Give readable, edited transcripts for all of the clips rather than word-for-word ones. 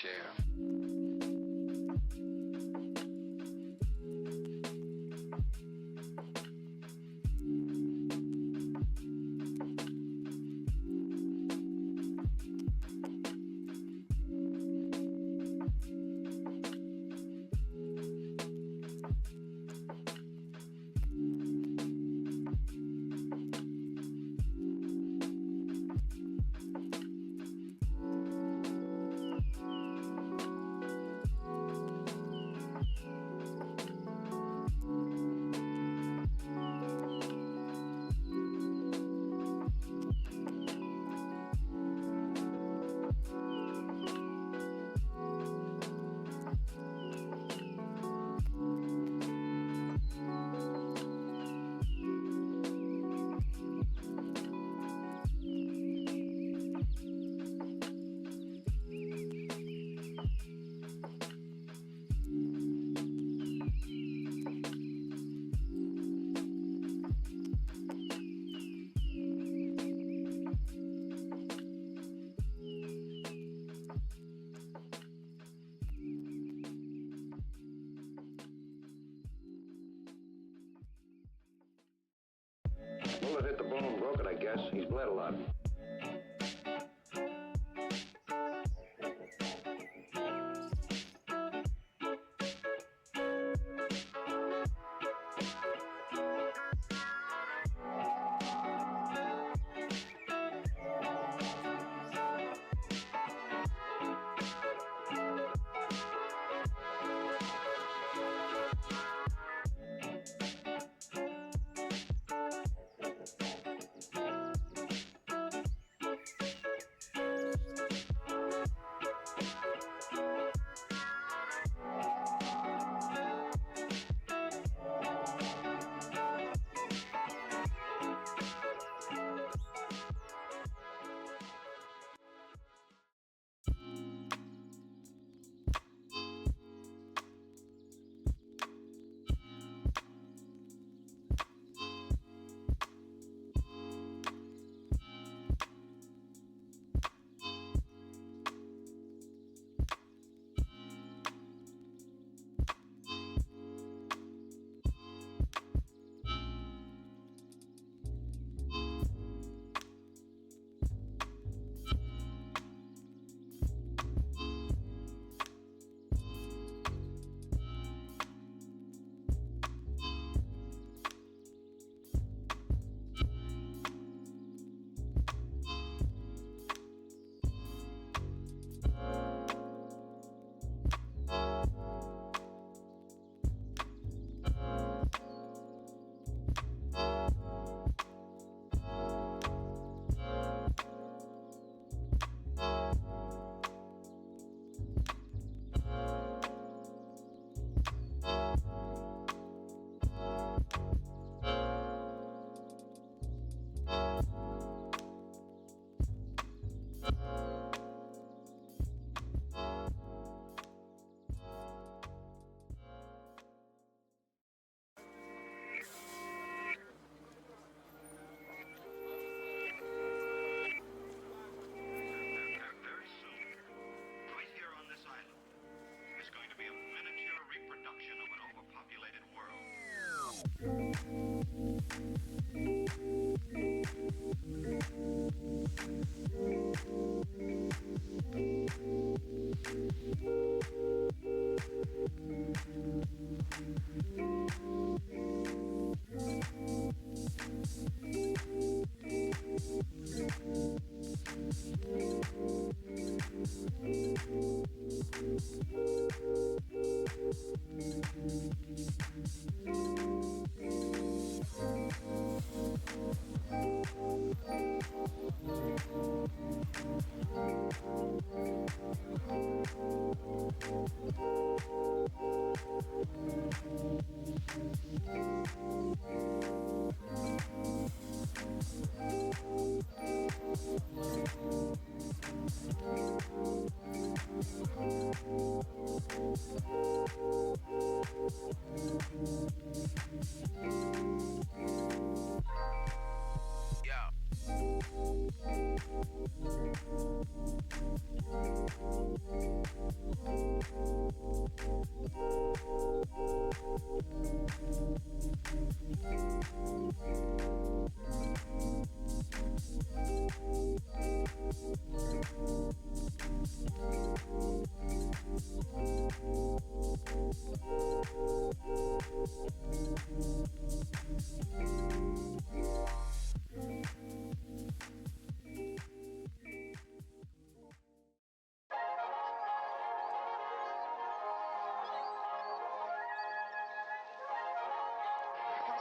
chair. Bullet hit the bone, broke it, I guess. He's bled a lot.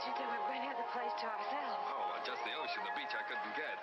You think we're going to have the place to ourselves? Oh, just the ocean, the beach I couldn't get.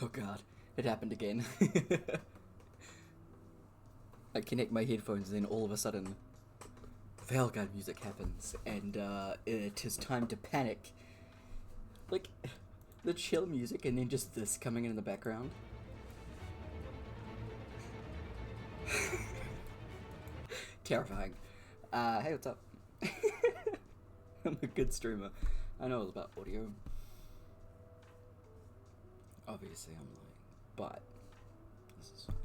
Oh god, it happened again. I connect my headphones and then all of a sudden Veilguard music happens and it is time to panic. Like, the chill music and then just this coming in the background. Terrifying. Hey, what's up? I'm a good streamer. I know all about audio. Obviously I'm lying, but this is fine.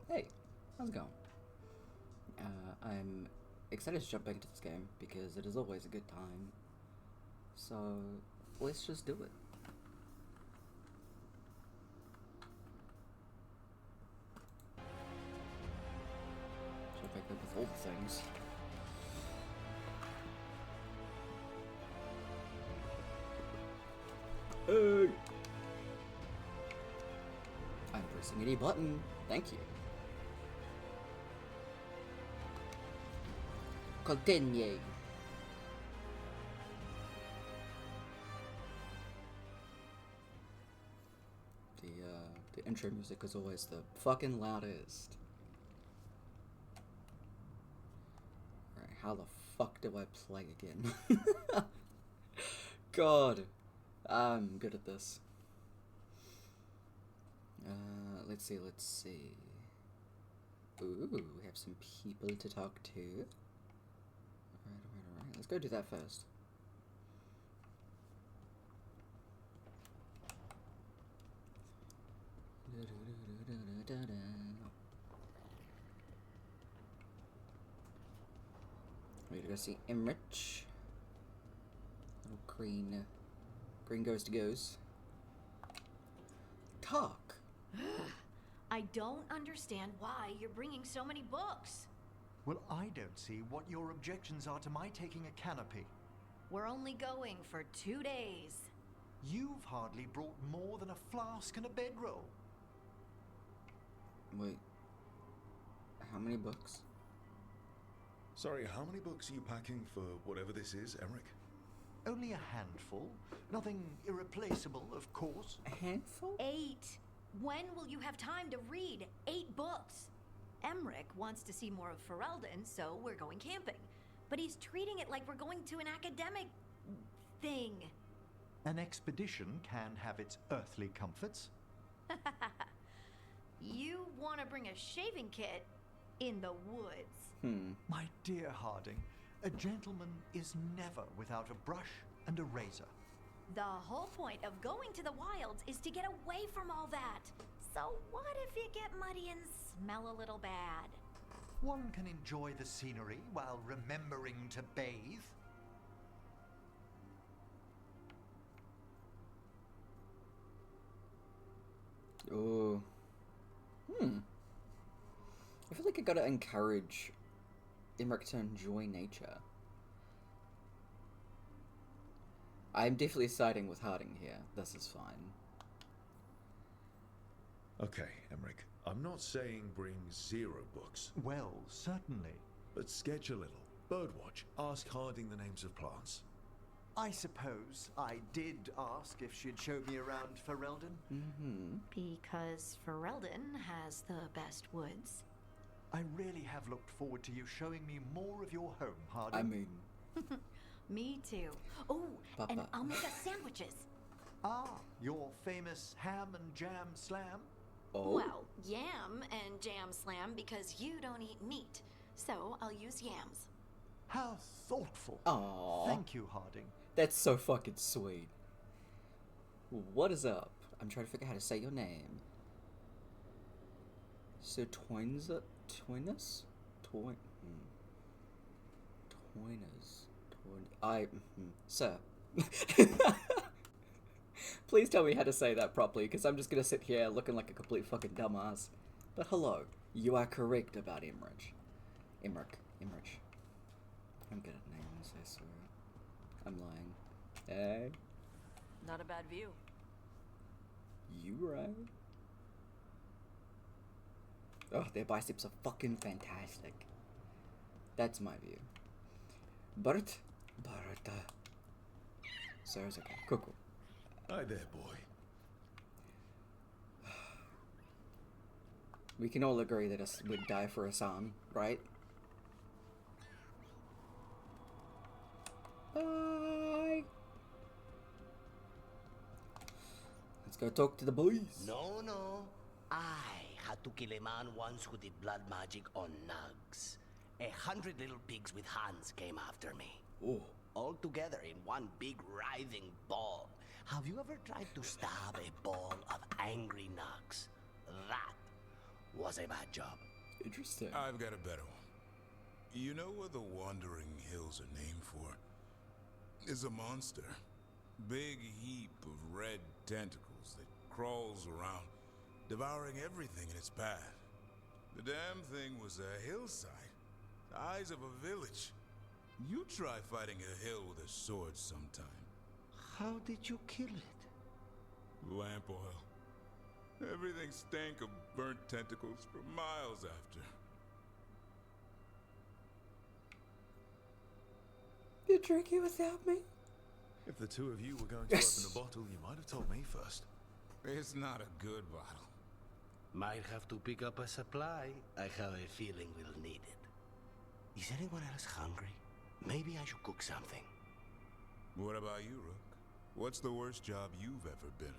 Hey, how's it going? I'm excited to jump back into this game because it is always a good time. So let's just do it. Jump back in with all the things. Hey! I'm pressing any button. Thank you. Continue. The intro music is always the fucking loudest. Alright, how the fuck do I play again? God, I'm good at this. Let's see. Ooh, we have some people to talk to. Alright. Let's go do that first. We're gonna go see Emotes. Little green ghost goes. Talk. I don't understand why you're bringing so many books. Well, I don't see what your objections are to my taking a canopy. We're only going for 2 days. You've hardly brought more than a flask and a bedroll. Wait. How many books? Sorry, how many books are you packing for whatever this is, Emmerich? Only a handful. Nothing irreplaceable, of course. A handful? 8. When will you have time to read 8 books? Emmerich wants to see more of Ferelden, so we're going camping. But he's treating it like we're going to an academic thing. An expedition can have its earthly comforts. You want to bring a shaving kit in the woods. My dear Harding, a gentleman is never without a brush and a razor. The whole point of going to the wilds is to get away from all that. So what if you get muddy and smell a little bad? One can enjoy the scenery while remembering to bathe. Oh. I feel like I gotta encourage Emmerich to enjoy nature. I'm definitely siding with Harding here. This is fine. Okay, Emmerich. I'm not saying bring 0 books, Well, certainly. but sketch a little. Birdwatch. Ask Harding the names of plants. I suppose I did ask if she'd show me around Ferelden. Because Ferelden has the best woods. I really have looked forward to you showing me more of your home, Harding. I mean... Me too. Oh, and Papa. I'll make us sandwiches. Ah, your famous ham and jam slam? Oh. Well, yam and jam slam because you don't eat meat. So I'll use yams. How thoughtful. Aww. Thank you, Harding. That's so fucking sweet. What is up? I'm trying to figure out how to say your name. So Toinus? Sir. Please tell me how to say that properly, because I'm just gonna sit here looking like a complete fucking dumbass. But hello, you are correct about Emmerich. Emmerich. I'm good at names, I swear. I'm lying. Hey? Not a bad view. You right? Oh, their biceps are fucking fantastic. That's my view. Bert. So it's okay. Cool. Hi there, boy. We can all agree that we'd die for a son, right? Bye! Let's go talk to the boys. No, no. I had to kill a man once who did blood magic on nugs. 100 little pigs with hands came after me. Oh. All together in one big writhing ball. Have you ever tried to stab a ball of angry nugs? That was a bad job. Interesting. I've got a better one. You know what the Wandering Hills are named for? It's a monster. Big heap of red tentacles that crawls around, devouring everything in its path. The damn thing was a hillside, the eyes of a village. You try fighting a hill with a sword sometime. How did you kill it? Lamp oil. Everything stank of burnt tentacles for miles after. You drinking without me? If the two of you were going to open a bottle, you might have told me first. It's not a good bottle. Might have to pick up a supply. I have a feeling we'll need it. Is anyone else hungry? Maybe I should cook something. What about you, Rook? What's the worst job you've ever been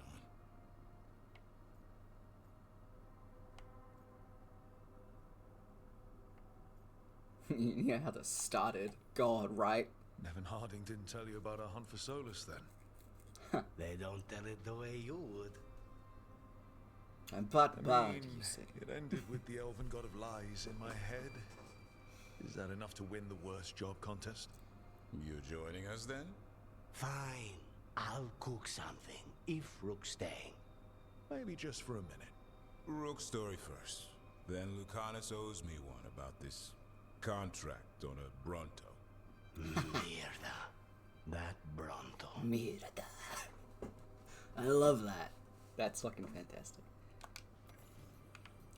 on? You know how this started. God, right? Nevin Harding didn't tell you about our hunt for Solus then. They don't tell it the way you would. But I mean, you said. it ended with the elven god of lies in my head. Is that enough to win the worst job contest? You're joining us then? Fine. I'll cook something, if Rook's staying. Maybe just for a minute. Rook's story first. Then Lucanus owes me one about this contract on a Bronto. Mierda. That Bronto. Mierda. I love that. That's fucking fantastic.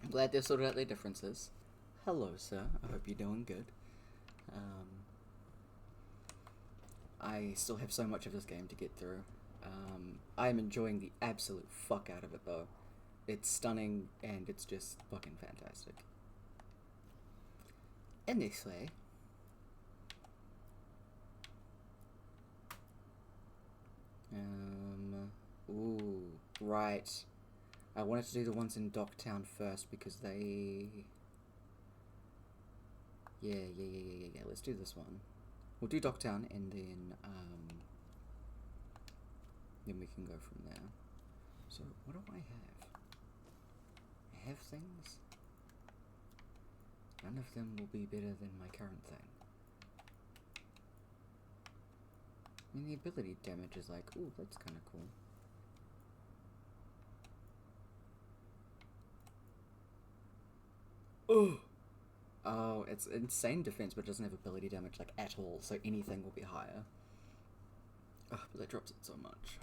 I'm glad they've sorted out their differences. Hello, sir. I hope you're doing good. I still have so much of this game to get through. I'm enjoying the absolute fuck out of it, though. It's stunning, and it's just fucking fantastic. And this way... ooh, right. I wanted to do the ones in Docktown first because they... Yeah, let's do this one. We'll do Docktown and then we can go from there. So, what do I have? I have things. None of them will be better than my current thing. I mean, the ability damage is like, ooh, that's kind of cool. Oh! Oh, it's insane defense, but it doesn't have ability damage, like, at all, so anything will be higher. Oh, but that drops it so much.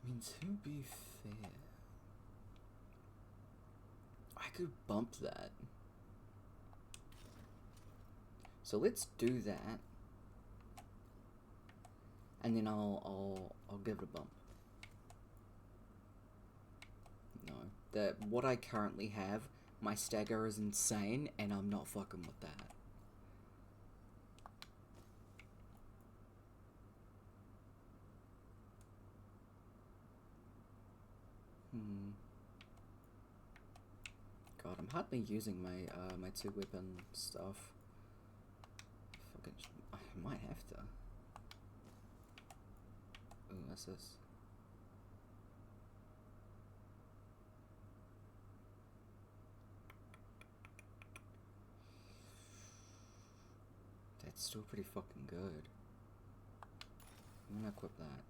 I mean, to be fair... I could bump that. So let's do that. And then I'll give it a bump. No. What I currently have, my stagger is insane, and I'm not fucking with that. God, I'm hardly using my my 2-weapon stuff. Fucking, I might have to. Ooh, what's this? That's still pretty fucking good. I'm gonna equip that.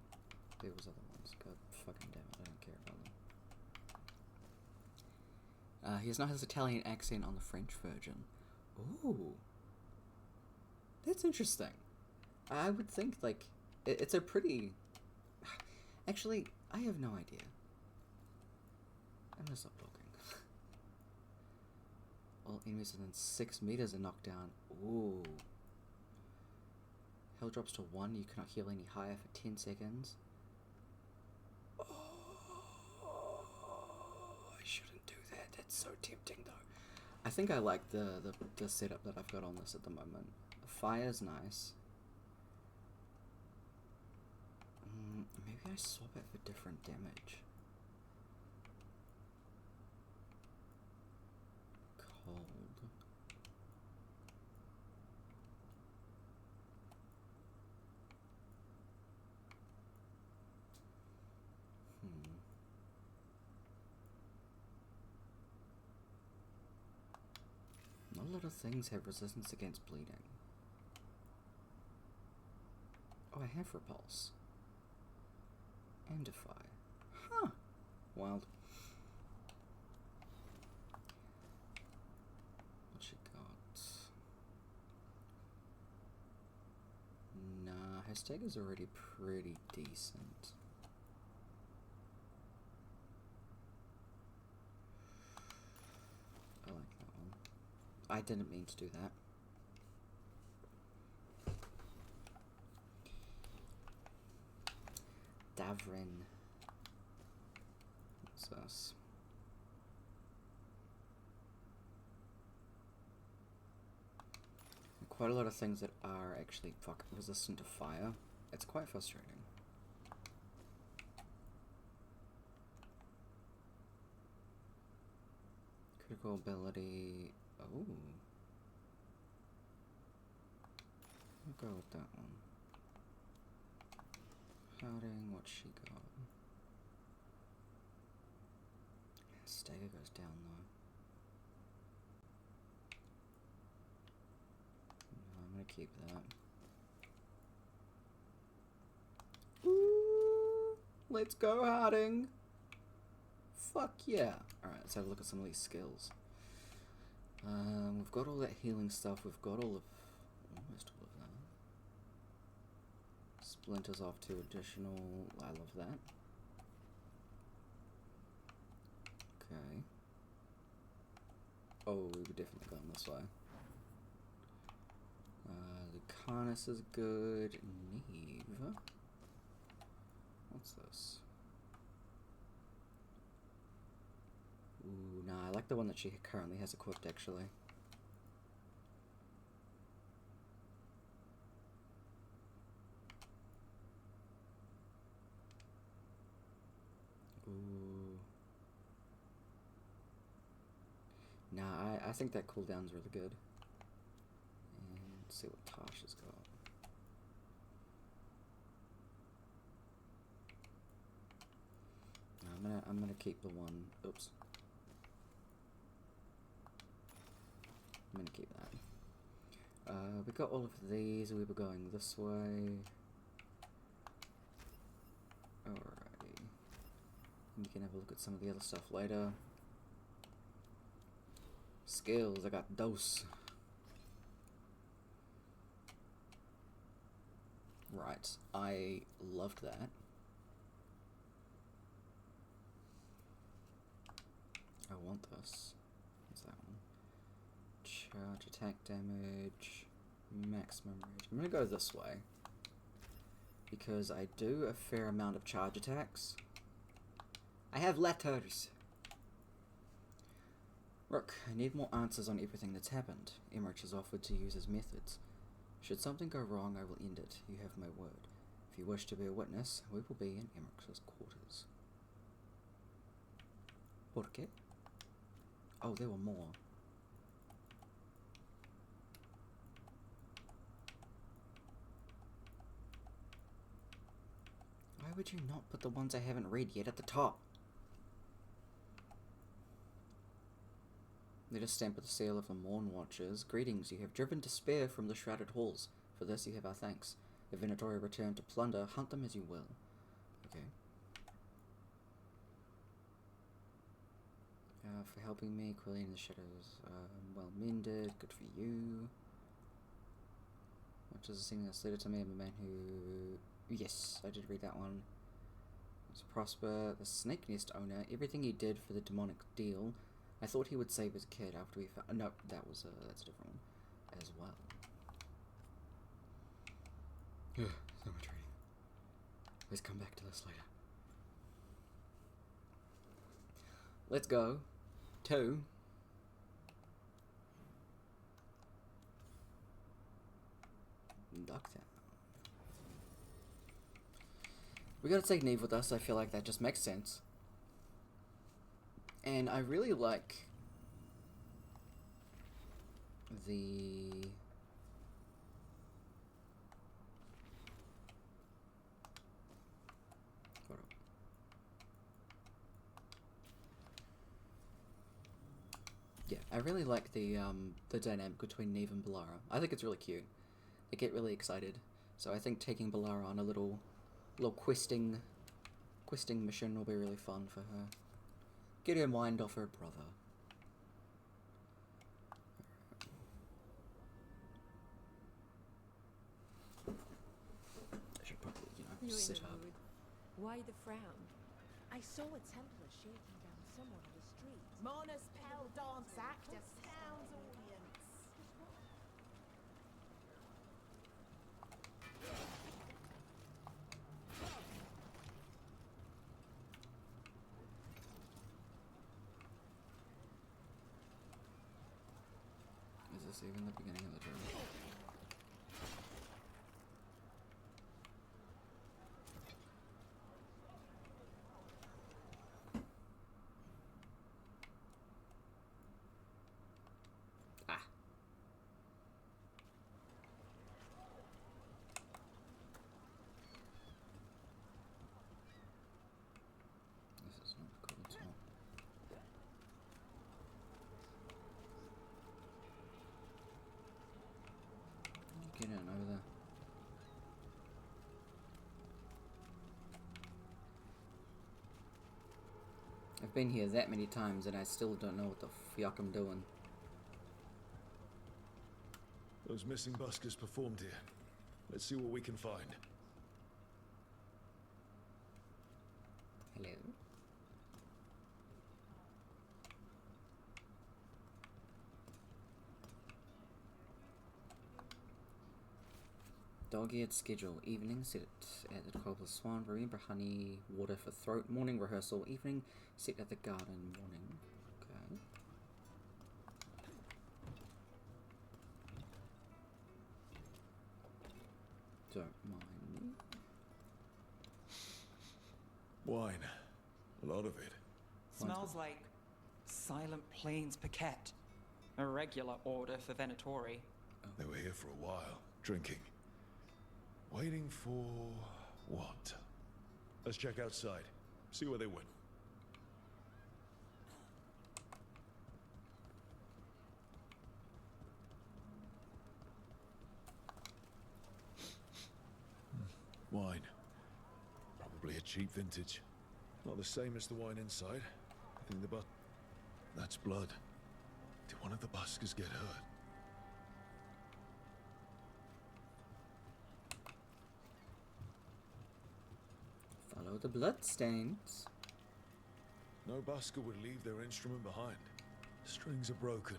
There was other ones. God fucking damn it, I don't care about them. He has not his Italian accent on the French version. Ooh. That's interesting. I would think, like, it's a pretty... Actually, I have no idea. I'm gonna stop talking. All enemies within 6 meters are knocked down. Ooh. How drops to 1. You cannot heal any higher for 10 seconds. Oh, I shouldn't do that. That's so tempting, though. I think I like the setup that I've got on this at the moment. Fire's nice. Maybe I swap it for different damage. Cold. Not a lot of things have resistance against bleeding. Oh, I have repulse. And defy. Huh. Wild. What she got? Nah, her stagger's already pretty decent. I like that one. I didn't mean to do that. Davrin. What's this? Quite a lot of things that are actually resistant to fire. It's quite frustrating. Critical ability. Oh. I'll go with that one. Harding, what's she got? Stagger goes down though. No, I'm gonna keep that. Ooh, let's go, Harding! Fuck yeah! Alright, let's have a look at some of these skills. We've got all that healing stuff, we've got all of... almost all of that. Splinters off to additional... I love that. Okay. Oh, we were definitely going this way. Lucanus is good. Neve. What's this? Ooh, nah, I like the one that she currently has equipped, actually. Ooh. Nah, I think that cooldown's really good. And let's see what Tosh has got. No, I'm gonna keep the one. Oops. I'm gonna keep that. We got all of these. We were going this way. Alrighty. You can have a look at some of the other stuff later. Skills, I got dose. Right, I loved that. I want this. What's that one? Charge attack damage, maximum range. I'm gonna go this way because I do a fair amount of charge attacks. I have letters. Rook, I need more answers on everything that's happened. Emmerich has offered to use his methods. Should something go wrong, I will end it. You have my word. If you wish to be a witness, we will be in Emmerich's quarters. ¿Por qué? Oh, there were more. Why would you not put the ones I haven't read yet at the top? Let us stamp with the seal of the Morn Watchers. Greetings, you have driven despair from the shrouded halls. For this you have our thanks. If Venatori return to plunder, hunt them as you will. Okay. For helping me, Quillian in the shadows. Well mended, good for you. What does the thing that's letter to me? I'm a man who... Yes, I did read that one. It's Prosper, the snake nest owner. Everything he did for the demonic deal. I thought he would save his kid after we found... No, that's a different one as well. So much reading. Let's come back to this later. Let's go to Doctor. We gotta take Neve with us. I feel like that just makes sense. And I really like the yeah, I really like the dynamic between Neve and Balara. I think it's really cute. They get really excited. So I think taking Balara on a little questing mission will be really fun for her. Get her mind off her brother. I should probably, sit up. Why the frown? I saw a Templar shaking down someone on the street. Mona's Pell dance act a sounds audience. Is this even the beginning of the journey? Get in over there. I've been here that many times and I still don't know what the fuck I'm doing. Those missing buskers performed here. Let's see what we can find. Hello. Dog-eared schedule. Evening, sit at the 12 of Swan. Remember honey, water for throat. Morning rehearsal. Evening, sit at the garden. Morning. Okay. Don't mind me. Wine. A lot of it. Smells like Silent Plains Paquette. A regular order for Venatori. They were here for a while, drinking. Waiting for what? Let's check outside. See where they went. Wine. Probably a cheap vintage. Not the same as the wine inside. I think that's blood. Did one of the buskers get hurt? Follow the bloodstains. No busker would leave their instrument behind. Strings are broken.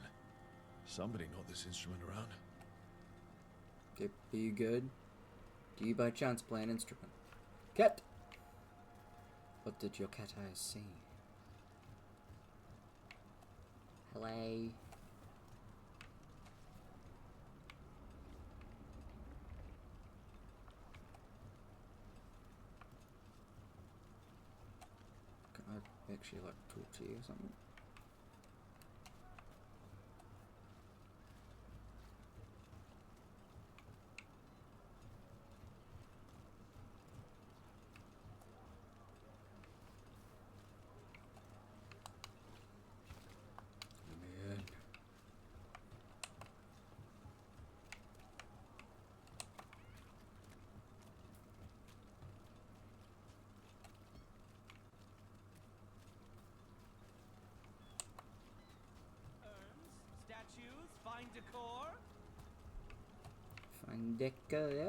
Somebody knocked this instrument around. Okay, are you good? Do you by chance play an instrument? Cat! What did your cat eyes see? Hello? Can I actually like talk to you or something? Statues, fine decor. Fine decor, yeah?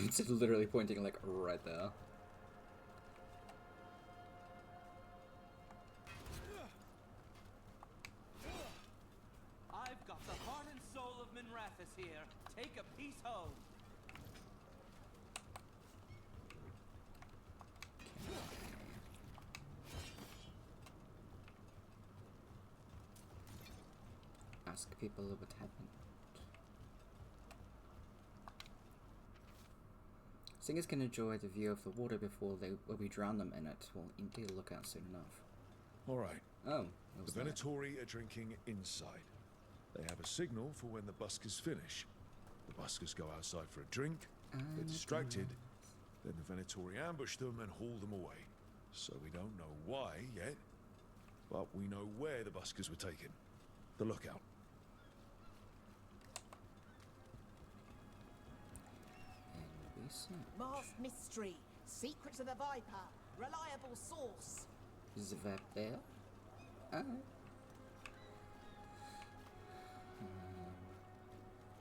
It's literally pointing like right there. I've got the heart and soul of Minrathis here. Take a piece home. Ask people what happened. Singers can enjoy the view of the water before we drown them in it. We'll empty the lookout soon enough. Alright. Oh. The Venatori are drinking inside. They have a signal for when the buskers finish. The buskers go outside for a drink, they're distracted, then the Venatori ambush them and haul them away. So we don't know why yet, but we know where the buskers were taken. The lookout. Masked mystery. Secrets of the Viper. Reliable source. Is the Viper there? Oh.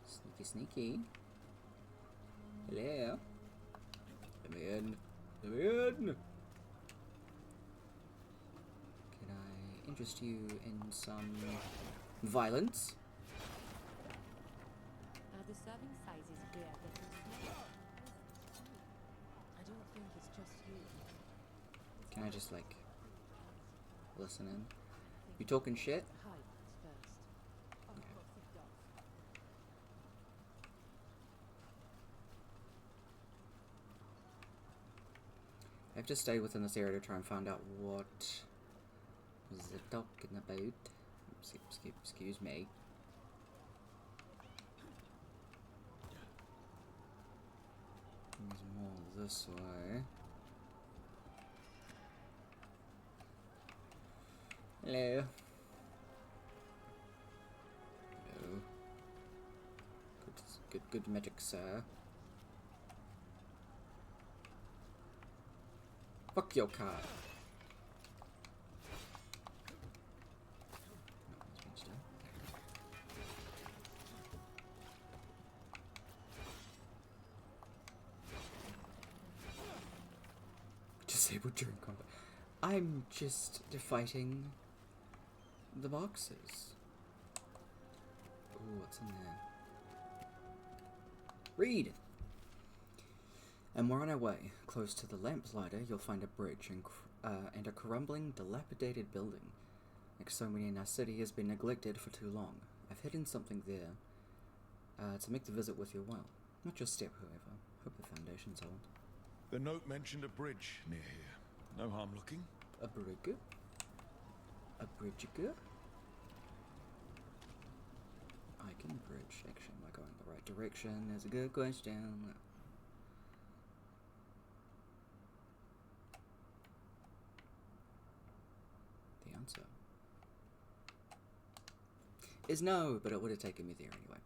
Sneaky, sneaky. Hello. Let me in. Let me in. Can I interest you in some violence? Are the serving sizes here getting smaller? I don't think it's just you. Can I just like listen in? You talking shit? I have to stay within this area to try and find out what they're talking about. Excuse me. There's more this way. Hello. Hello. Good magic, sir. Fuck your car. Disabled during combat. I'm just fighting the boxes. Ooh, what's in there? Read! And we're on our way. Close to the lamplighter, you'll find a bridge and a crumbling, dilapidated building. Like so many in our city, has been neglected for too long. I've hidden something there to make the visit worth your while. Not your step, however. Hope the foundations hold. The note mentioned a bridge near here. No harm looking. A bridge? A bridge? I can bridge. Actually, am I going the right direction? That's a good question. The answer is no, but it would have taken me there anyway.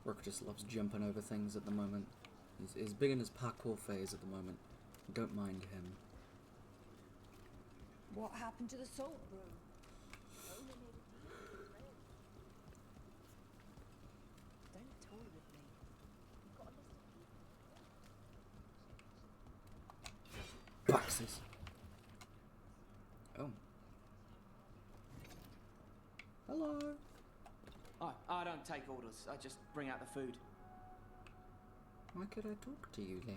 Rook just loves jumping over things at the moment. He's big in his parkour phase at the moment. Don't mind him. What happened to the salt room? Don't toy with me. You've got a list of Boxes. Oh. Hello. I don't take orders. I just bring out the food. Why could I talk to you then?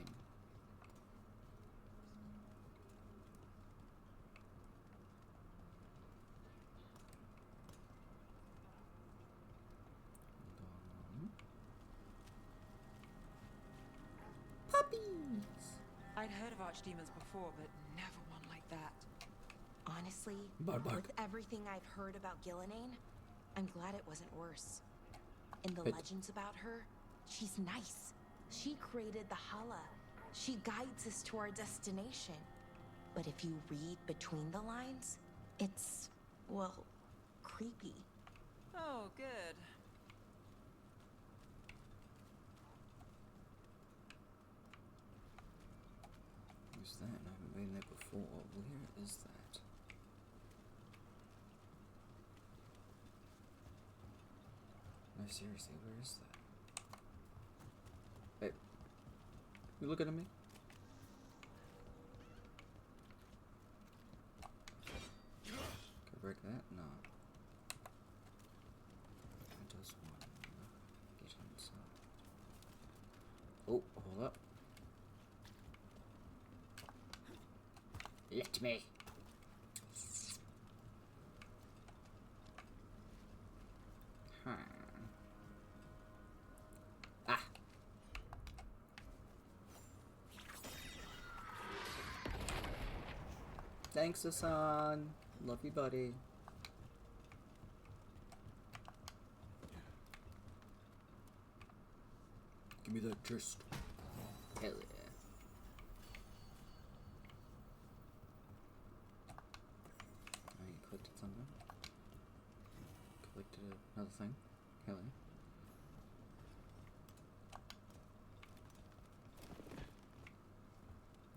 Puppies! I'd heard of archdemons before, but never one like that. Honestly, Bark. with everything I've heard about Gillenane, I'm glad it wasn't worse. In the But- legends about her, she's nice. She created the Hala. She guides us to our destination. But if you read between the lines, it's, well, creepy. Oh, good. Who's that? I haven't been there before. Where is that? No, seriously, where is that? Hey, you looking at me? Can I break that? No. It does one. Get inside. Oh, hold up. Let me. Huh. Ah. Thanks, Hassan. Love you, buddy. Give me that chest. Hell yeah. Oh, you collected something? Collected another thing? Hell yeah.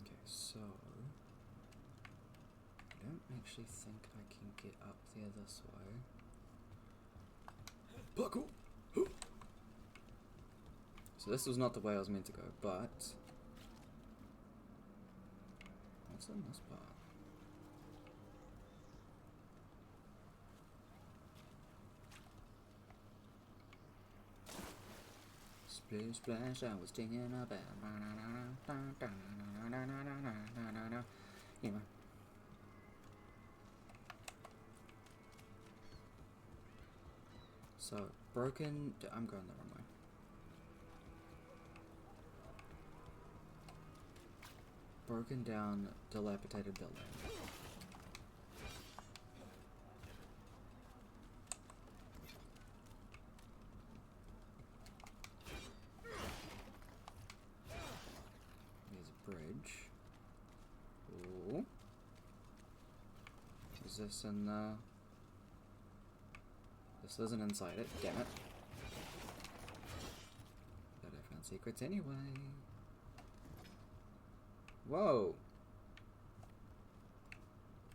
Okay, so I don't actually think I can get up there this way. Parkour! So this was not the way I was meant to go, but what's in this part? Splish splash, I was thinking about anyway. So broken. I'm going the wrong way. Broken down, dilapidated building. There's a bridge. Ooh. Is this in the... This isn't inside it, damn it. But I found secrets anyway. Whoa!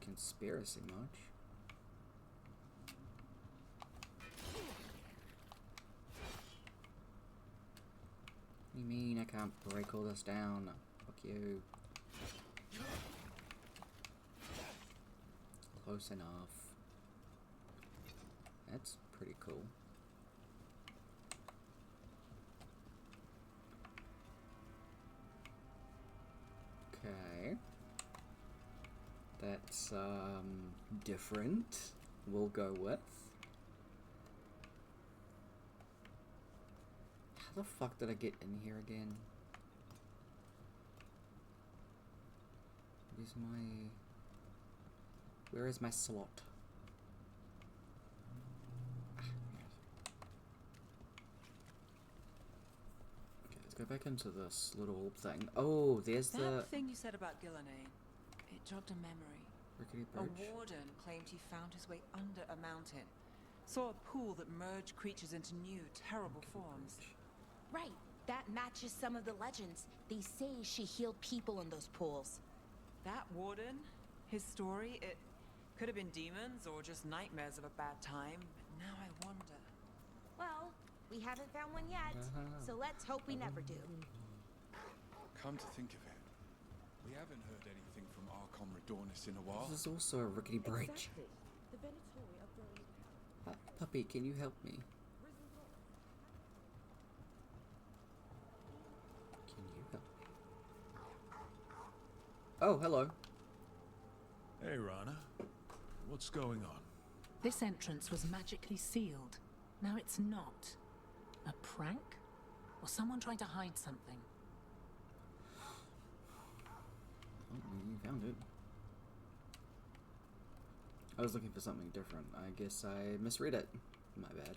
Conspiracy much? You mean I can't break all this down? Fuck you. Close enough. That's pretty cool. Okay. That's, different. We'll go with. How the fuck did I get in here again? Where's my... Where is my slot? Go back into this little thing. Oh, there's that thing you said about Gillenane. It jogged a memory. Rickety A bridge. warden claimed he found his way under a mountain. Saw a pool that merged creatures into new, terrible forms. Right. That matches some of the legends. They say she healed people in those pools. That warden, his story, it could have been demons or just nightmares of a bad time. But now I wonder. Well, we haven't found one yet, so let's hope we never do. Come to think of it, we haven't heard anything from Archon Redornis in a while. This is also a rickety bridge. Exactly. The Venatori are buried in hell. Puppy, can you help me? Can you help me? Oh, hello. Hey, Rana. What's going on? This entrance was magically sealed. Now it's not. A prank? Or someone trying to hide something? Oh, you found it. I was looking for something different. I guess I misread it. My bad.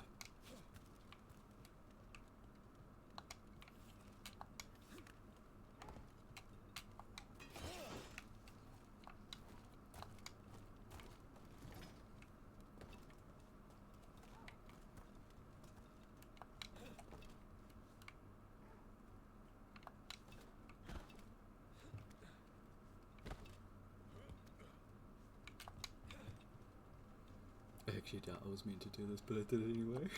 I actually doubt I was meant to do this, but I did it anyway.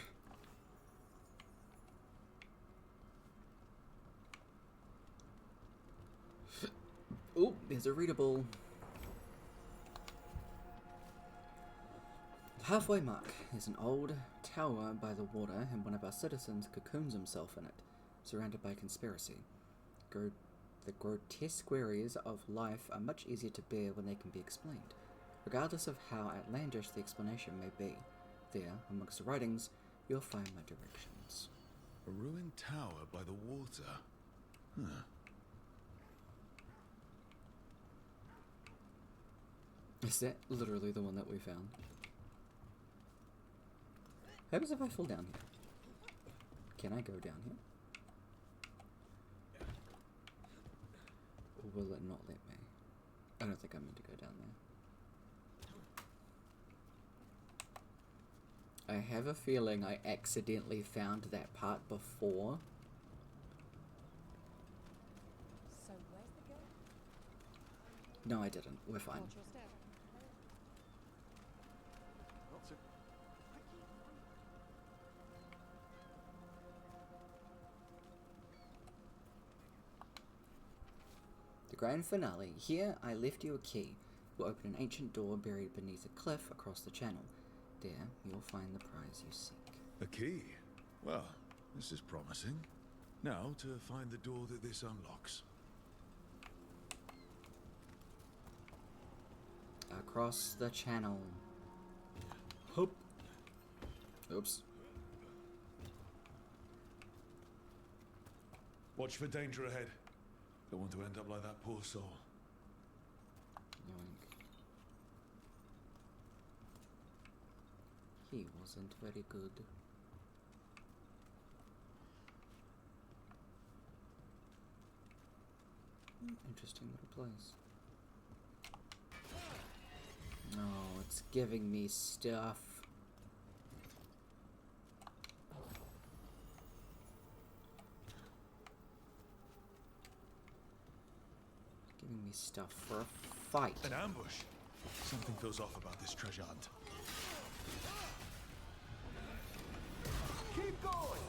There's a readable halfway mark is an old tower by the water, and one of our citizens cocoons himself in it, surrounded by conspiracy. The grotesque queries of life are much easier to bear when they can be explained, regardless of how outlandish the explanation may be. There, amongst the writings, you'll find my directions. A ruined tower by the water. Huh. Is that literally the one that we found? What happens if I fall down here? Can I go down here? Or will it not let me? I don't think I'm meant to go down there. I have a feeling I accidentally found that part before. So where's the girl? No, I didn't. We're fine. Watch your step. The grand finale. Here, I left you a key. We'll open an ancient door buried beneath a cliff across the channel. There, you'll find the prize you seek. A key? Well, this is promising. Now to find the door that this unlocks. Across the channel. Hope. Oops. Watch for danger ahead. Don't want to end up like that poor soul. Yoink. He wasn't very good. Interesting little place. Oh, it's giving me stuff. Giving me stuff for a fight. An ambush. Something feels off about this treasure hunt. Keep going!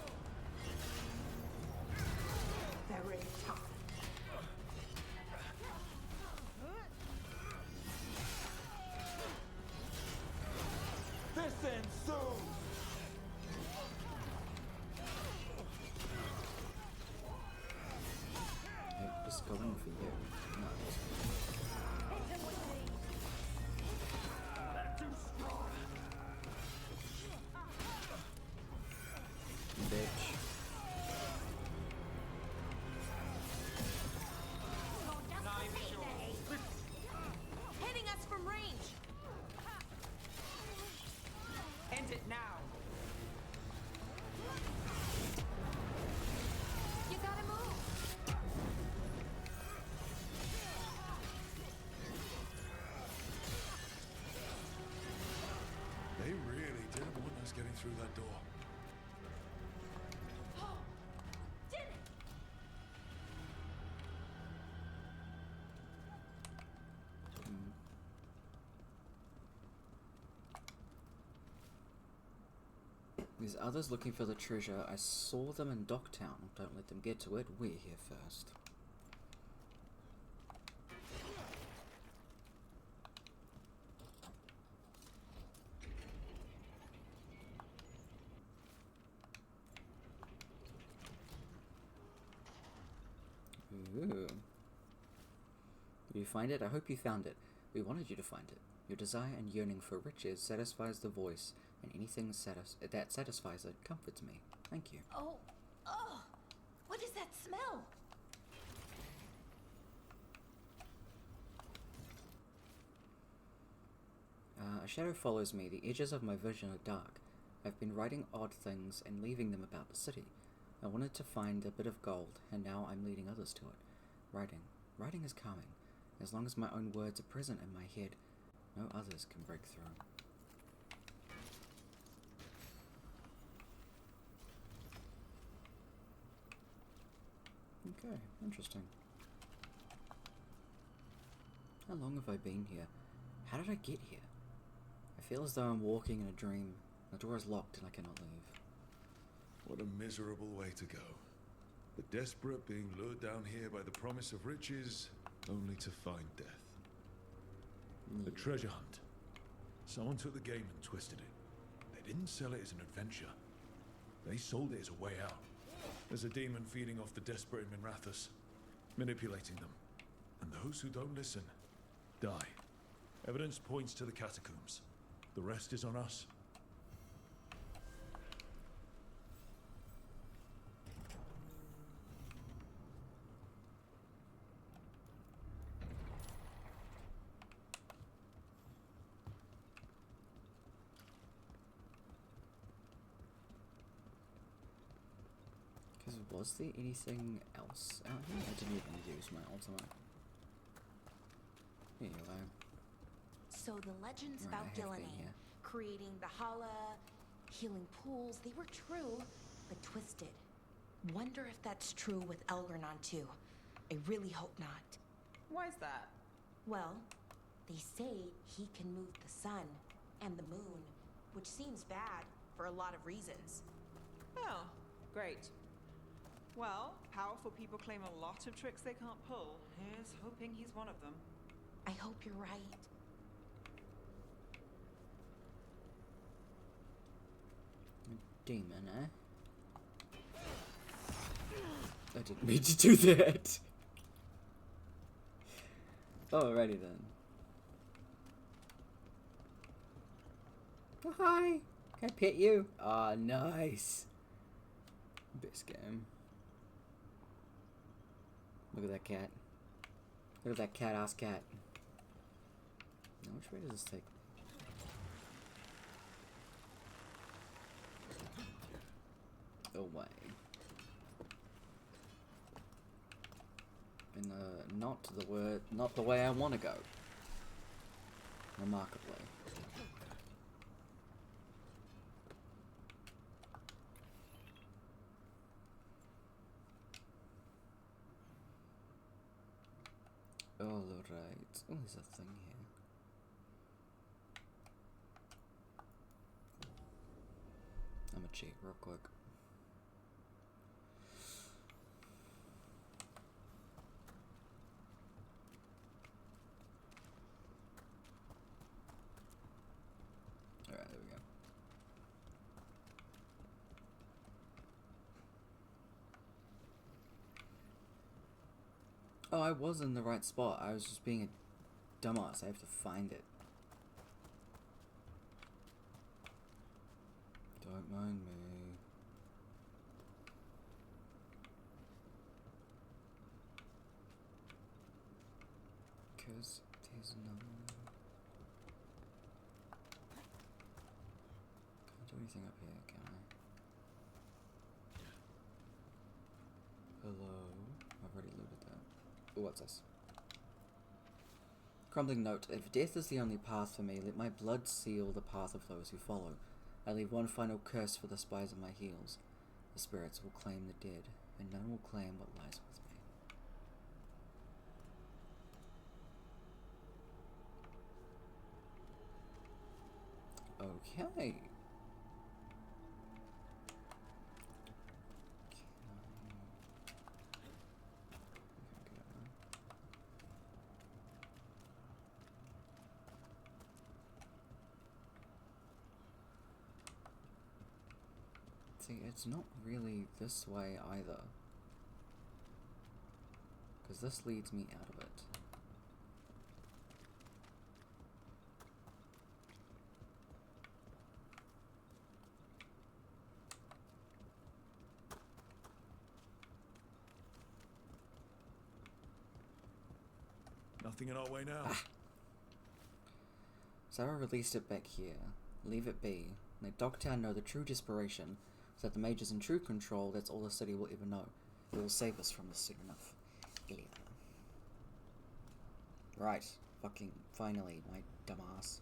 Very tough. This ends soon! Hey, just going for you. No, bitch. Hitting us from range! End it now. You gotta move. They really didn't want us getting through that door. Did it? There's others looking for the treasure. I saw them in Docktown. Don't let them get to it. We're here first. Ooh. Did you find it? I hope you found it. We wanted you to find it. Your desire and yearning for riches satisfies the voice, and anything that satisfies it comforts me. Thank you. Oh, what is that smell? A shadow follows me. The edges of my vision are dark. I've been writing odd things and leaving them about the city. I wanted to find a bit of gold, and now I'm leading others to it. Writing is calming. As long as my own words are present in my head, no others can break through. Okay, interesting. How long have I been here? How did I get here? I feel as though I'm walking in a dream. The door is locked and I cannot leave. What a miserable way to go. The desperate being lured down here by the promise of riches, only to find death. A treasure hunt. Someone took the game and twisted it. They didn't sell it as an adventure. They sold it as a way out. There's a demon feeding off the desperate in Minrathous, manipulating them. And those who don't listen, die. Evidence points to the catacombs. The rest is on us. Was there anything else out here? I didn't even use my ultimate. Anyway. So the legends Right, about I have been Gillenay, here. creating the Hala, healing pools, they were true, but twisted. Wonder if that's true with Elgernon too. I really hope not. Why is that? Well, they say he can move the sun and the moon, which seems bad for a lot of reasons. Oh, great. Well, powerful people claim a lot of tricks they can't pull. Here's hoping he's one of them. I hope you're right. Demon, eh? I didn't mean to do that. Alrighty then. Oh, hi. Can I pet you? Ah, nice. Best game. Look at that cat. Look at that cat-ass cat. Now, which way does this take? Away. In not the way I want to go. Remarkably. Alright. Oh, there's a thing here. I'm gonna check real quick. Alright, there we go. Oh, I was in the right spot. I was just being a dumbass. I have to find it. Don't mind me. Because there's no... Can't do anything up here, can I? Hello? I've already looted that. Ooh, what's this? Crumbling note. If death is the only path for me, let my blood seal the path of those who follow. I leave one final curse for the spies of my heels. The spirits will claim the dead, and none will claim what lies with me. Okay. See, it's not really this way either. Because this leads me out of it. Nothing in our way now. Sarah released it back here. Leave it be. Let Dogtown know the true desperation. So that the mage's in true control, that's all the city will ever know. It will save us from this soon enough. Elena. Right. Fucking finally, my dumbass.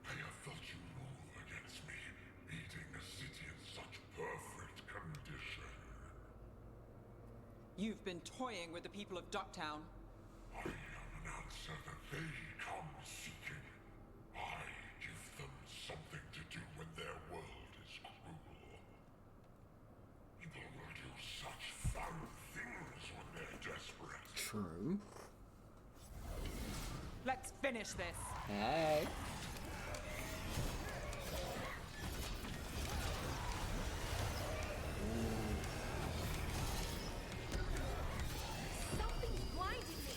I have felt you move against me, eating a city in such perfect condition. You've been toying with the people of Ducktown. I am an answer that they come seeking. I give them something to do when their world is cruel. People will do such through. Let's finish this. Hey. Something's blinding me.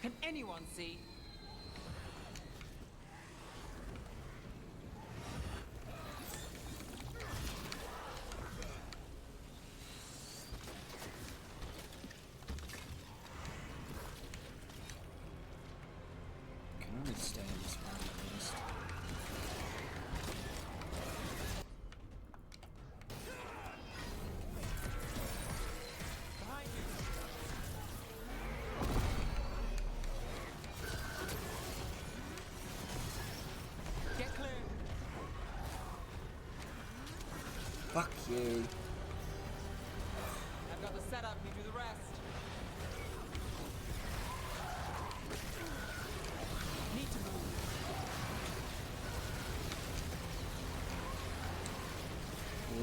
Can anyone see? Can only stay in this one at least. Behind you. Get clear. Fuck you. I've got the setup, you do the rest. Need to move.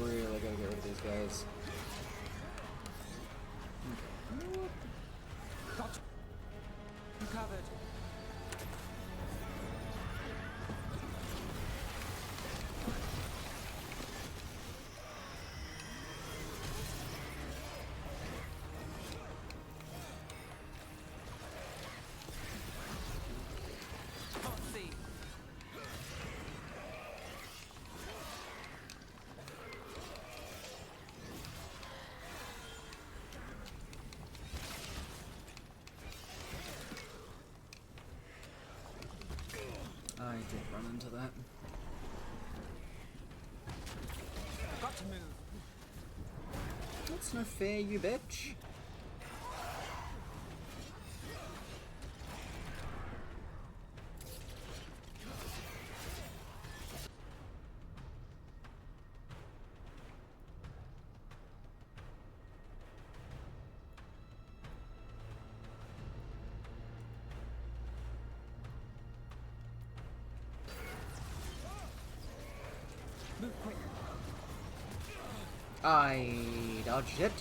Really gotta get rid of these guys. Got you covered. Can't see. I did run into that. Got to move. That's no fair, you bitch. Move quick. I dodged it.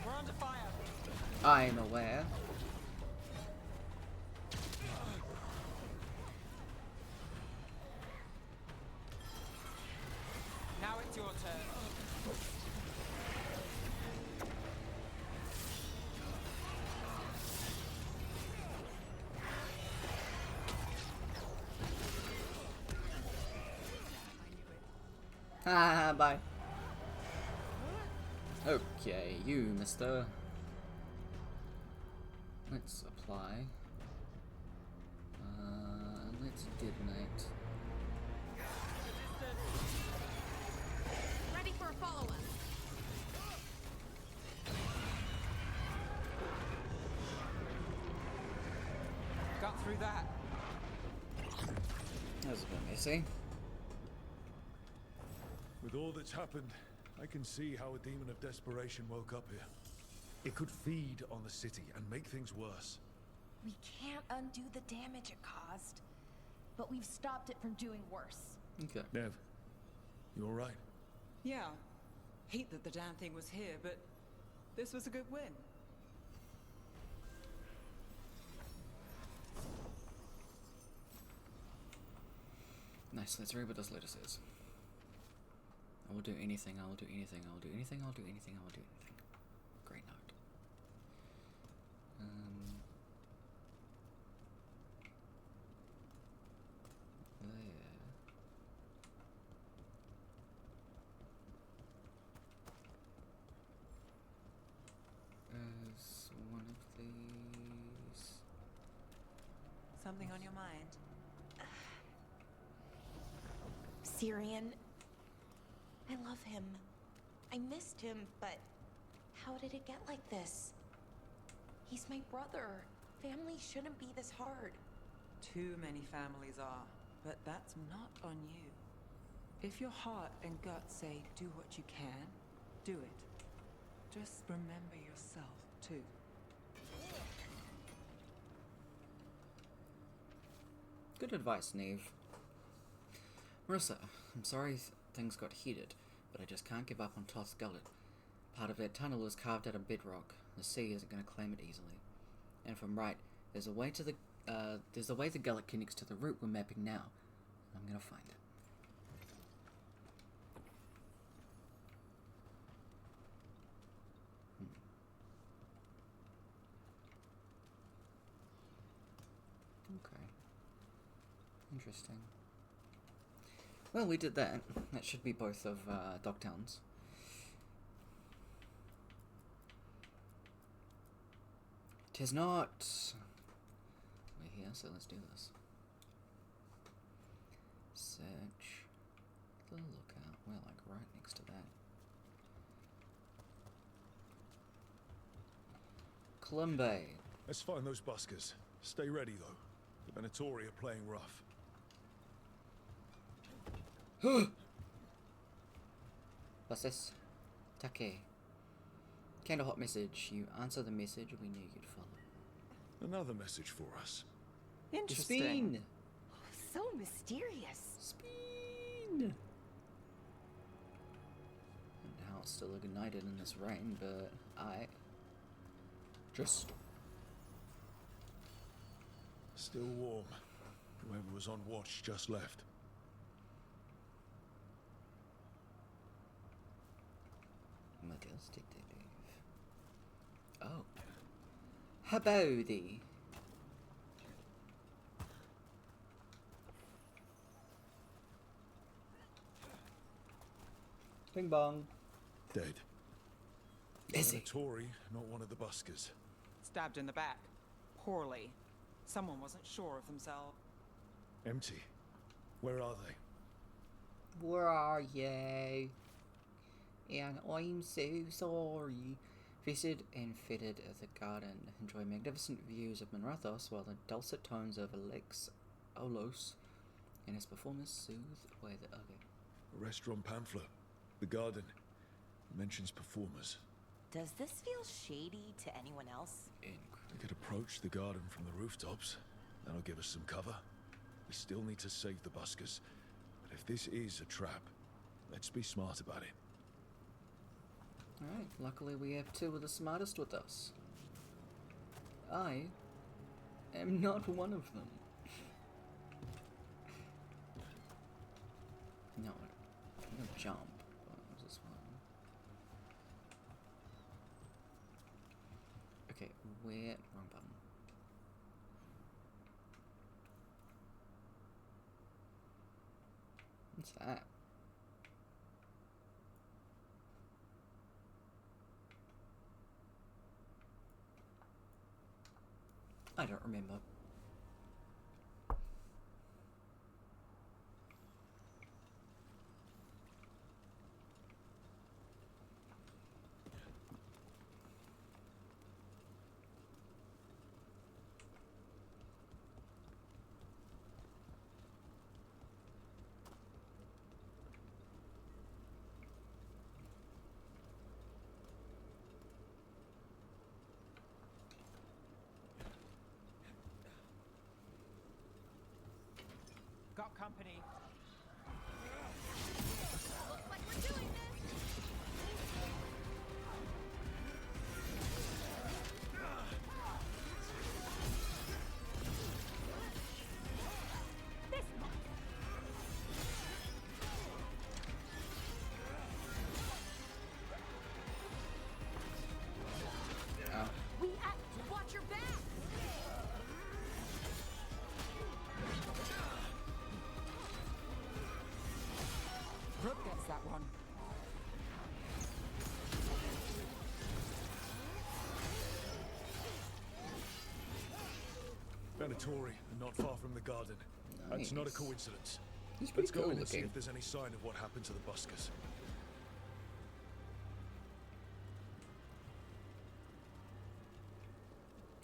We're under fire. I'm aware. Now it's your turn. Ah, bye. Okay, you, mister. Let's apply. Let's detonate. Ready for a follow-up. Got through that. That was a bit messy. With all that's happened, I can see how a demon of desperation woke up here. It could feed on the city and make things worse. We can't undo the damage it caused, but we've stopped it from doing worse. Okay. Nev, you all right? Yeah. Hate that the damn thing was here, but this was a good win. Nice, let's read what this letter says. I will do anything, I will do anything, I will do anything, I will do anything, I will do anything. Great note. There is one of these. Something on your mind? Syrian, I love him. I missed him, but how did it get like this? He's my brother. Family shouldn't be this hard. Too many families are, but that's not on you. If your heart and gut say do what you can, do it. Just remember yourself, too. Good advice, Neve. Marissa, I'm sorry things got heated, but I just can't give up on Toth's Gullet. Part of that tunnel is carved out of bedrock. The sea isn't going to claim it easily. And if I'm right, there's a way the gullet connects to the route we're mapping now. I'm going to find it. Okay. Interesting. Well, we did that. That should be both of Dogtown's. Tis not. We're here, so let's do this. Search the lookout. We're like right next to that. Columbe. Let's find those buskers. Stay ready, though. The Venatori are playing rough. What's this? Take. Kinda hot message. You answer the message we knew you'd follow. Another message for us. Interesting. Spin! So mysterious. Spin! And now it's still ignited in this rain, but just... Still warm. Whoever was on watch just left. Models detective. Oh. Howdy. Bing bong. Dead. Is he? Venatori, not one of the buskers. Stabbed in the back. Poorly. Someone wasn't sure of themselves. Empty. Where are they? Where are you? And I'm so sorry. Feasted and feted at the garden. Enjoy magnificent views of Monrathos while the dulcet tones of Alex Olos and his performers soothe away the ugly. A restaurant pamphlet. The garden. Mentions performers. Does this feel shady to anyone else? We could approach the garden from the rooftops. That'll give us some cover. We still need to save the buskers. But if this is a trap, let's be smart about it. Alright, luckily we have two of the smartest with us. I am not one of them. No, I'm gonna jump. What was this one? Okay, where? Wrong button. What's that? I don't remember. Got company. Looks like we're doing this. We act. Watch your back. Brooke gets that one. Venatori, not far from the garden. That's not a Nice. coincidence. He's pretty Let's go cool in and see looking. if there's any sign of what happened to the buskers.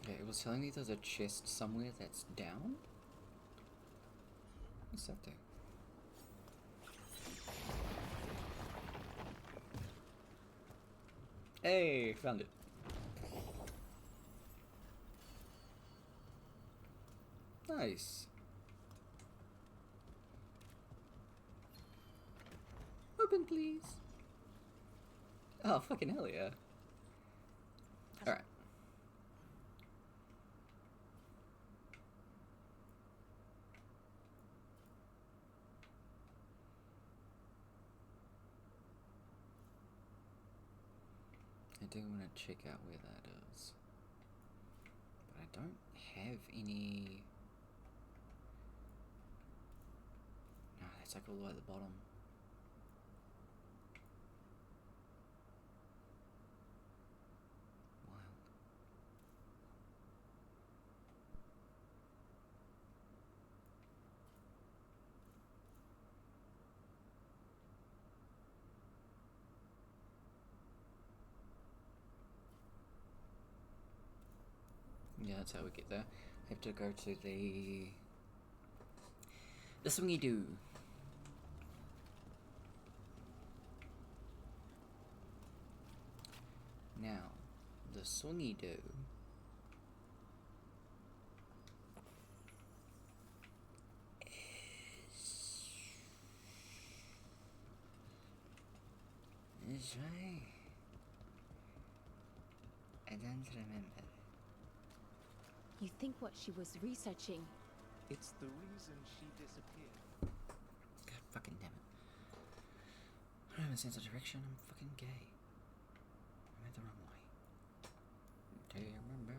Okay, it was telling me there's a chest somewhere that's down? What's that do? Hey, found it. Nice. Open, please. Oh, fucking hell yeah. Alright. I do want to check out where that is. But I don't have any... No, that's like all the way at the bottom. Wild. Yeah, that's how we get there. Have to go to the swingy do. Now, the swingy do is right. I don't remember. You think what she was researching? It's the reason she disappeared. God fucking damn it. I don't have a sense of direction, I'm fucking gay. I went the wrong way. Take me back.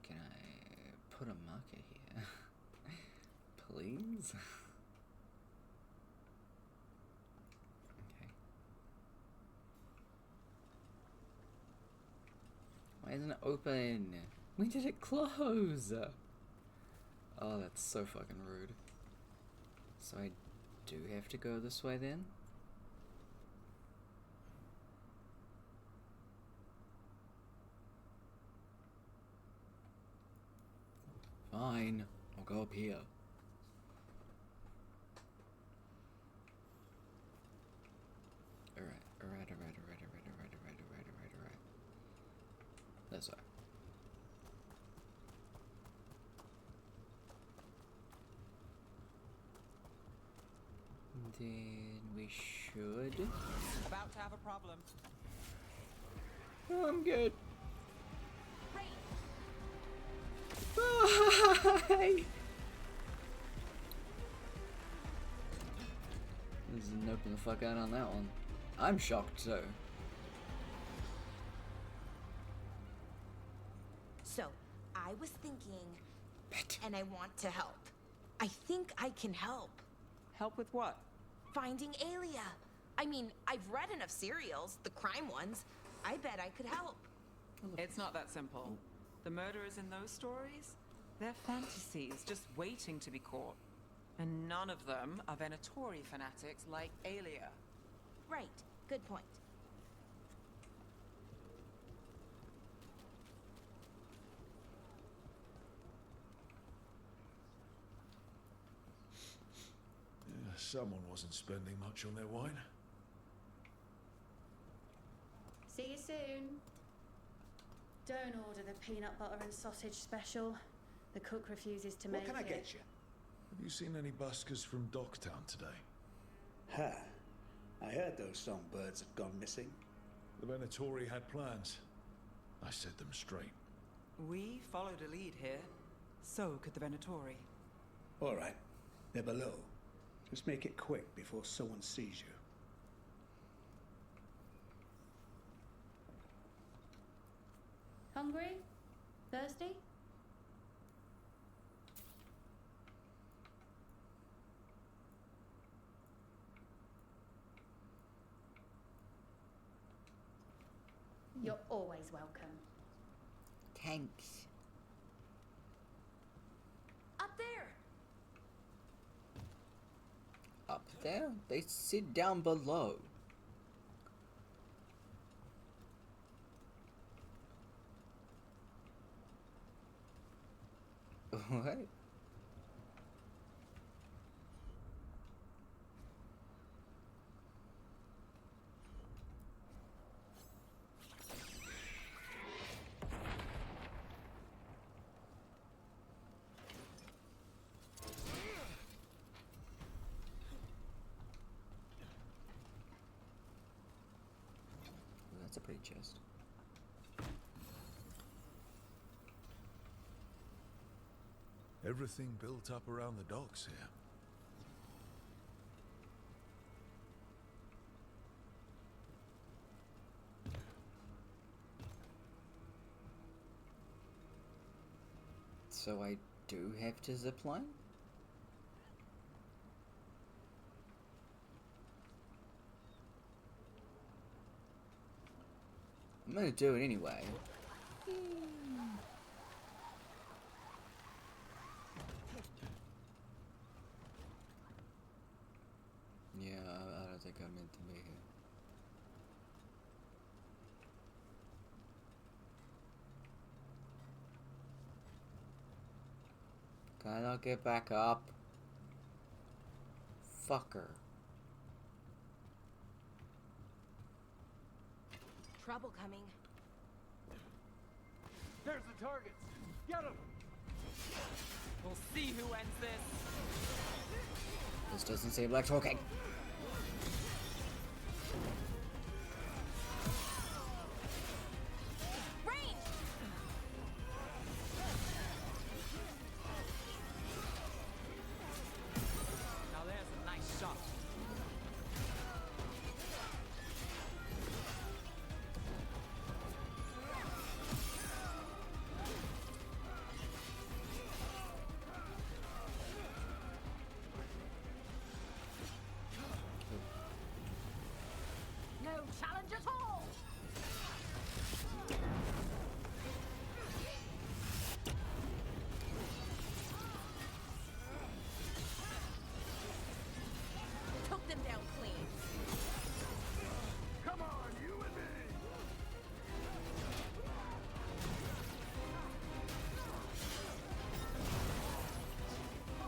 Can I put a marker here? Please? Why isn't it open? When did it close? Oh, that's so fucking rude. So I do have to go this way then? Fine, I'll go up here. Alright. This way. Then we should. About to have a problem. Oh, I'm good. Bye! This is open the fuck out on that one. I'm shocked too. So, I was thinking, and I want to help. I think I can help. Help with what? Finding Alia. I mean, I've read enough serials, the crime ones. I bet I could help. It's not that simple. The murderers in those stories? They're fantasies, just waiting to be caught. And none of them are Venatori fanatics like Alia. Right. Good point. Yeah, someone wasn't spending much on their wine. See you soon. Don't order the peanut butter and sausage special. The cook refuses to make it. What can I get you? Have you seen any buskers from Docktown today? Ha! I heard those songbirds had gone missing. The Venatori had plans. I set them straight. We followed a lead here. So could the Venatori. All right. They're below. Just make it quick before someone sees you. Hungry? Thirsty? You're always welcome. Thanks. Up there! Up there? They sit down below. What? that's a pretty chest. Everything built up around the docks here. So I do have to zipline? I'm gonna do it anyway. Yeah, I don't think I'm meant to be here. Can I get back up? Fucker. Trouble coming. There's the targets. Get them. We'll see who ends this. This doesn't seem like talking. Now there's a nice shot. No challenge at all! Took them down clean. Come on, you and me!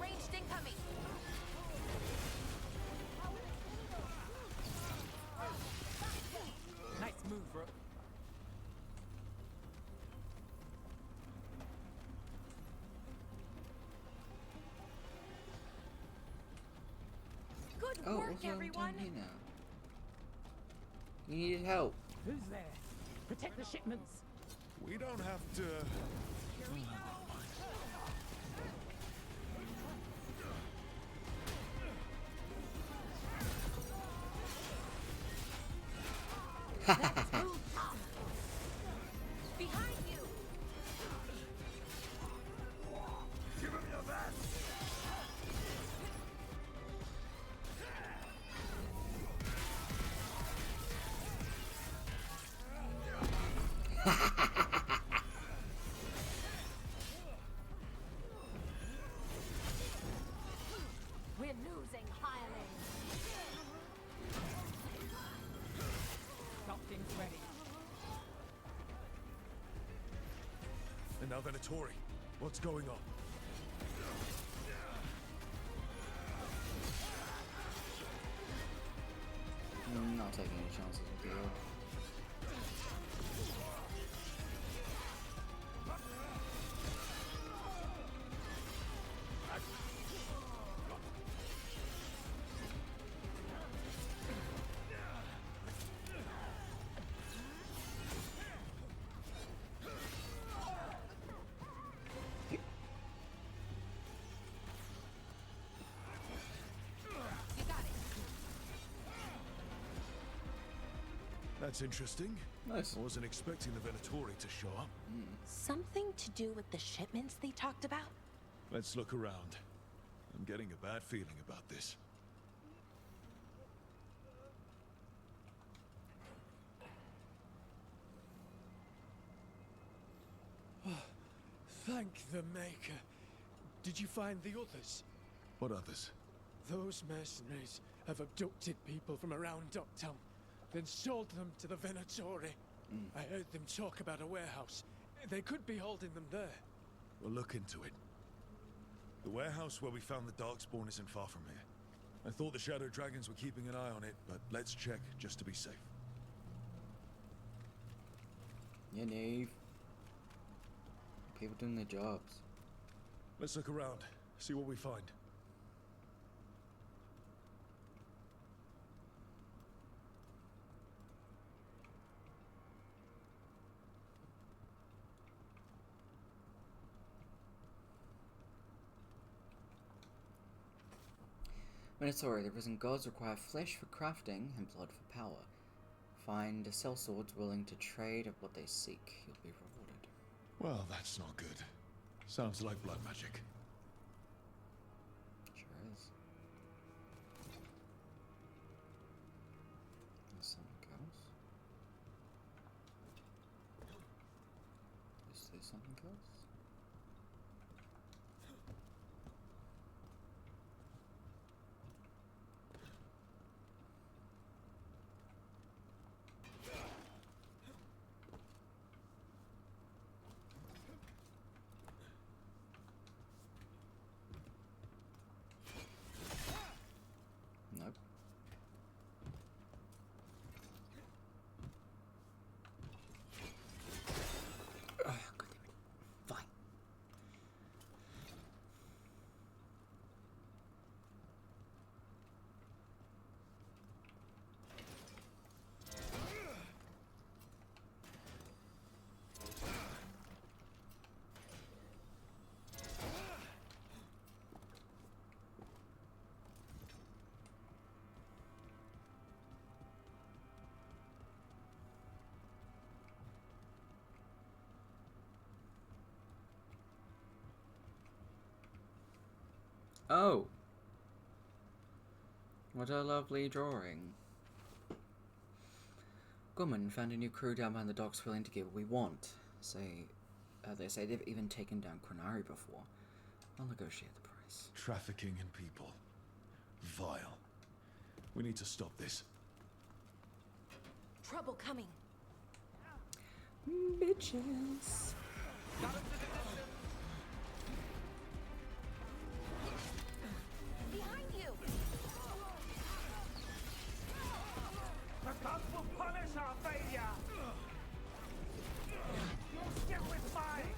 Ranged incoming. Nice move, bro. Good Oh, work, also I'm everyone. down here now. You needed help. Who's there? Protect the shipments. We don't have to... Behind you. Give him your best! We're losing hirelings. Something's ready. And now Venatori. What's going on? I'm not taking any chances with you. That's interesting. Nice. I wasn't expecting the Venatori to show up. Something to do with the shipments they talked about? Let's look around. I'm getting a bad feeling about this. Thank the Maker. Did you find the others? What others? Those mercenaries have abducted people from around Docktown, then sold them to the Venatori. I heard them talk about a warehouse. They could be holding them there. We'll look into it. The warehouse where we found the Darkspawn isn't far from here. I thought the Shadow Dragons were keeping an eye on it, but let's check just to be safe. Yeah, Nave. People doing their jobs. Let's look around, see what we find. Minotauri, the risen gods require flesh for crafting and blood for power. Find sellswords willing to trade of what they seek. You'll be rewarded. Well, that's not good. Sounds like blood magic. Sure is. There's something else. Is there something else? Nope. God damn it. Fine. Oh! What a lovely drawing. Gorman found a new crew down behind the docks willing to get what we want. They say they've even taken down Quinari before. I'll negotiate the price. Trafficking in people. Vile. We need to stop this. Trouble coming. Bitches. Behind you! The gods will punish our failure! You'll stick with mine!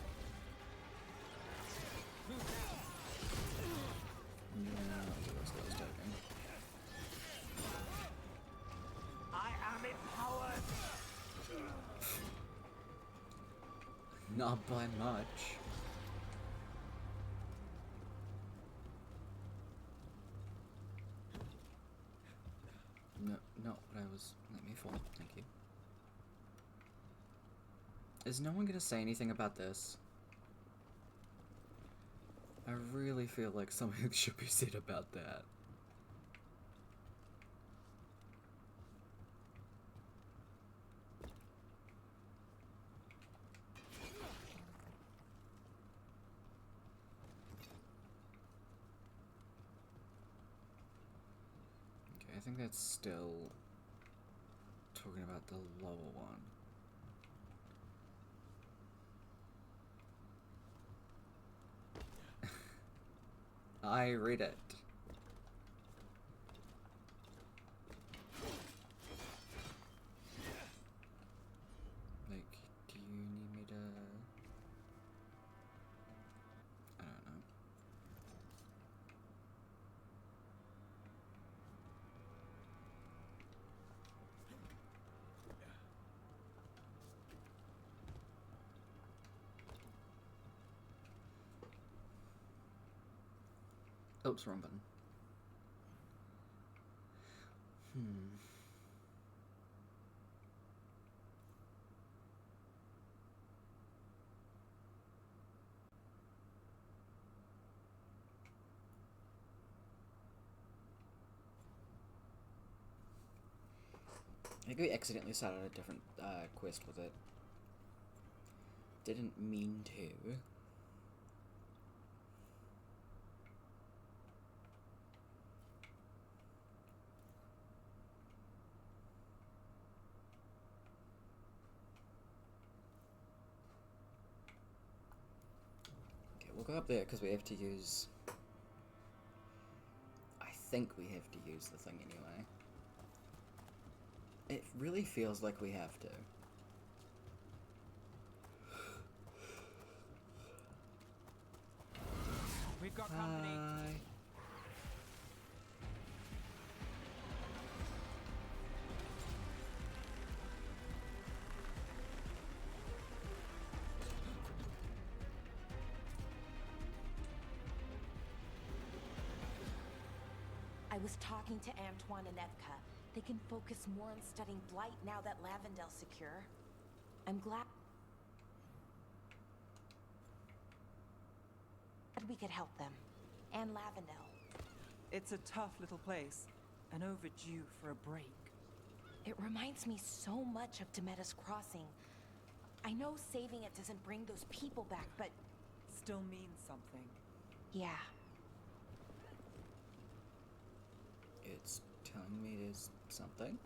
I am empowered! Not by much. No, not what I was. Let me fall. Thank you. Is no one gonna say anything about this? I really feel like something should be said about that. Okay, I think that's still talking about the lower one. I read it. Like, do you need me to... I don't know. Oops, wrong button. I think we accidentally started a different quest with it. Didn't mean to. We'll go up there because we have to use... I think we have to use the thing anyway. It really feels like we have to. We've got company. I I was talking to Antoine and Evka. They can focus more on studying Blight now that Lavendel's secure. I'm glad we could help them. And Lavendel. It's a tough little place, and overdue for a break. It reminds me so much of Demetta's Crossing. I know saving it doesn't bring those people back, but... Still means something. Yeah. It's telling me there's something.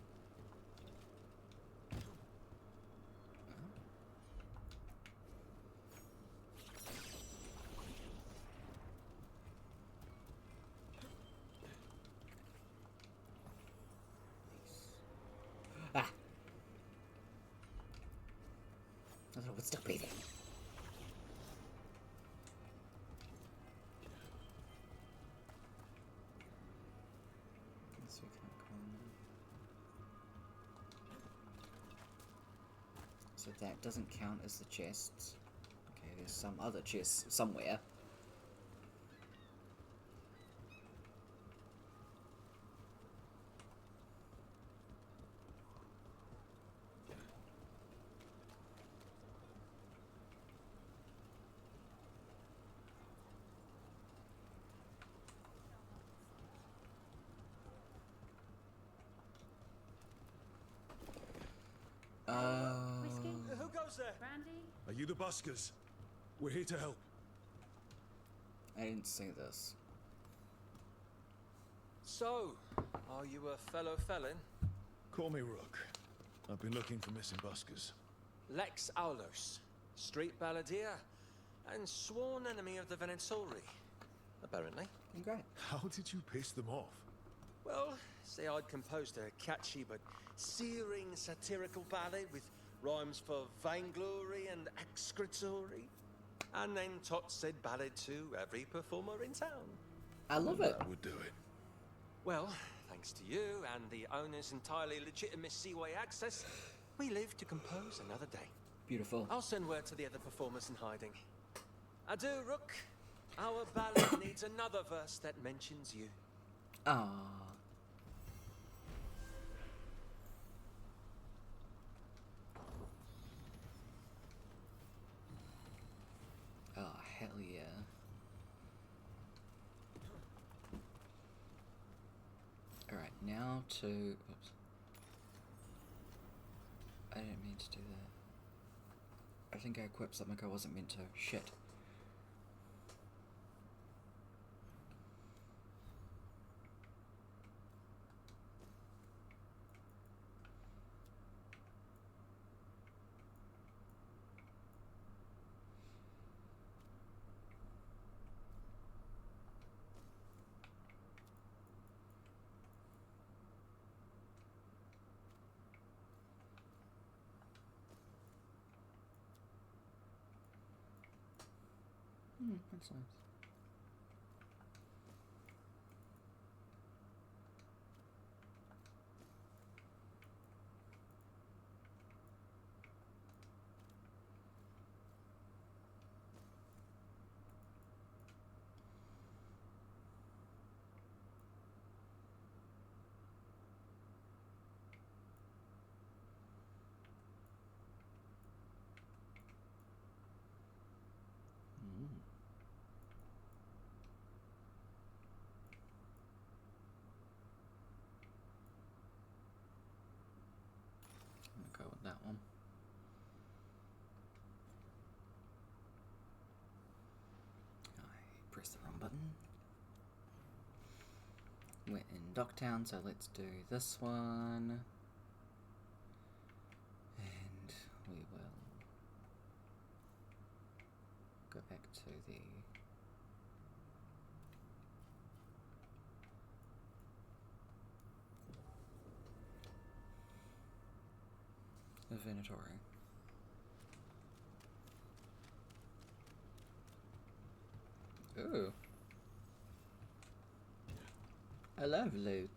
Ah! I thought it would stop breathing. So we can't go in there. So that doesn't count as the chests. Okay, there's some other chests somewhere. Whiskey? Who goes there? Brandy? Are you the buskers? We're here to help. I didn't say this. So, are you a fellow felon? Call me Rook. I've been looking for missing buskers. Lex Aulos, street balladeer, and sworn enemy of the Venatori, apparently. Great. How did you piss them off? Well, say I'd composed a catchy but searing satirical ballad with rhymes for vainglory and excretory. And then Tot said ballad to every performer in town. I love it. That would do it. Well, thanks to you and the owner's entirely legitimate seaway access, we live to compose another day. Beautiful. I'll send word to the other performers in hiding. Adieu, Rook. Our ballad needs another verse that mentions you. Ah. Oh, hell yeah. Alright, now to... Oops. I didn't mean to do that. I think I equipped something I wasn't meant to. Shit. That's nice. Go with that one. I pressed the wrong button. We're in Docktown, so let's do this one. And we will go back to the Venatori. Ooh. I love loot.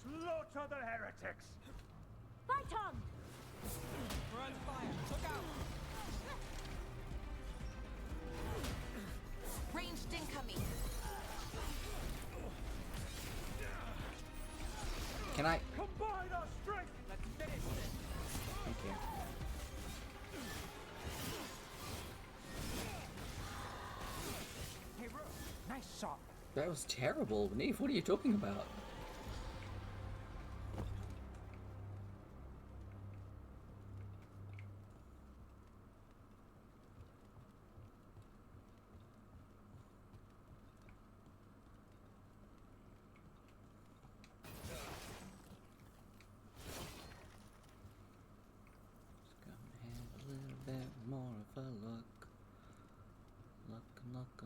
Slaughter the heretics! Fight on! We're under fire. Look out! Ranged incoming. Can I? Combine our strength. Let's finish this. Thank you. Hey, Ro, nice shot. That was terrible. Neve, what are you talking about?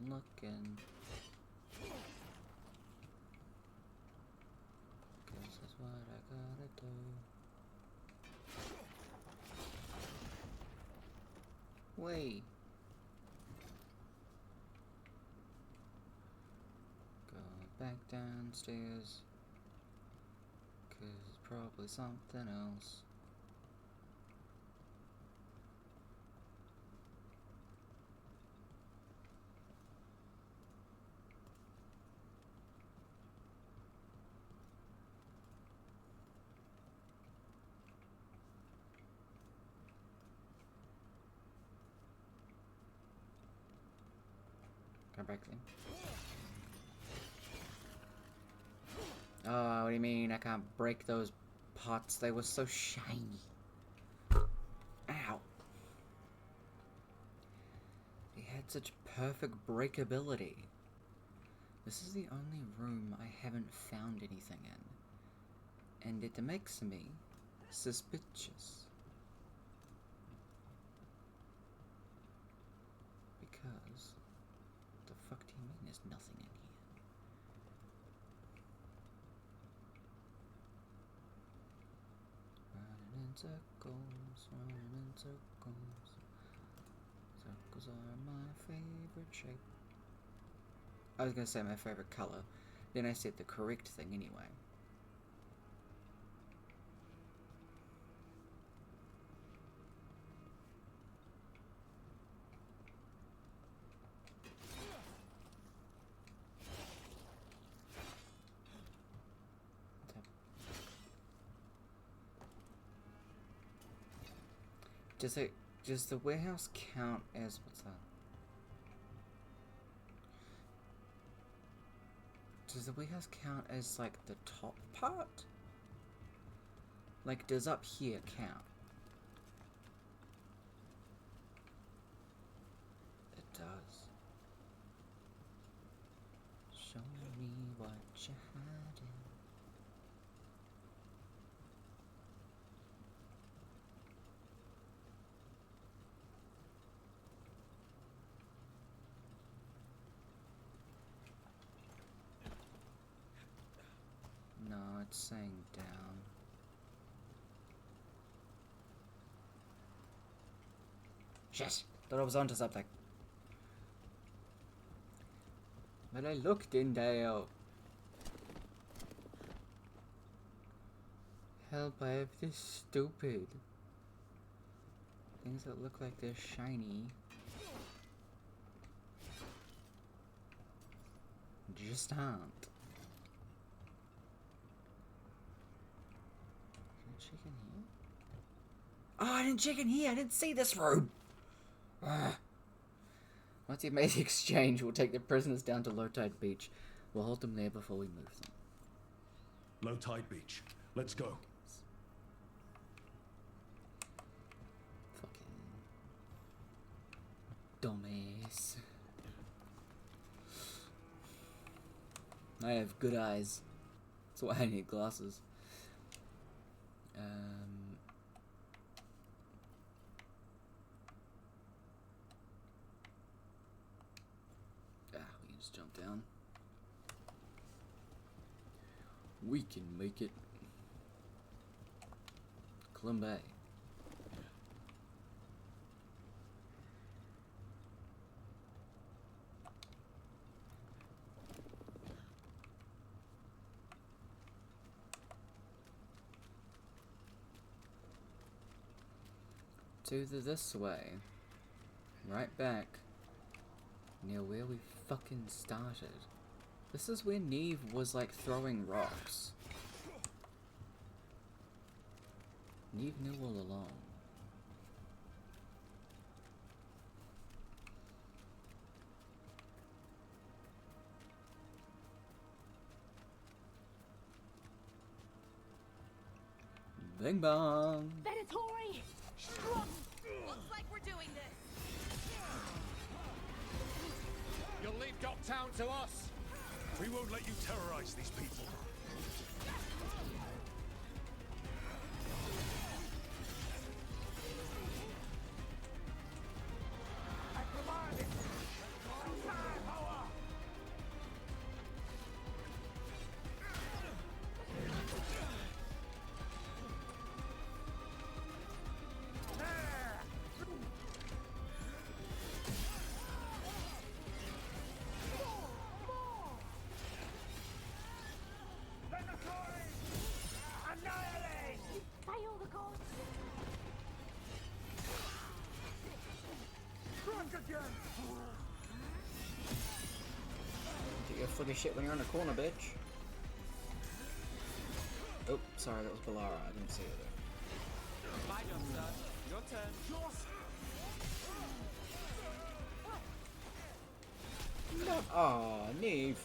Looking. Guess that's what I gotta do. Wait. Go back downstairs. 'Cause it's probably something else. Can I break them? Oh, what do you mean I can't break those pots? They were so shiny. Ow. They had such perfect breakability. This is the only room I haven't found anything in. And it makes me suspicious. Because the fuck do you mean there's nothing in here? Running in circles, running in circles. Circles are my favorite shape. I was gonna say my favorite color, then I said the correct thing anyway. Does the warehouse count as, what's that? Does the warehouse count as like the top part? Like, does up here count? It does. Show me what you're hiding. No, it's saying down. Shit! Thought I was onto something. But I looked in there. Help, I have this stupid. Things that look like they're shiny. Just aren't. Check in here? Oh, I didn't check in here. I didn't see this room. Ugh. Once you've made the exchange, we'll take the prisoners down to Low Tide Beach. We'll hold them there before we move them. Low Tide Beach. Let's go. Fucking dumbass. I have good eyes. That's why I need glasses. We can just jump down. We can make it. Columbay. To this way. Right back near where we fucking started. This is where Neve was like throwing rocks. Neve knew all along. Bing bong. Venatori! Looks like we're doing this. You'll leave Docktown to us. We won't let you terrorize these people. Do your footy shit when you're in a corner, bitch. Oh, sorry, that was Balara. I didn't see her there. My job, sir. Your turn. Not. Aw, Neve.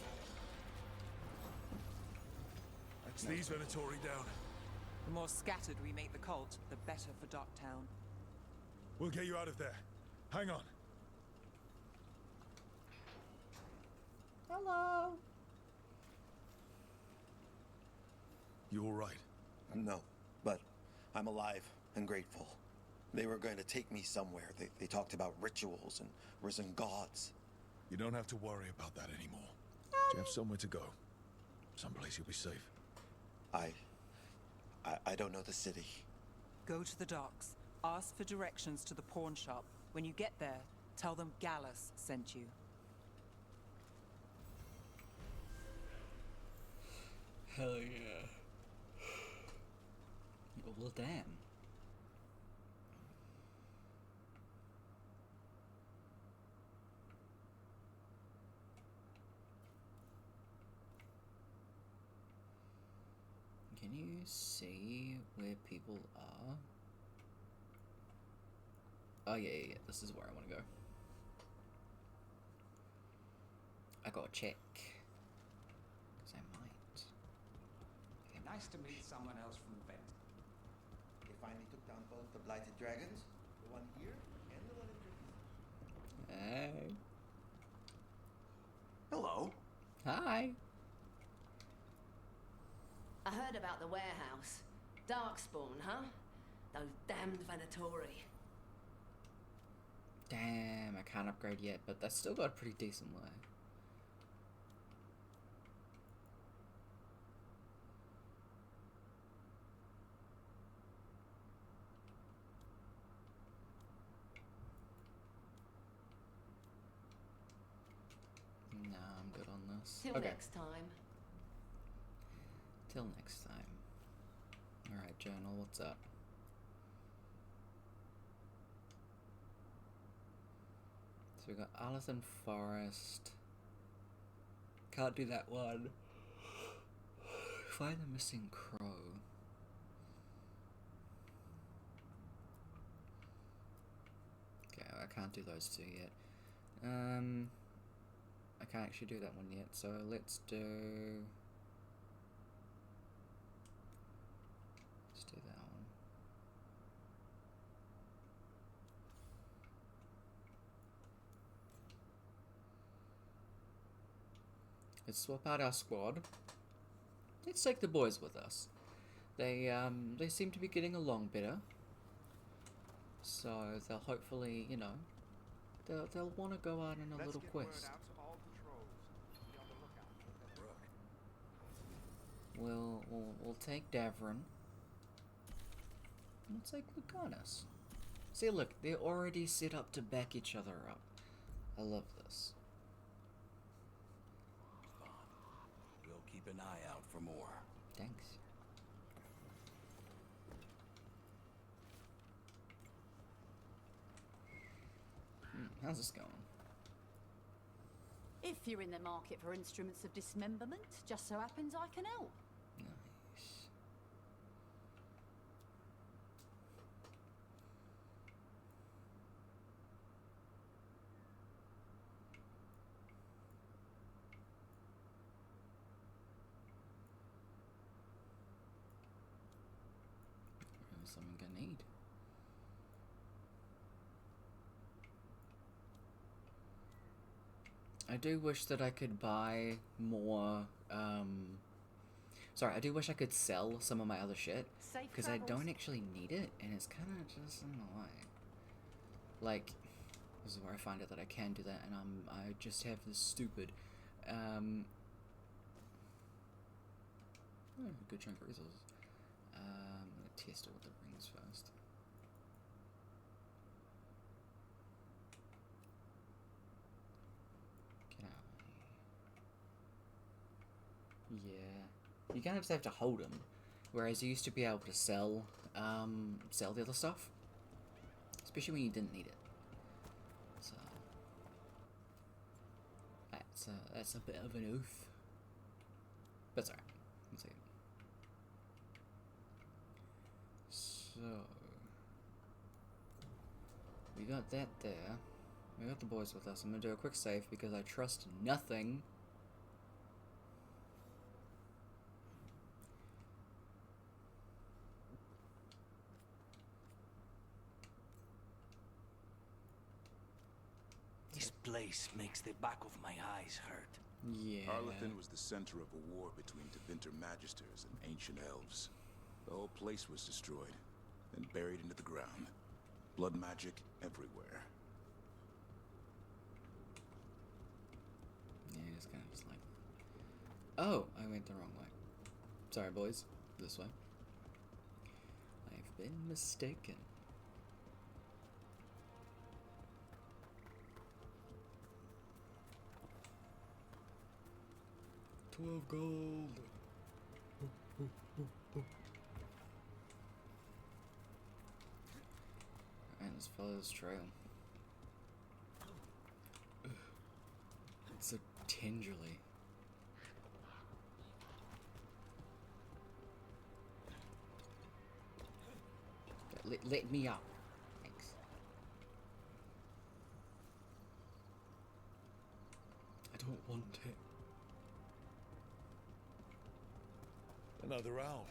That's these Venatori down. The more scattered we make the cult, the better for Docktown. We'll get you out of there. Hang on. Hello. You all right? No, but I'm alive and grateful. They were going to take me somewhere. They talked about rituals and risen gods. You don't have to worry about that anymore. You have somewhere to go. Someplace you'll be safe. I don't know the city. Go to the docks. Ask for directions to the pawn shop. When you get there, tell them Gallus sent you. Hell yeah. Well, damn. Can you see where people are? Oh yeah. This is where I want to go. I gotta check. Cause I might. Nice to meet someone else from Vent. They finally took down both the blighted dragons, the one here and the one in Drinks. Hey. Hello. Hi. I heard about the warehouse. Darkspawn, huh? Those damned Venatori. Damn, I can't upgrade yet, but that's still got a pretty decent way. No, I'm good on this. Till Okay. next time. Till next time. Alright, journal, what's up? So we got Allison Forest. Can't do that one. Find the missing crow. Okay, I can't do those two yet. I can't actually do that one yet, so let's do that one. Let's swap out our squad. Let's take the boys with us. They seem to be getting along better. So they'll hopefully, you know, they'll want to go out on a little quest. We'll take Davrin. We'll take Lucanus. See, look, they're already set up to back each other up. I love this. We'll keep an eye out for more. Thanks. How's this going? If you're in the market for instruments of dismemberment, just so happens I can help. Nice. Really something I need. I do wish that I could buy more, sorry, I do wish I could sell some of my other shit, because I don't actually need it, and it's kind of just annoying. Like, this is where I find out that I can do that, and I just have this stupid, good chunk of resources. I'm gonna test it with the rings first. Yeah, you kind of just have to hold them, whereas you used to be able to sell the other stuff, especially when you didn't need it. So that's a bit of an oof, but it's alright. Let's see. So we got that there. We got the boys with us. I'm gonna do a quick save because I trust nothing. This place makes the back of my eyes hurt. Yeah. Harlethin was the center of a war between Tevinter Magisters and ancient elves. The whole place was destroyed and buried into the ground. Blood magic everywhere. Yeah, it's kind of just like... Oh, I went the wrong way. Sorry, boys. This way. I've been mistaken. $12 gold. Alright, let's follow this trail. It's so tenderly. Let me up. Thanks. I don't want it. Another owl.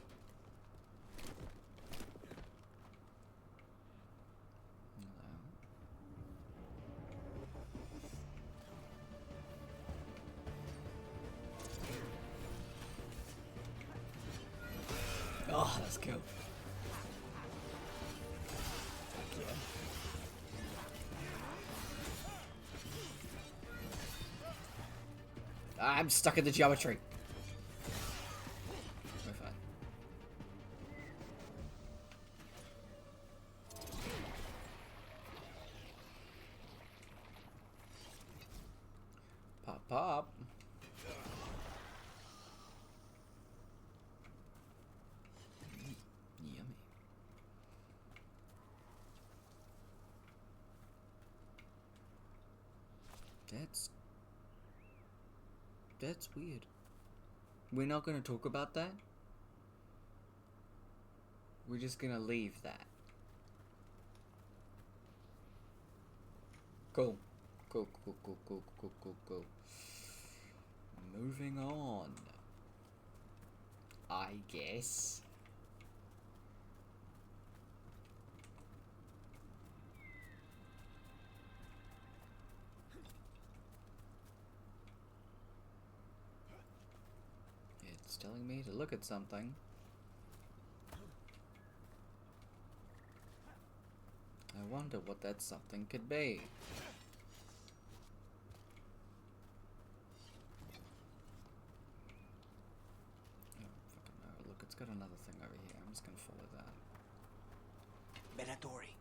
Oh, let's go. I'm stuck in the geometry. We're fine. Pop, pop. Yummy. That's weird. We're not gonna talk about that. We're just gonna leave that. Cool. Cool. Moving on. I guess. It's telling me to look at something. I wonder what that something could be. Oh, fucking no. Look, it's got another thing over here. I'm just gonna follow that. Venatori,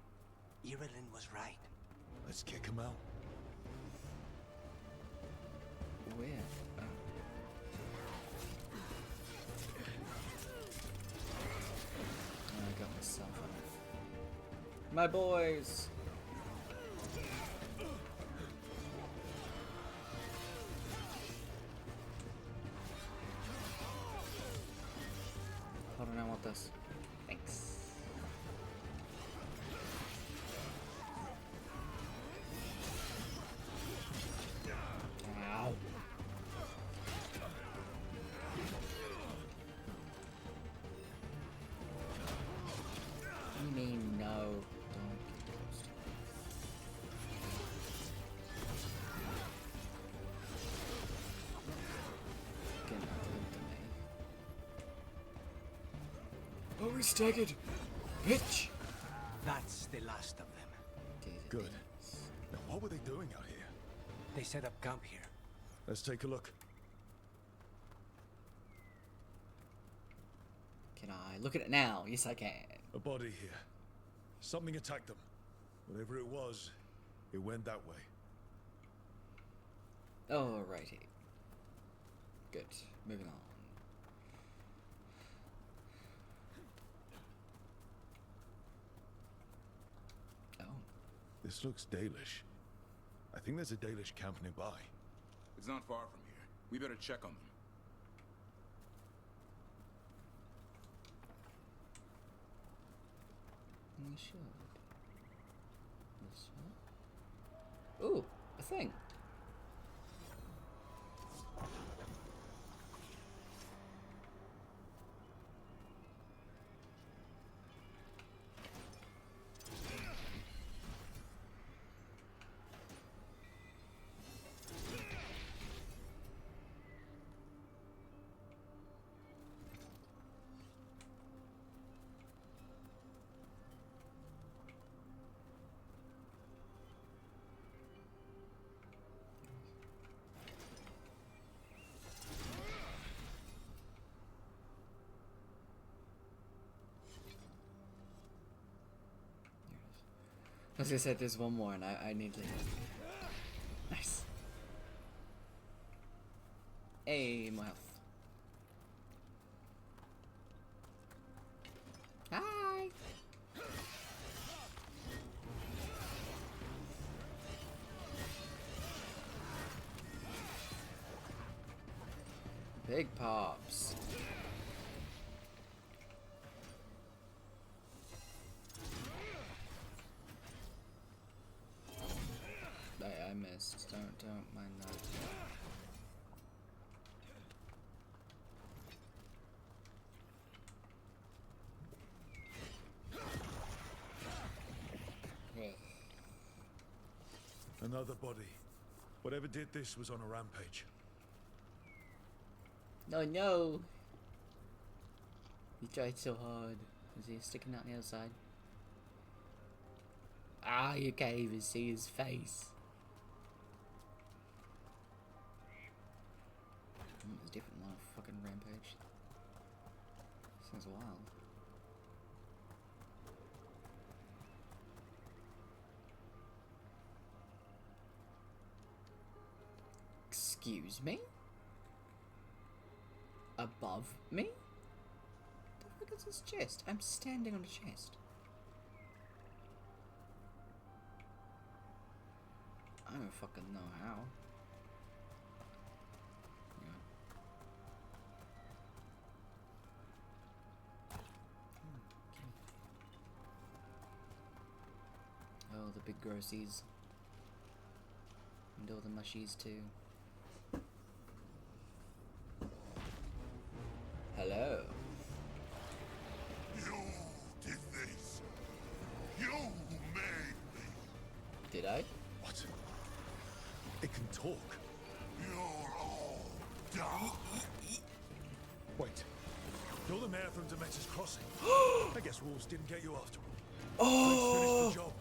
Irilyn was right. Let's kick him out. Where? Oh. I got myself on it. My boys! this. Thanks. Ow. You mean no? Don't get close to me. Get not to me. Oh, we staggered! Bitch! That's the last of them. Good. Now, what were they doing out here? They set up camp here. Let's take a look. Can I look at it now? Yes, I can. A body here. Something attacked them. Whatever it was, it went that way. Alrighty. Good. Moving on. Oh. This looks Dalish. I think there's a Dalish camp nearby. It's not far from here. We better check on them. We should. This one. Ooh, a thing. As I said, there's one more, and I need to. Nice. Hey, more health. Hi. Big pops. I missed. Don't mind that. Another body. Whatever did this was on a rampage. No, no. He tried so hard. Is he sticking out the other side? Ah, you can't even see his face. It's a different line of fucking rampage. Sounds wild. Excuse me? Above me? The fuck is this chest? I'm standing on a chest. I don't fucking know how. Oh, the big grossies. And all the mushies too. Hello. You did this. You made me. Did I? What? It can talk. You're all done. Wait. You're the mayor from Demeter's Crossing. I guess wolves didn't get you after all. Oh! Let's finish the job.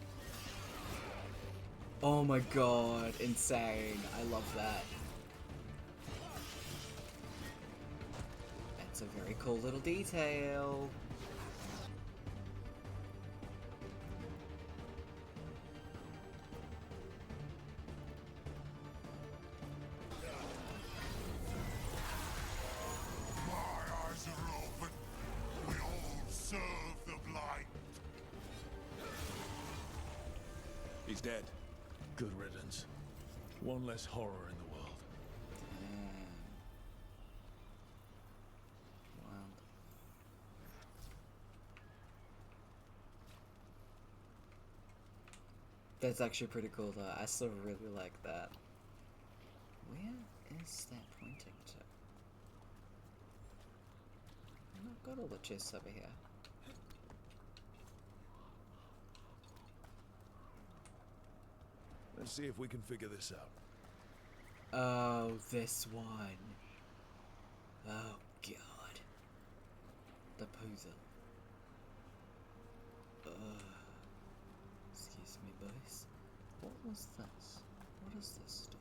Oh my god, insane. I love that. That's a very cool little detail. My eyes are open. We all serve the blight. He's dead. Good riddance. One less horror in the world. Wow. That's actually pretty cool though. I still really like that. Where is that pointing to? I've got all the chests over here. Let's see if we can figure this out. Oh, this one. Oh, God. The puzzle. Excuse me, boys. What was this? What does this do?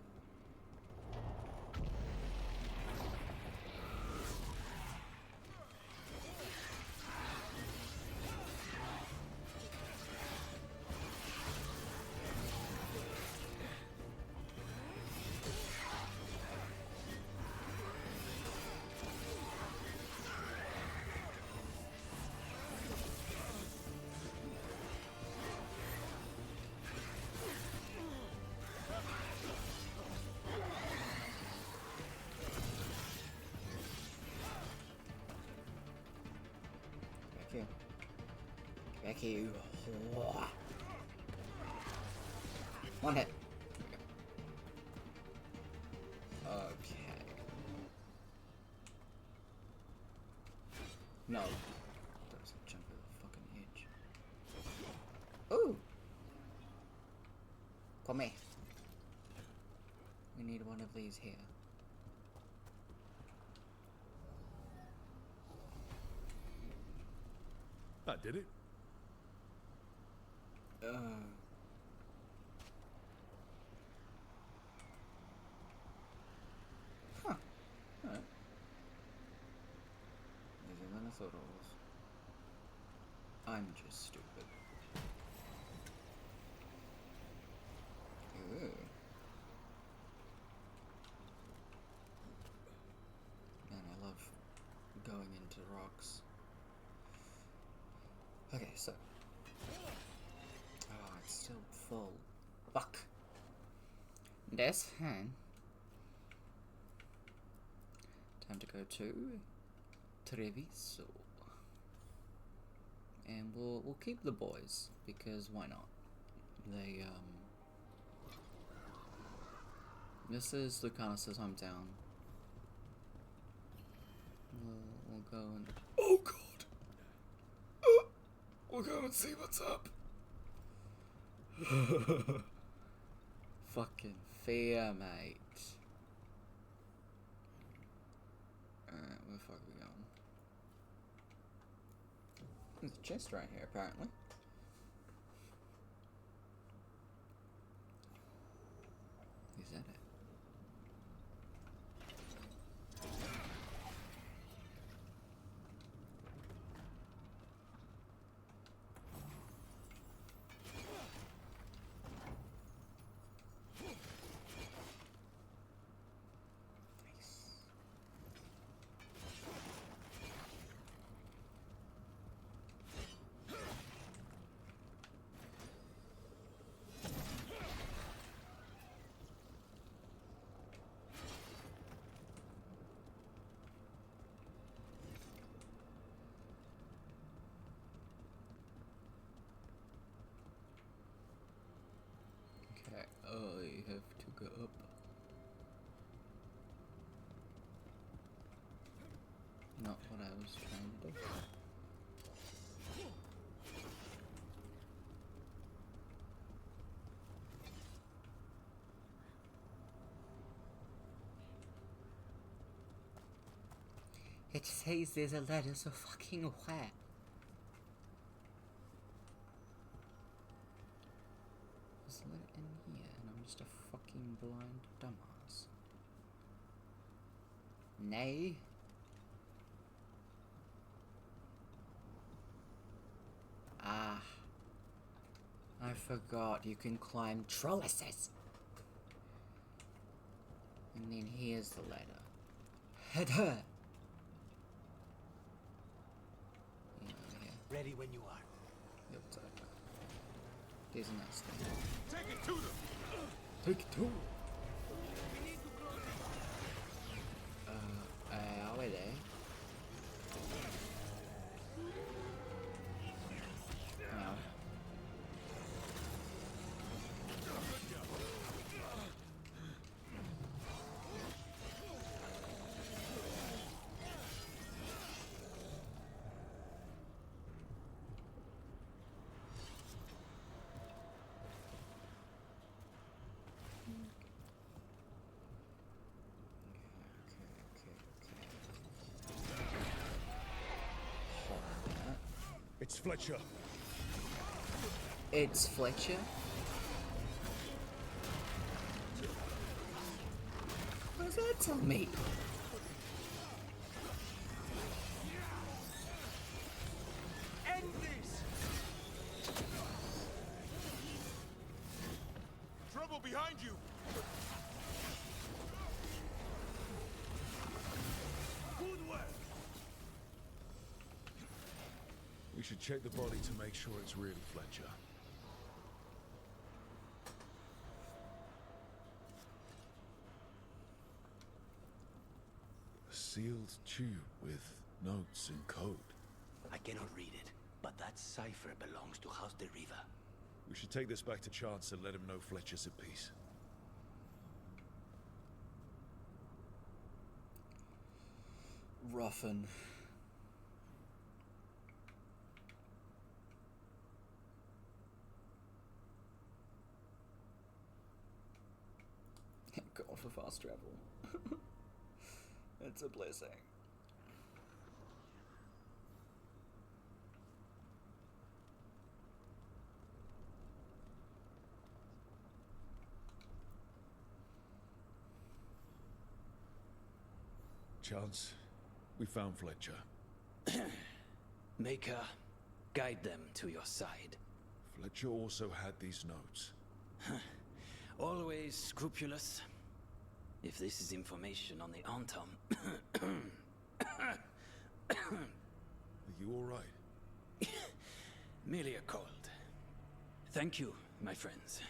Back here. One hit. Okay. No. That was a jump over the fucking edge. Ooh! Come here. We need one of these here. I did it. Huh. Alright. Easier than I thought it was. I'm just stupid. Ooh. Man, I love going into rocks. Okay, so. Oh, it's still full. Fuck. That's fine. Time to go to Treviso. And we'll keep the boys, because why not? They, this is Lucanus's hometown. We'll go and... Oh god! We'll go and see what's up. Fucking fear, mate. Alright, where the fuck are we going? There's a chest right here, apparently. Is that it? I have to go up. Not what I was trying to do. It says there's a ladder, so fucking where? There's a ladder in here, and I'm just a fucking blind dumbass. Nay. Ah. I forgot you can climb trellises. And then here's the ladder. Head her. Ready when you are. Yep, it's over. There's a nice thing. Take it to them! Take it to them! Are we there? Oh. It's Fletcher. It's Fletcher? What does that tell me? End this! Trouble behind you! Good work! We should check the body to make sure it's really Fletcher. A sealed tube with notes and code. I cannot read it, but that cipher belongs to House de Riva. We should take this back to Chance and let him know Fletcher's at peace. Roughen. Thank God for fast travel. It's a blessing. Chance, we found Fletcher. Maker, guide them to your side. Fletcher also had these notes. Always scrupulous. If this is information on the Antom... Are you alright? Merely a cold. Thank you, my friends.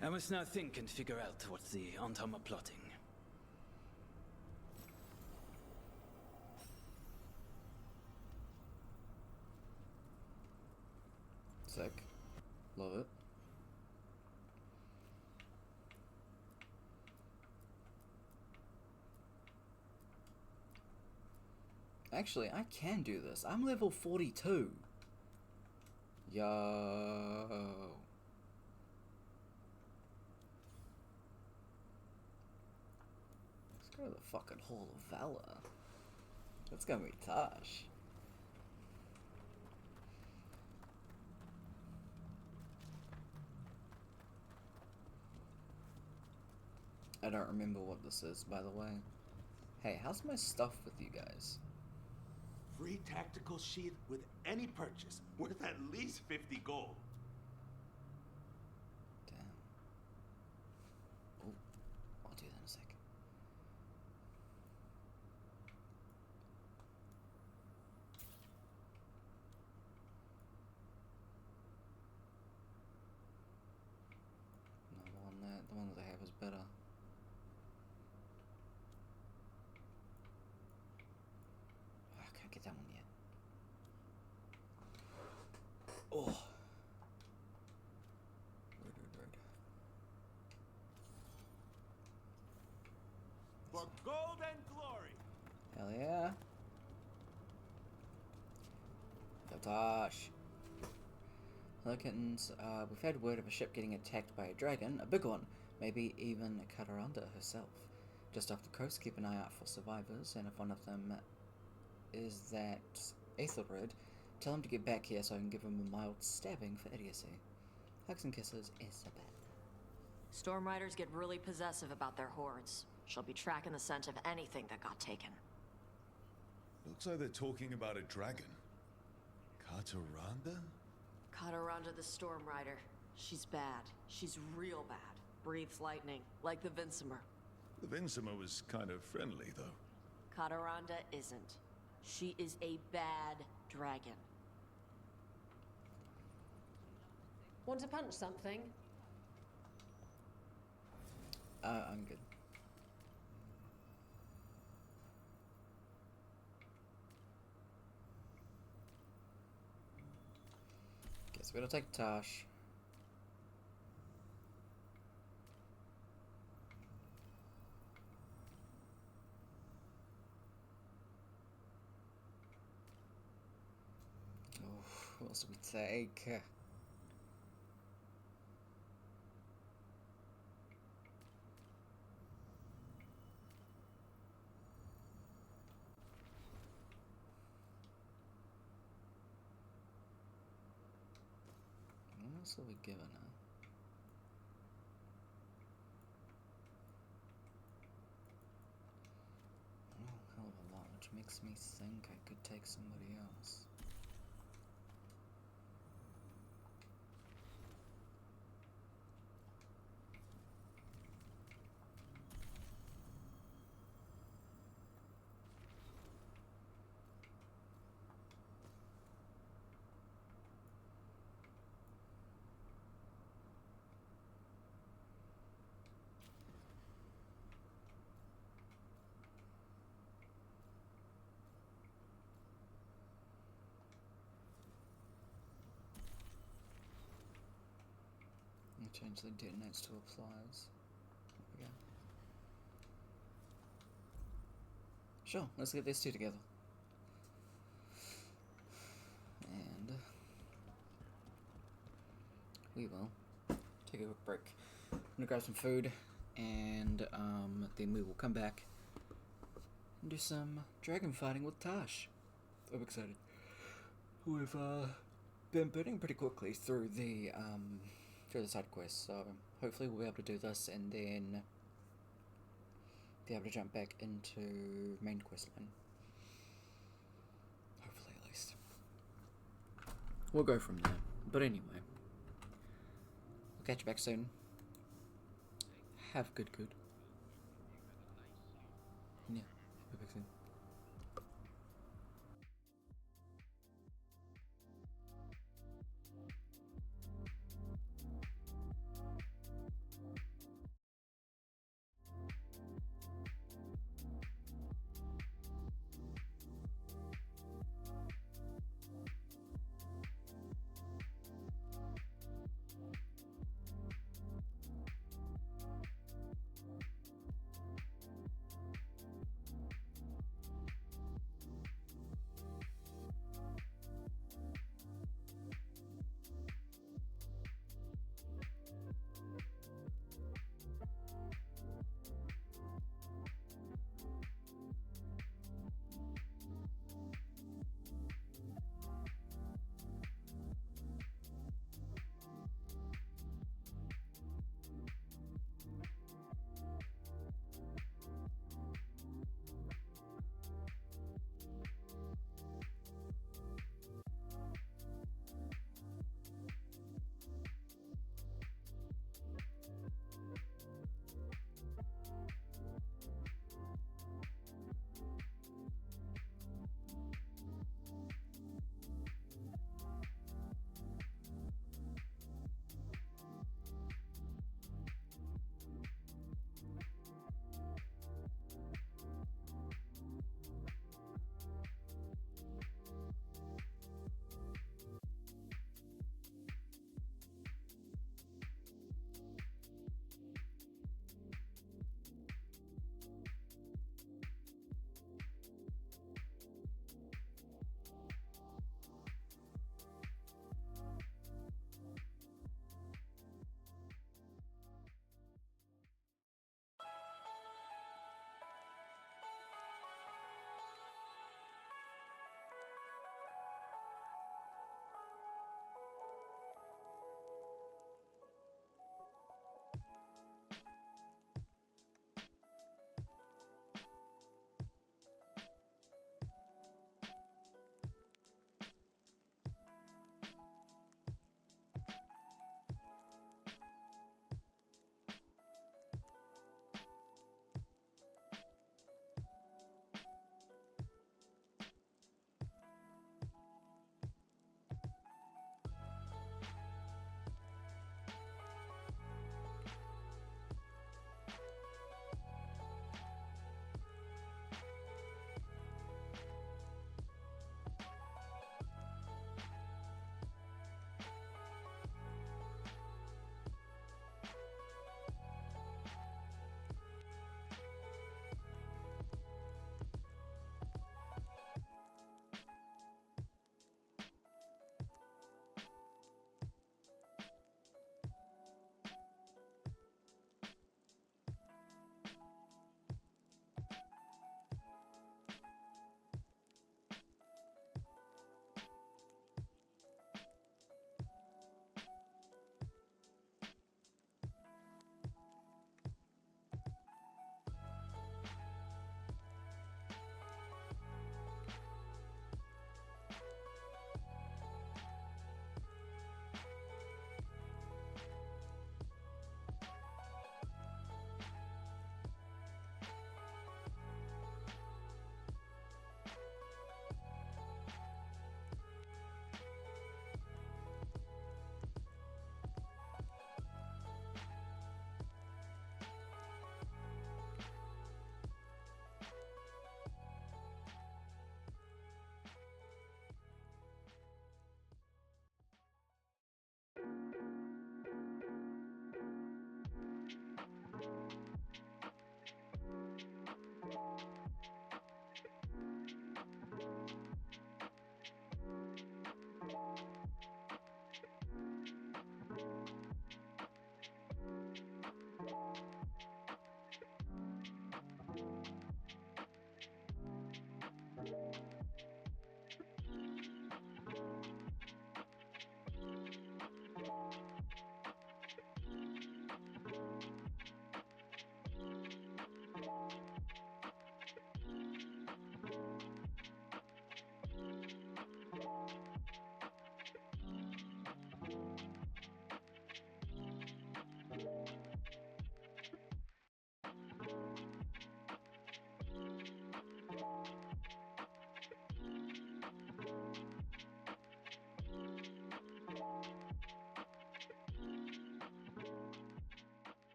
I must now think and figure out what the Antom are plotting. Sick. Love it. Actually, I can do this. I'm level 42. Yo. Let's go to the fucking Hall of Valor. That's gonna be Tosh. I don't remember what this is, by the way. Hey, how's my stuff with you guys? Free tactical sheath with any purchase, worth at least 50 gold. Damn. Oh, I'll do that in a sec. No, the one that I have is better. I can't get that one yet. Oh. Right. For gold and glory. Hell yeah. Tosh. Hello kittens, we've had word of a ship getting attacked by a dragon, a big one, maybe even Kataranda herself. Just off the coast, keep an eye out for survivors, and if one of them is that Ethelred, tell him to get back here so I can give him a mild stabbing for idiocy. Hugs and kisses, Isabel. Storm Riders get really possessive about their hordes. She'll be tracking the scent of anything that got taken. Looks like they're talking about a dragon. Kataranda? Kataranda the Storm Rider. She's bad. She's real bad. Breathes lightning, like the Vincimer. The Vincimer was kind of friendly, though. Kataranda isn't. She is a bad dragon. Want to punch something? I'm good. Guess we're gonna take Tosh. Oh, who else do we take? else are we giving her? Oh, hell of a lot, which makes me think I could take somebody else. Change the detonates to applies. There we go. Sure, let's get these two together. And we will take a quick break. I'm gonna grab some food, and then we will come back and do some dragon fighting with Tash. I'm excited. We've been burning pretty quickly through the side quest, so hopefully we'll be able to do this and then be able to jump back into main quest line. Hopefully, at least. We'll go from there. But anyway, we'll catch you back soon. Have good. Yeah, be back soon.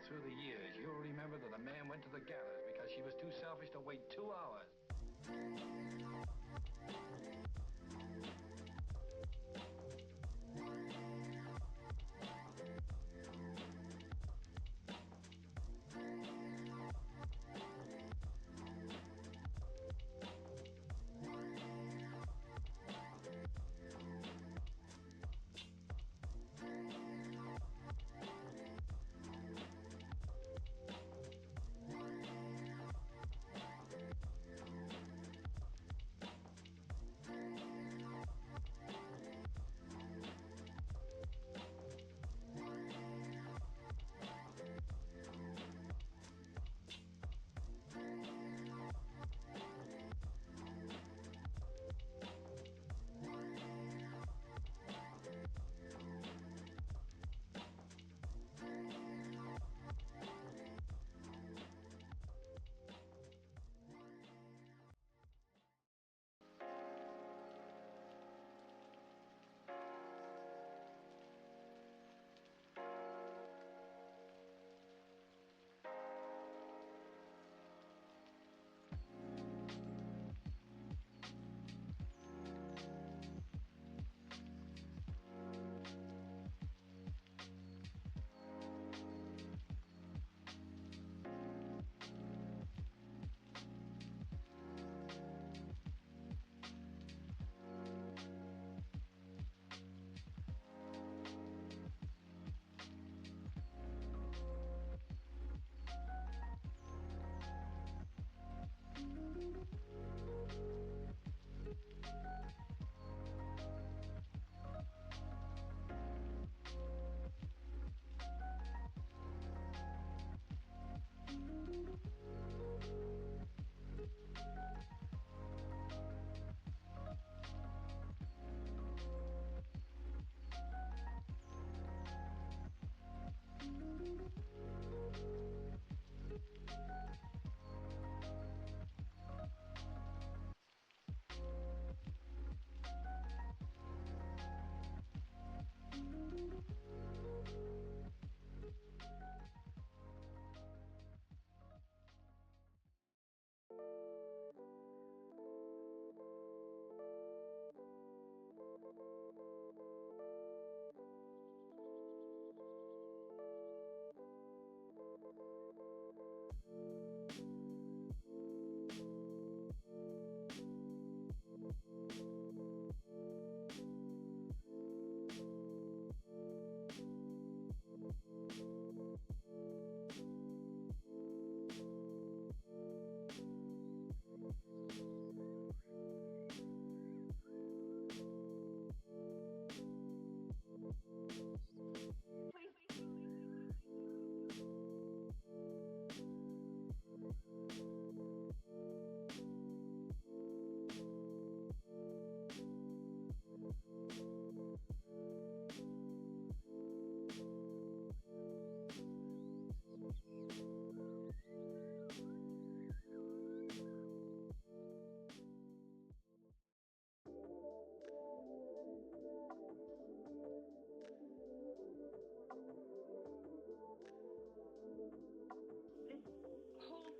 through the years, you'll remember that a man went to the gallows because she was too selfish to wait 2 hours.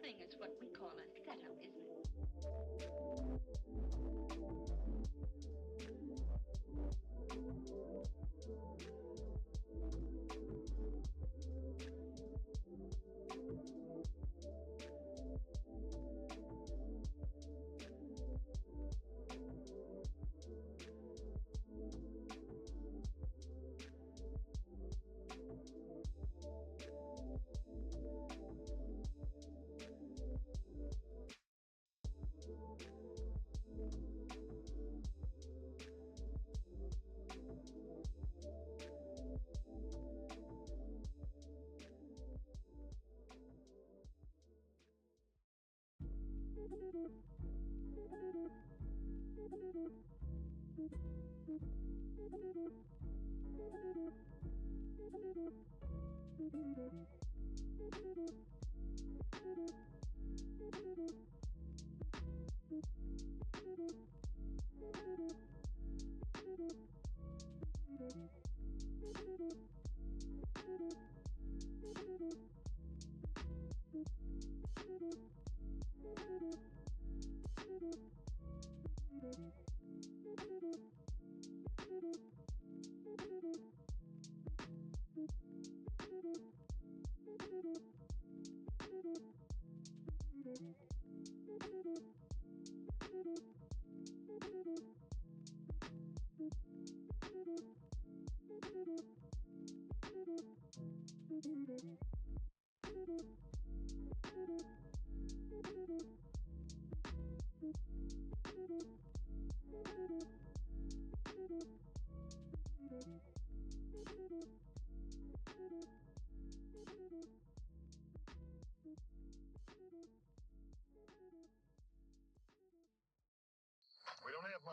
Thing is what we call a setup, isn't it?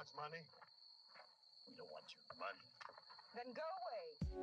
wants money? We don't want your money. Then go away.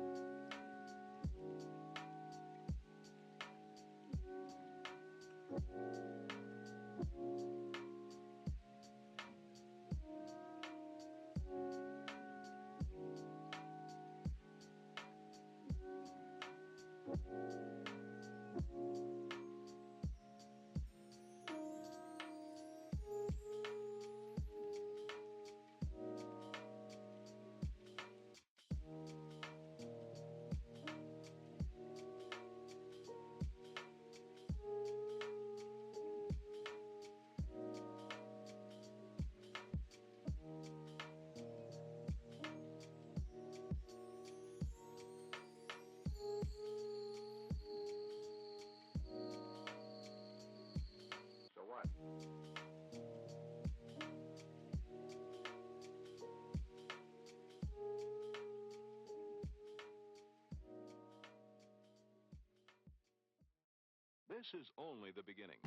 So what? This is only the beginning.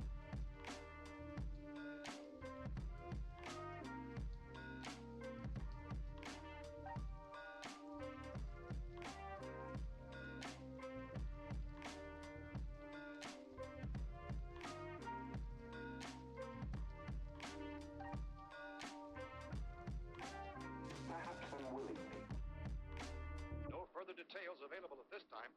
Perhaps unwillingly. No further details available at this time.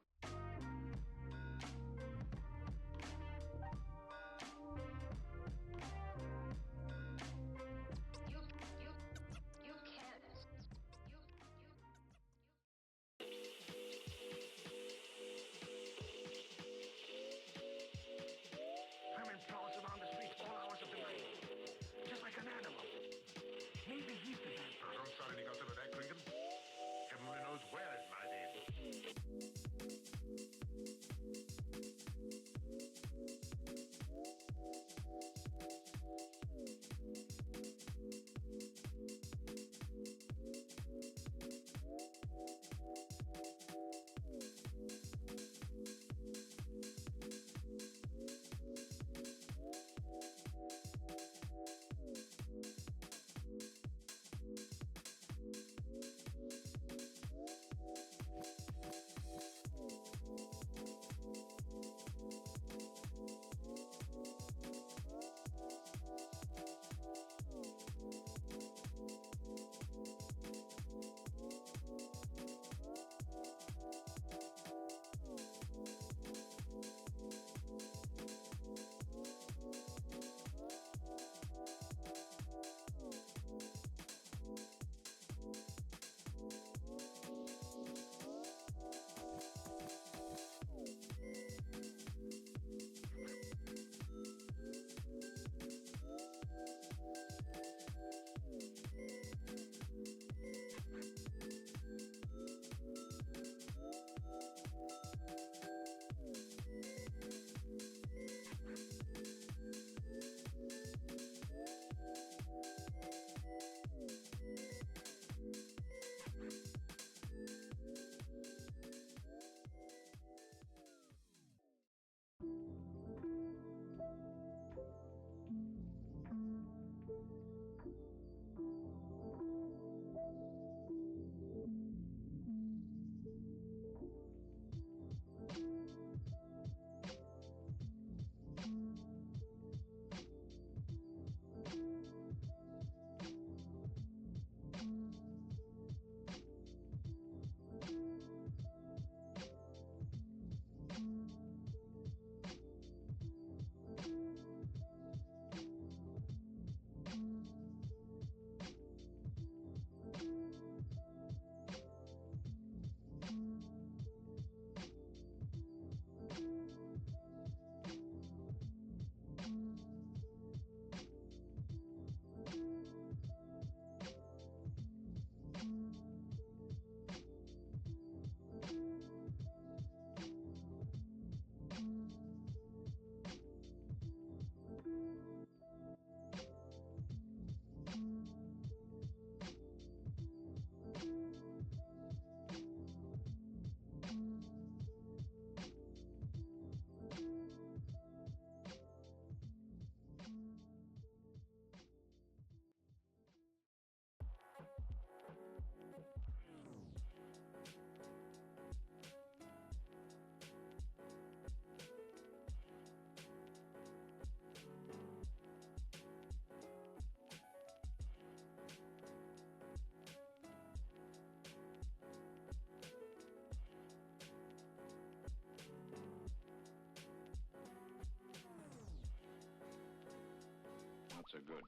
are good.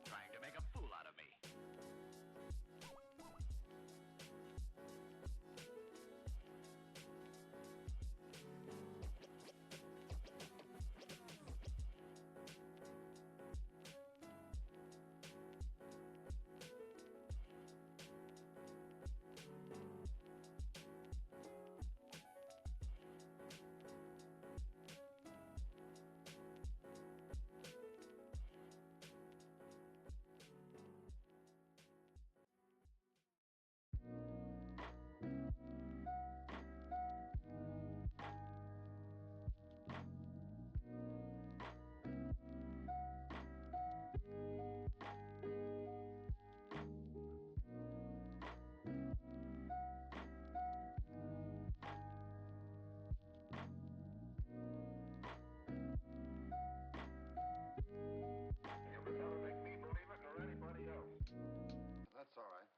Trying to make a fool out of me. That's all right.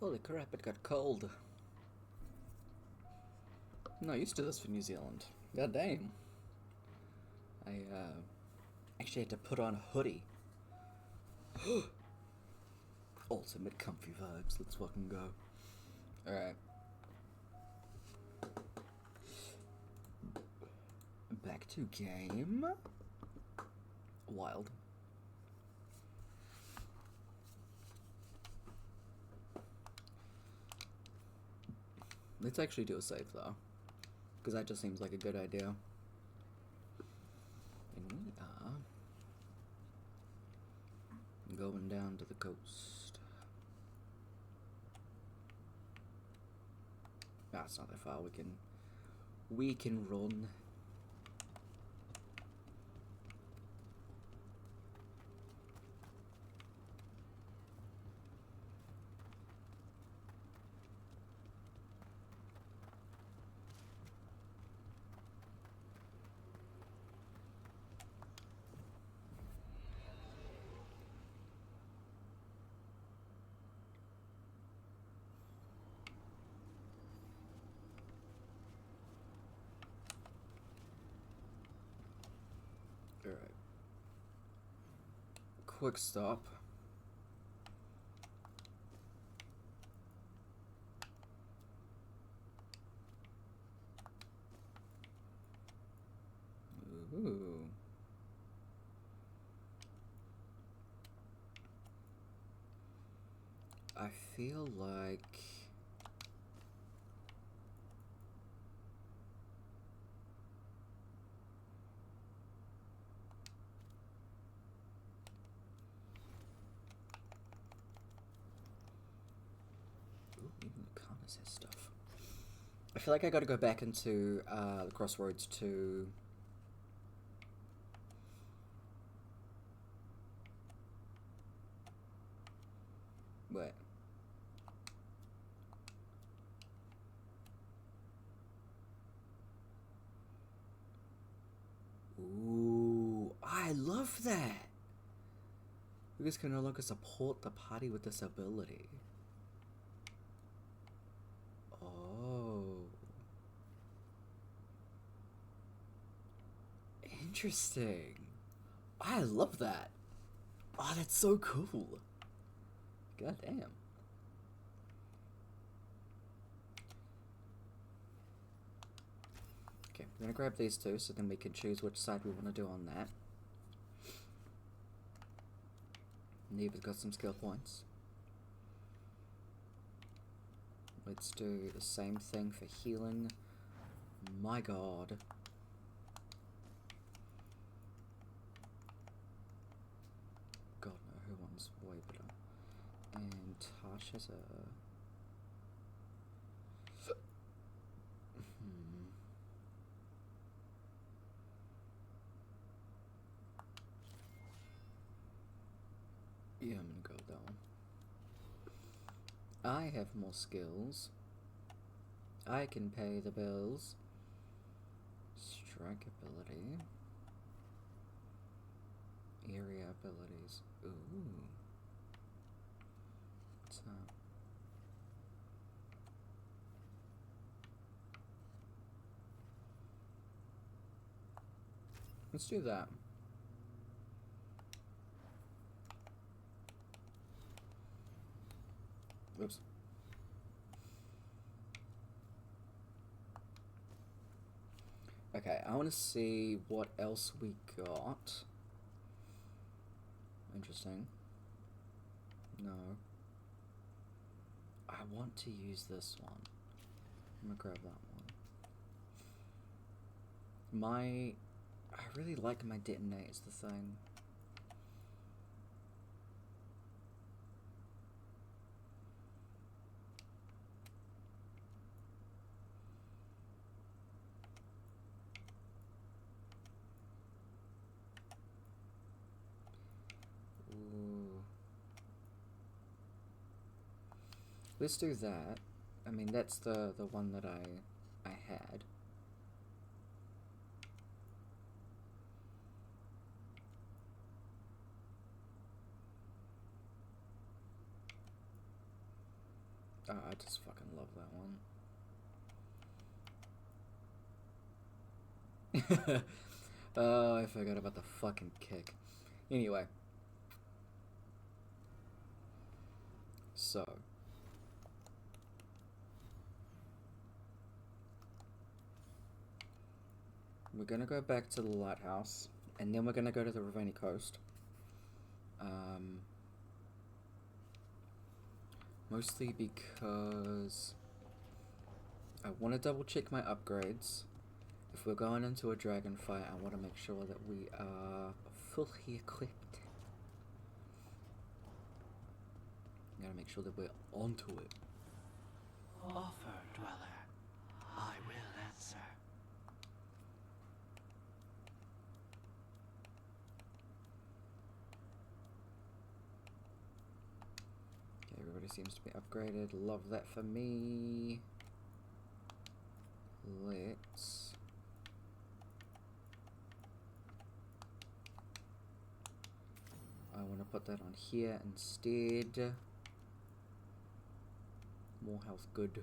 Holy crap, it got cold. I'm not used to this for New Zealand. God damn. I actually had to put on a hoodie. Ultimate comfy vibes, let's fucking go. Alright. Back to game. Wild. Let's actually do a save though, because that just seems like a good idea. And we are going down to the coast. Ah, it's not that far. We can run. Alright. Quick stop. Ooh. I feel like even the corner says stuff. I feel like I gotta go back into the crossroads to wait. Ooh, I love that. You guys can no longer support the party with this ability. Oh. Interesting. I love that. Oh, that's so cool. God damn. Okay, I'm gonna grab these two so then we can choose which side we want to do on that. Neva's got some skill points. Let's do the same thing for healing. My god. God no, who wants way better? And Tash has a... Yeah, I'm gonna go with that one. I have more skills. I can pay the bills. Strike ability. Area abilities. Ooh. What's that? Let's do that. Oops. Okay, I want to see what else we got. Interesting. No. I want to use this one. I'm gonna grab that one. I really like my detonate, is the thing. Ooh. Let's do that. I mean, that's the one that I had. Oh, I just fucking love that one. Oh, I forgot about the fucking kick. Anyway. So. We're gonna go back to the lighthouse, and then we're gonna go to the Ravenny Coast. Mostly because I want to double check my upgrades. If we're going into a dragon fight, I want to make sure that we are fully equipped. Gotta make sure that we're onto it. Offer, dweller. I will answer. Okay, everybody seems to be upgraded. Love that for me. Let's... I want to put that on here instead. More health, good.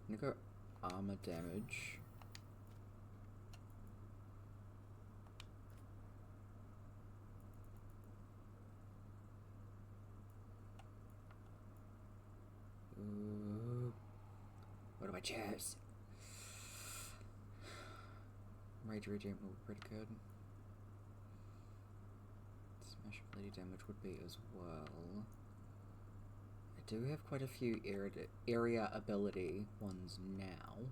I'm gonna go armor damage. Ooh. What do I choose? Rage Regime will be pretty good. Smash ability damage would be as well. I do have quite a few area ability ones now.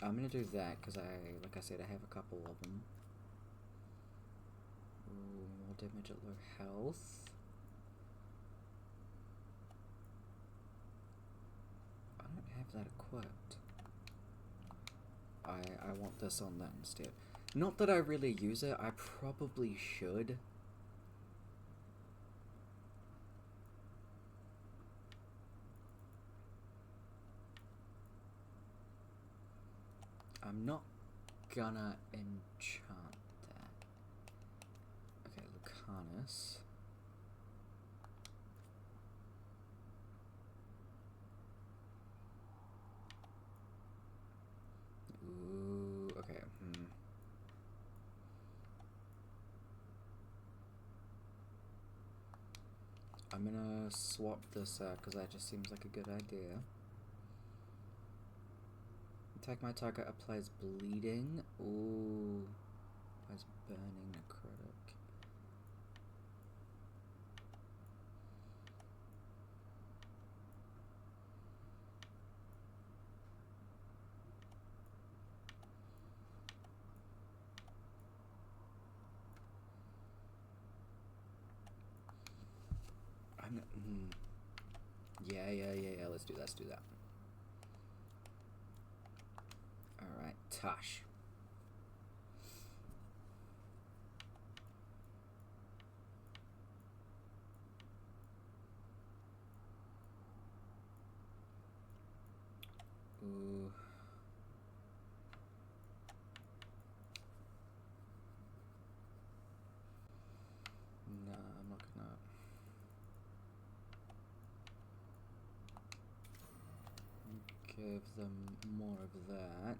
I'm gonna do that because like I said, I have a couple of them. Ooh, more damage at low health. I don't have that equipped. I want this on that instead. Not that I really use it, I probably should. I'm not gonna enchant that. Okay, Lucanus. Ooh, okay, I'm gonna swap this out because that just seems like a good idea. Attack my target applies bleeding. Ooh. Applies burning necrotic. Yeah. Let's do that. Alright, Tosh. Ooh. No, I'm not gonna. Give them more of that.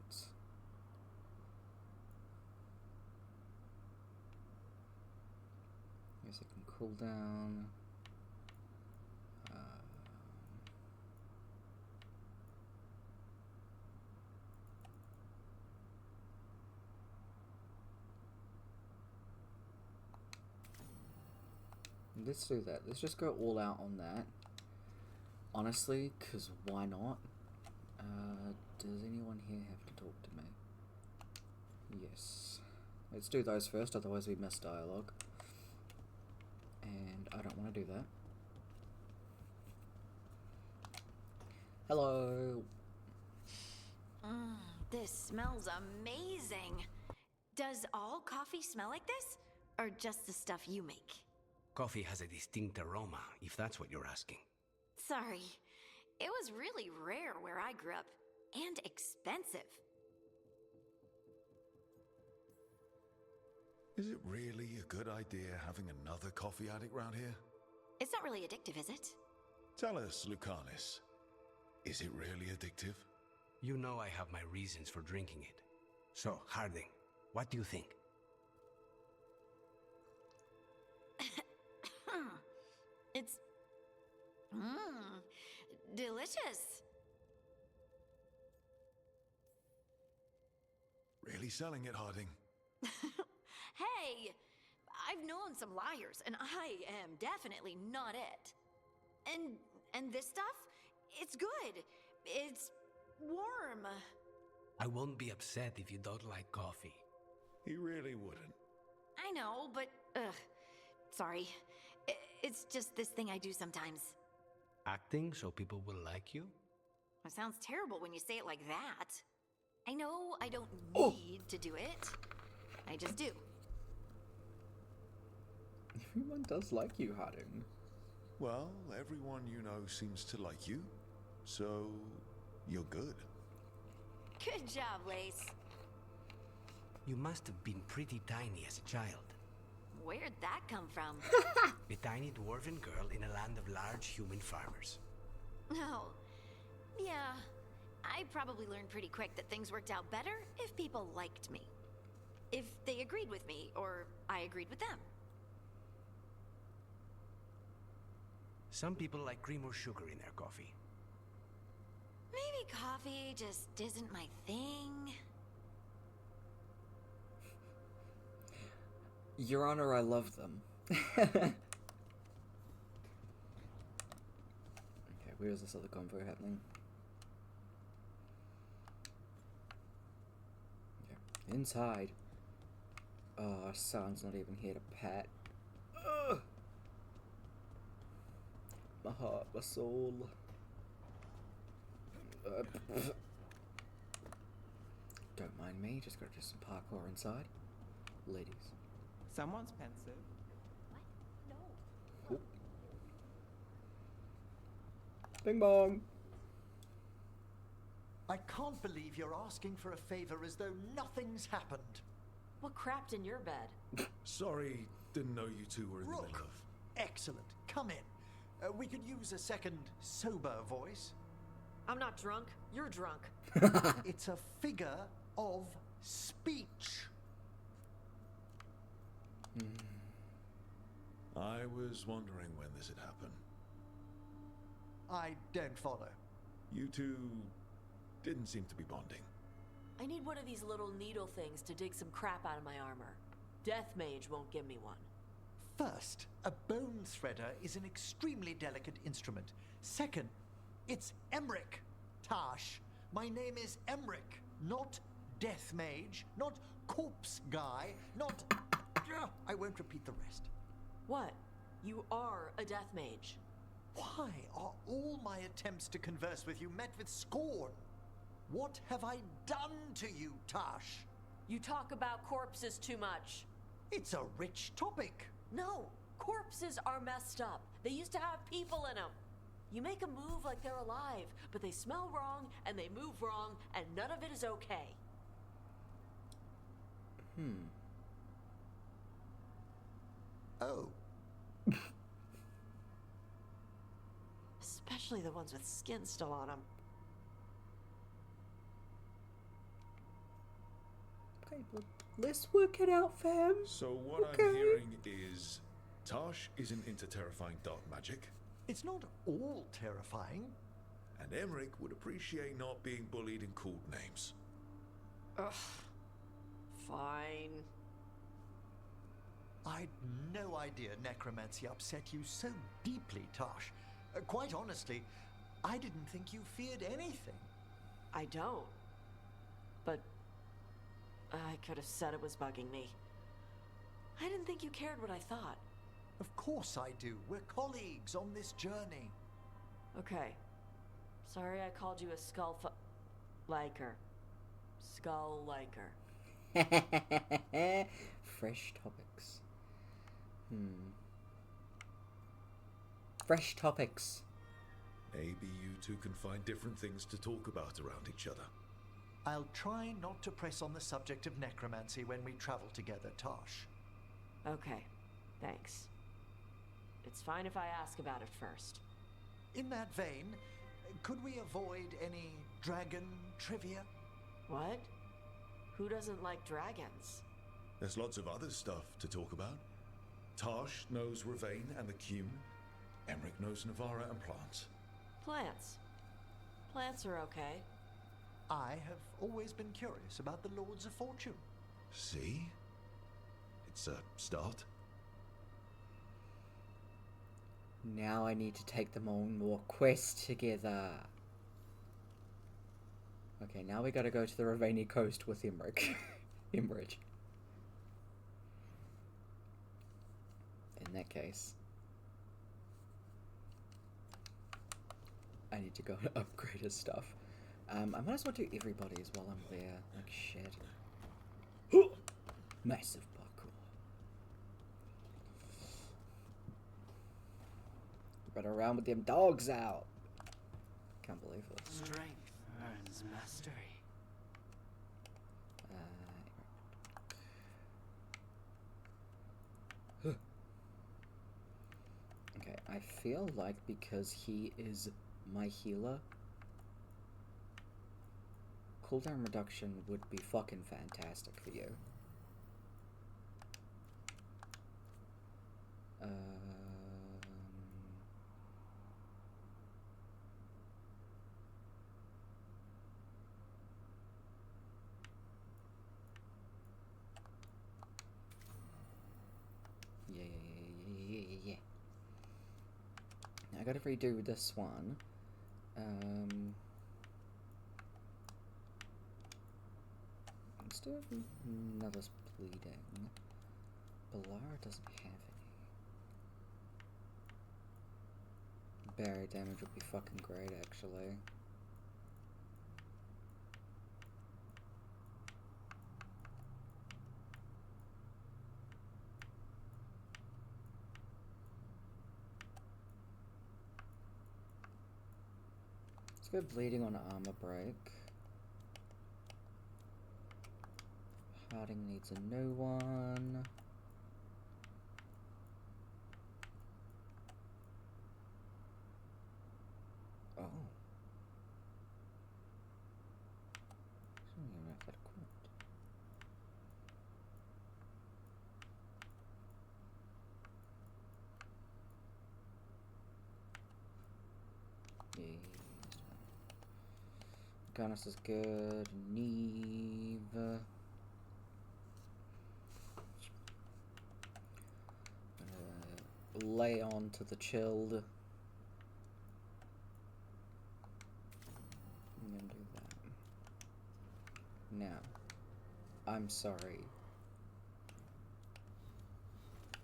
Guess it can cool down. Let's do that. Let's just go all out on that. Honestly, because why not? Does anyone here have to talk to me? Yes. Let's do those first, otherwise we miss dialogue. And I don't want to do that. Hello. This smells amazing. Does all coffee smell like this? Or just the stuff you make? Coffee has a distinct aroma, if that's what you're asking. Sorry. It was really rare where I grew up. And expensive. Is it really a good idea having another coffee addict round here? It's not really addictive, is it? Tell us, Lucanus. Is it really addictive? You know I have my reasons for drinking it. So, Harding, what do you think? It's... delicious. Really selling it, Harding. Hey! I've known some liars, and I am definitely not it. And this stuff? It's good. It's warm. I won't be upset if you don't like coffee. He really wouldn't. I know, but... sorry. It's just this thing I do sometimes. Acting so people will like you? It sounds terrible when you say it like that. I know I don't need to do it. I just do. Everyone does like you, Harding. Well, everyone you know seems to like you, so you're good. Good job, Lace. You must have been pretty tiny as a child. Where'd that come from? A tiny dwarven girl in a land of large human farmers. Oh, yeah. I probably learned pretty quick that things worked out better if people liked me. If they agreed with me, or I agreed with them. Some people like cream or sugar in their coffee. Maybe coffee just isn't my thing. Your Honor, I love them. Okay, where's this other convo happening? Okay, inside. Oh, Son's not even here to pat. Ugh. My heart, my soul. Don't mind me, just gotta do some parkour inside. Ladies. Someone's pensive. Oh. Bing bong. I can't believe you're asking for a favor as though nothing's happened. What crapped in your bed? Sorry, didn't know you two were in the middle of... Excellent. Come in. We could use a second sober voice. I'm not drunk. You're drunk. It's a figure of speech. I was wondering when this had happened. I don't follow. You two didn't seem to be bonding. I need one of these little needle things to dig some crap out of my armor. Death Mage won't give me one. First, a bone threader is an extremely delicate instrument. Second, it's Emmerich, Tash. My name is Emmerich, not Death Mage, not Corpse Guy, not... I won't repeat the rest. What? You are a Death Mage. Why are all my attempts to converse with you met with scorn? What have I done to you, Tash? You talk about corpses too much. It's a rich topic. No, corpses are messed up. They used to have people in them. You make a move like they're alive, but they smell wrong and they move wrong, and none of it is okay. Oh. Especially the ones with skin still on them. Okay, but let's work it out, fam. So what I'm hearing is Tash isn't into terrifying dark magic. It's not all terrifying. And Emmerich would appreciate not being bullied and called names. Ugh. Fine. I'd no idea necromancy upset you so deeply, Tash. Quite honestly, I didn't think you feared anything. I don't. But I could have said it was bugging me. I didn't think you cared what I thought. Of course I do. We're colleagues on this journey. Okay. Sorry I called you a liker. Skull liker. Fresh topics. Fresh topics. Maybe you two can find different things to talk about around each other. I'll try not to press on the subject of necromancy when we travel together, Tash. Okay. Thanks. It's fine if I ask about it first. In that vein, could we avoid any dragon trivia? What? Who doesn't like dragons? There's lots of other stuff to talk about. Tash knows Ravane and the Cume. Emmerich knows Navara and plants. Plants. Plants are okay. I have always been curious about the Lords of Fortune. See? It's a start. Now I need to take them on more quests together. Okay, now we gotta go to the Ravani coast with Emmerich. Emmerich. In that case, I need to go and upgrade his stuff. I might as well do everybody's while I'm there. Like shit. Massive parkour. Run around with them dogs out. Can't believe it. Strength earns mastery. Okay, I feel like because he is my healer, cooldown reduction would be fucking fantastic for you. Yeah. Now I gotta redo this one. Let's do another's bleeding. Balara doesn't have any. Barrier damage would be fucking great, actually. Let's go bleeding on armor break. Harding needs a new one. Oh. I don't even have that equipped. Yeah. Gunnis is good. Neve. Lay on to the chilled. I'm gonna do that. Now, I'm sorry.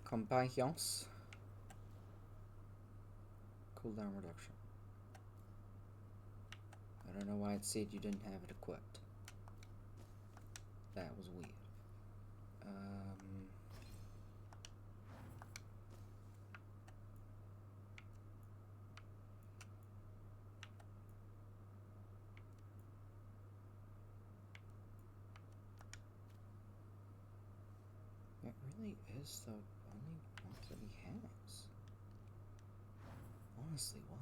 Companions. Cooldown reduction. I don't know why it said you didn't have it equipped. That was weird. It really is the only one that he has. Honestly, why?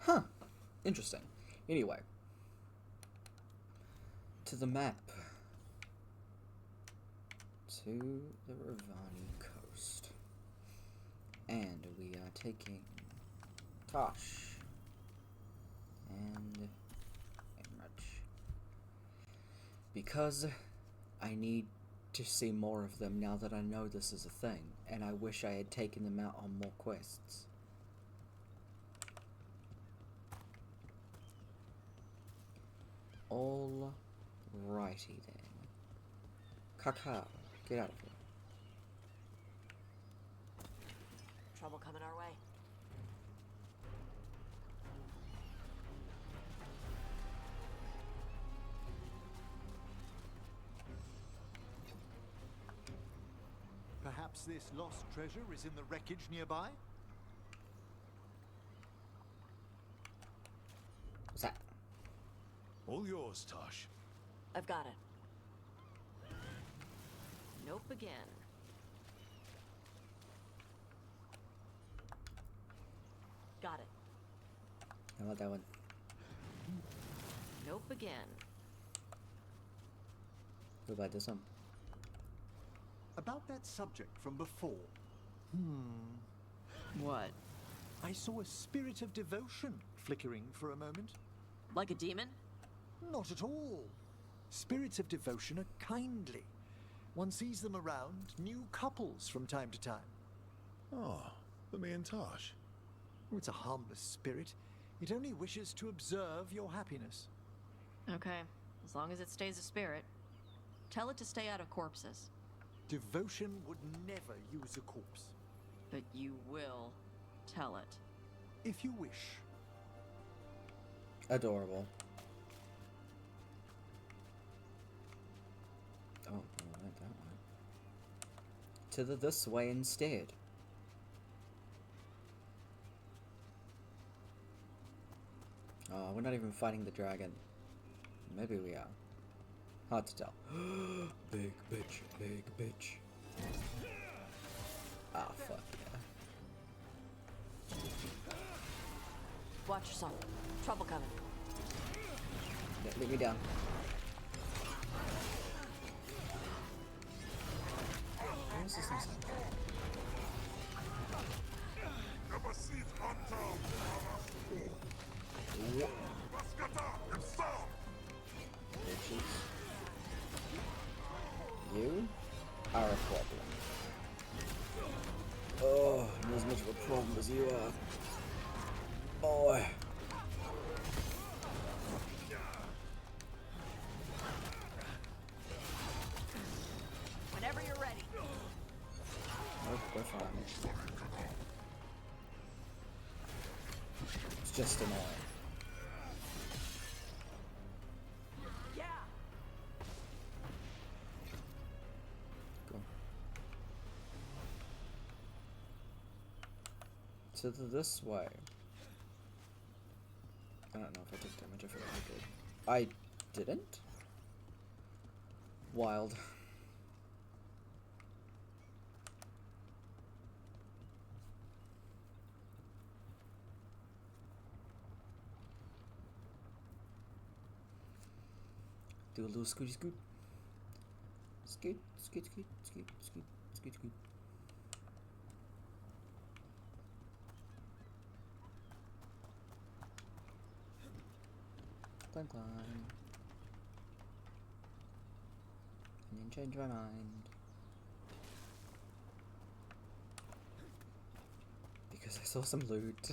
Huh. Interesting. Anyway. To the map. To the Ravani coast. And we are taking Tosh. And Emrich. Because I need to see more of them now that I know this is a thing. And I wish I had taken them out on more quests. Alrighty then. Kaka, get out of here. Trouble coming our way. Perhaps this lost treasure is in the wreckage nearby? What's that? All yours, Tosh. I've got it. Nope again. Got it. I like that one. Nope again. What about this one? About that subject from before. What? I saw a spirit of devotion flickering for a moment. Like a demon? Not at all. Spirits of devotion are kindly. One sees them around new couples from time to time. Oh, for me and Tosh. Oh, it's a harmless spirit. It only wishes to observe your happiness. Okay, as long as it stays a spirit. Tell it to stay out of corpses. Devotion would never use a corpse. But you will tell it. If you wish. Adorable. Oh, I went that way. To the this way instead. Oh, we're not even fighting the dragon. Maybe we are. Hard to tell. Big bitch, big bitch. Ah, fuck yeah. Watch yourself. Trouble coming. Yeah, leave me down. Where is this thing? Bitches. You are a problem. Oh, I'm as much of a problem as you are. Boy. Whenever you're ready. Nope, we're fine. It's just annoying. Yeah. Go. To this way. I don't know if I took damage. I feel like I did. I didn't? Wild. Do a little scooty scoot. Scoot, scoot, scoot, scoot, scoot, scoot, scoot. Climb, climb. And then change my mind. Because I saw some loot.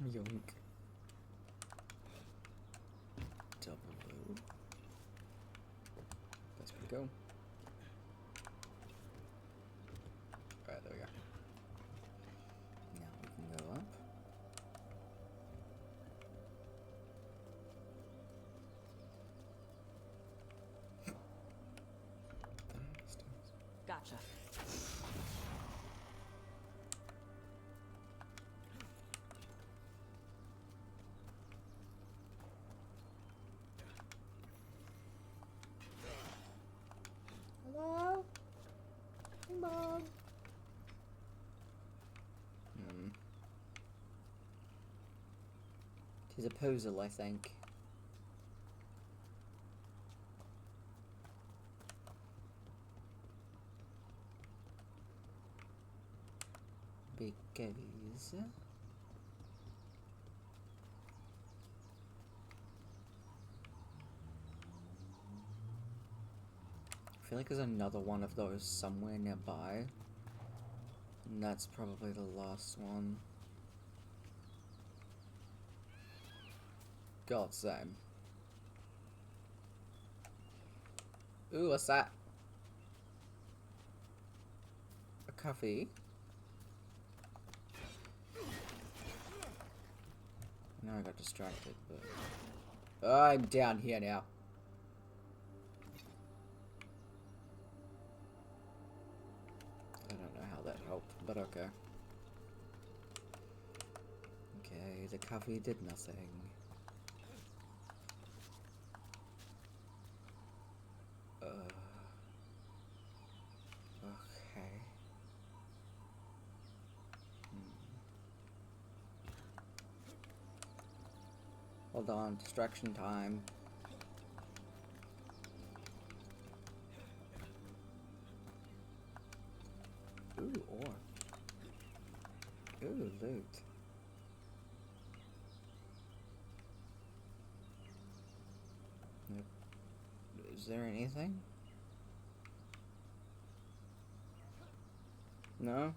Yoink. Double loot. That's where to go. She's a puzzle, I think. Because I feel like there's another one of those somewhere nearby. And that's probably the last one. God, same. Ooh, what's that? A coffee. No, I got distracted, but I'm down here now. I don't know how that helped, but okay. Okay, the coffee did nothing. Okay. Hold on, distraction time. Ooh, ore. Ooh, loot. Nope. Is there anything? No?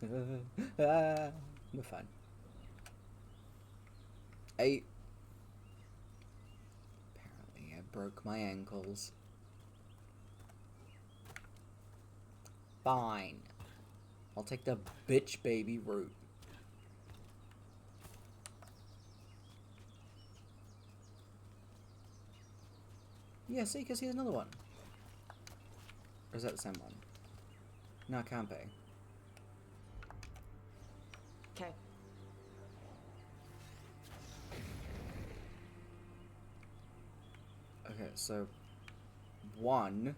We're fine. 8. Apparently I broke my ankles. Fine. I'll take the bitch baby route. Yeah, see, because here's another one. Or is that the same one? No, it can't be. Okay. Okay, so 1.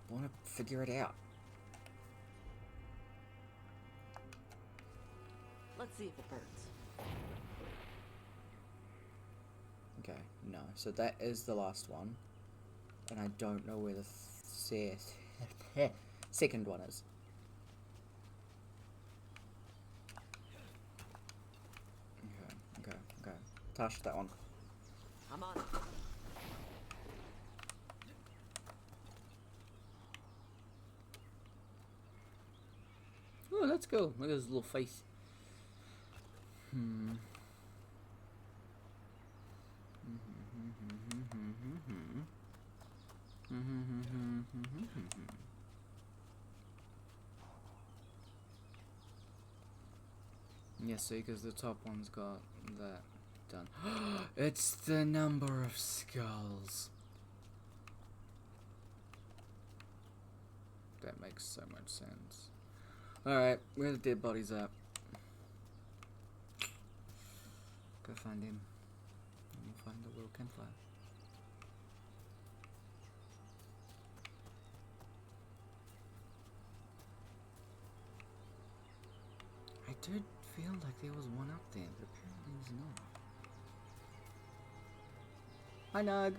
I want to figure it out. Let's see if it burns. Okay, no. So that is the last one. And I don't know where the second one is. Okay. Touch that one. I'm on it. Oh, that's cool. Look at his little face. Yeah, see, because the top one's got that done. It's the number of skulls. That makes so much sense. Alright, where the dead bodies at? Go find him. And we'll find the little campfire. I did feel like there was one up there, but apparently there's not. Hi, Nug.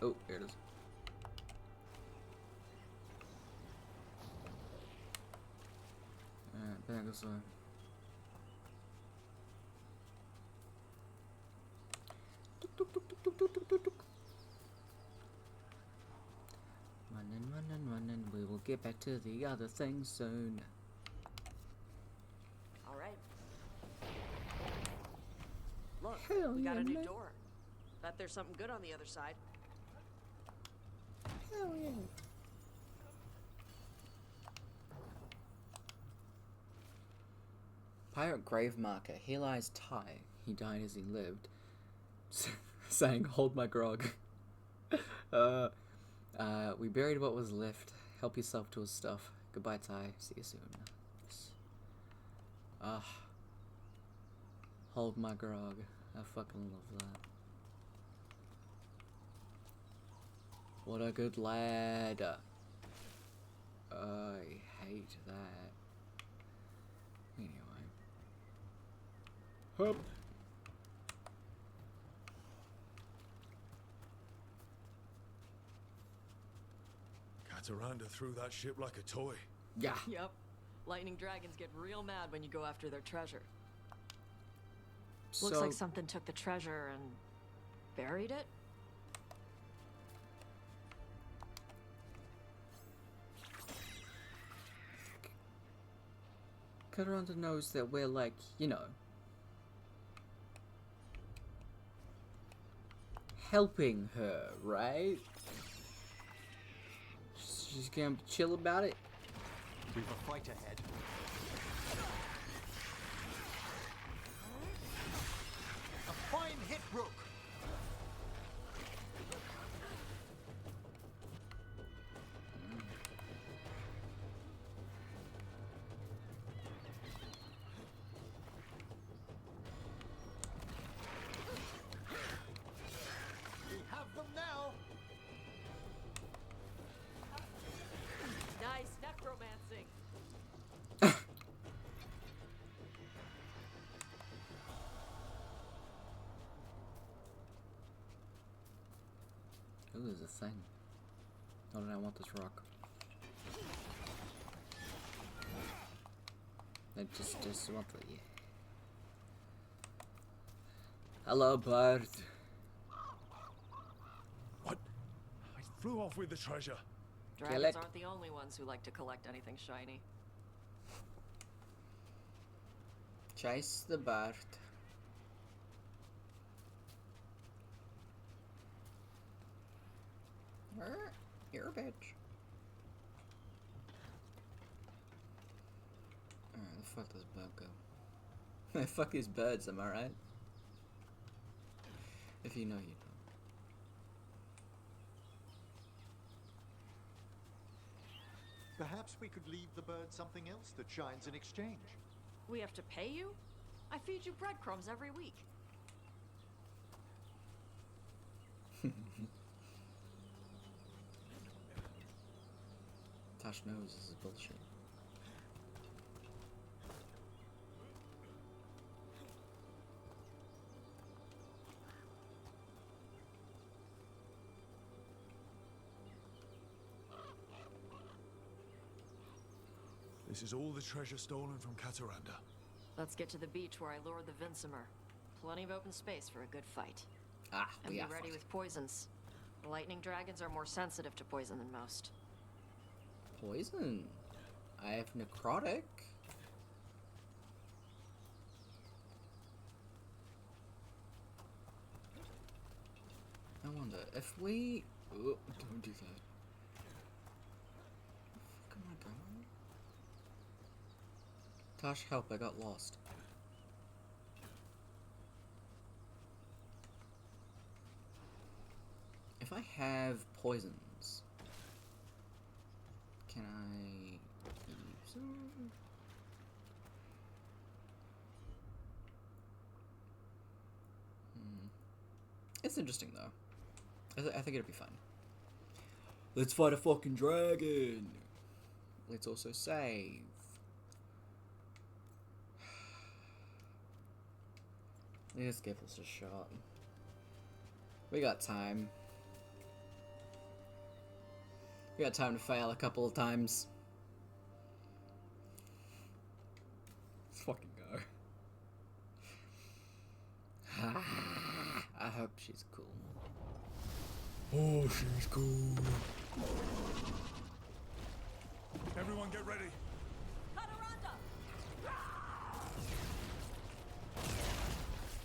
Oh, here it is. Alright, back this way. Running. We will get back to the other thing soon. All right. Look, Hell we got yeah, a new man. door. Bet there's something good on the other side. Hell yeah. Pirate grave marker. Here lies Ty. He died as he lived. Saying, hold my grog. We buried what was left. Help yourself to his stuff. Goodbye, Ty. See you soon. Hold my grog. I fucking love that. What a good lad. I hate that. Anyway. Hup. Cataranda threw that ship like a toy. Yeah. Yep. Lightning dragons get real mad when you go after their treasure. Looks like something took the treasure and buried it. Cataranda knows that we're like, you know, helping her, right? She's gonna chill about it. We've a fight ahead. A fine hit, Rook. We have them now. Nice necromancing. Ooh, there's a thing. Oh, I want this rock. I just want the, yeah. Hello, bird. What? I flew off with the treasure. Dragons aren't the only ones who like to collect anything shiny. Chase the bird. You're a bitch. Alright, the fuck does bird go? Fuck these birds, am I right? If you know, you know. Perhaps we could leave the bird something else that shines in exchange. We have to pay you? I feed you breadcrumbs every week. Tosh knows this is bullshit. This is all the treasure stolen from Cataranda. Let's get to the beach where I lured the Vincimer. Plenty of open space for a good fight. Ah, and be ready with poisons. The lightning dragons are more sensitive to poison than most. Poison? I have necrotic. I wonder if we... Oh, don't do that. Where the fuck am I going? Tosh, help, I got lost. If I have poisons, can I use them? It's interesting though. I think it'll be fun. Let's fight a fucking dragon. Let's also save. Let's give this a shot. We got time. We got time to fail a couple of times. Let's fucking go. I hope she's cool. Oh, she's cool. Everyone get ready.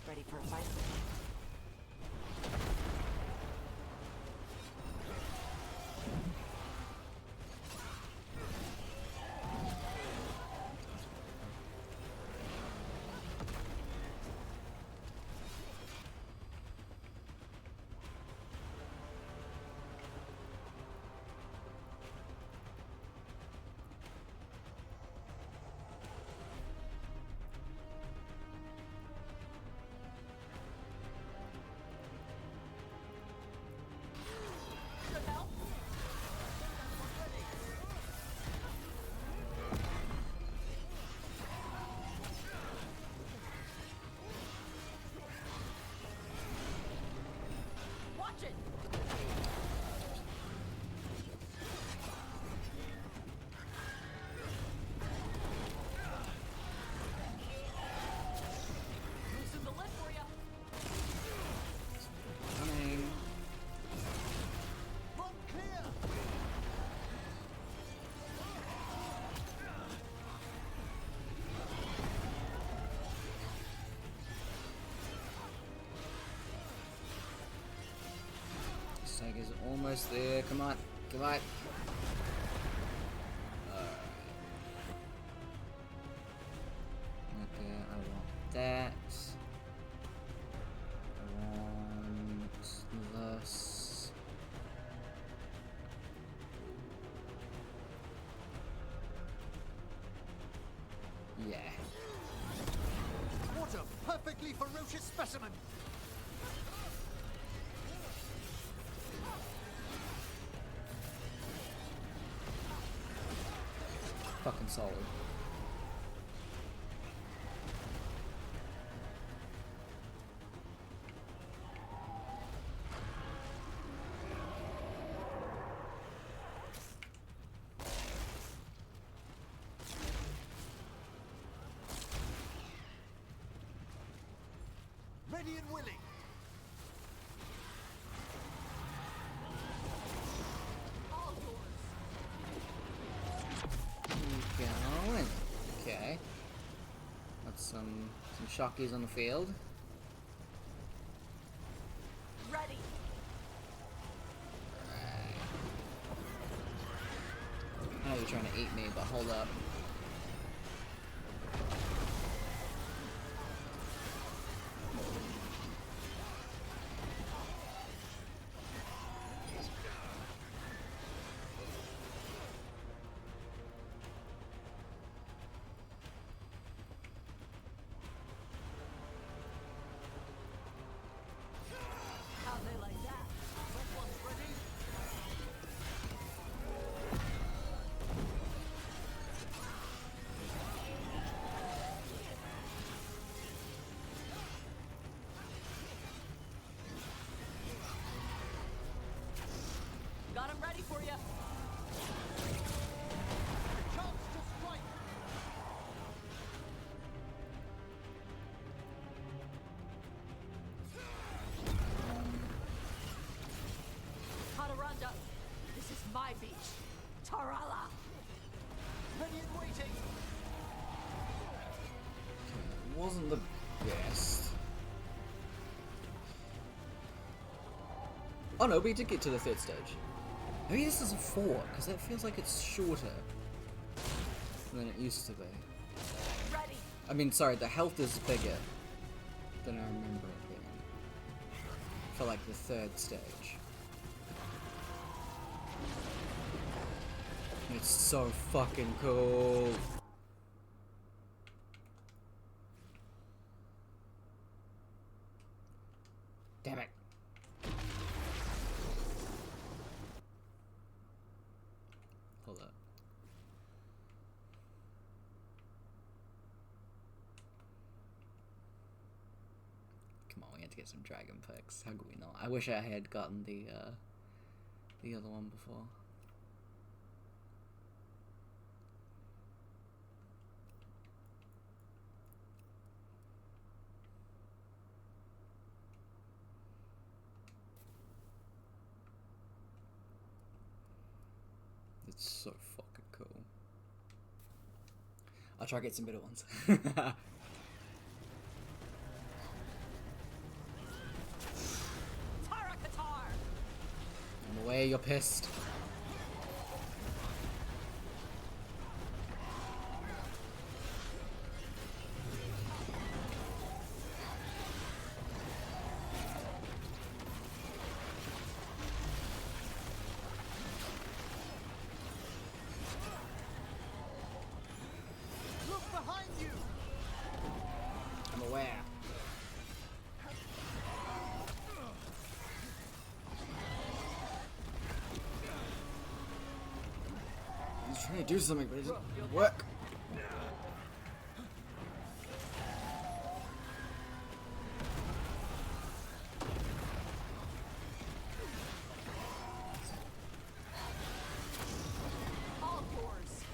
Ready for a fight? Stag is almost there. Come on. Come on. Okay, I want that. I want this. Yeah. What a perfectly ferocious specimen! Fucking solid. Ready and willing. All yours. Going. Okay. Got some shockies on the field. Ready. I know you're trying to eat me, but hold up. How'd they like that? Someone's ready. Got him ready for you. Chance to strike. Hadaranda. This is my beach. Tarala. Ready and waiting. Wasn't the best. Oh no, we did get to the third stage. Maybe this is a 4, because that feels like it's shorter than it used to be. Ready. I mean, sorry, the health is bigger than I remember it being for like the third stage. It's so fucking cool. Damn it. Hold up. Come on, we had to get some dragon picks. How could we not? I wish I had gotten the other one before. It's so fucking cool. I'll try to get some better ones. I'm aware you're pissed. Look behind you. I'm aware. He's trying to do something, but it doesn't work. All yours.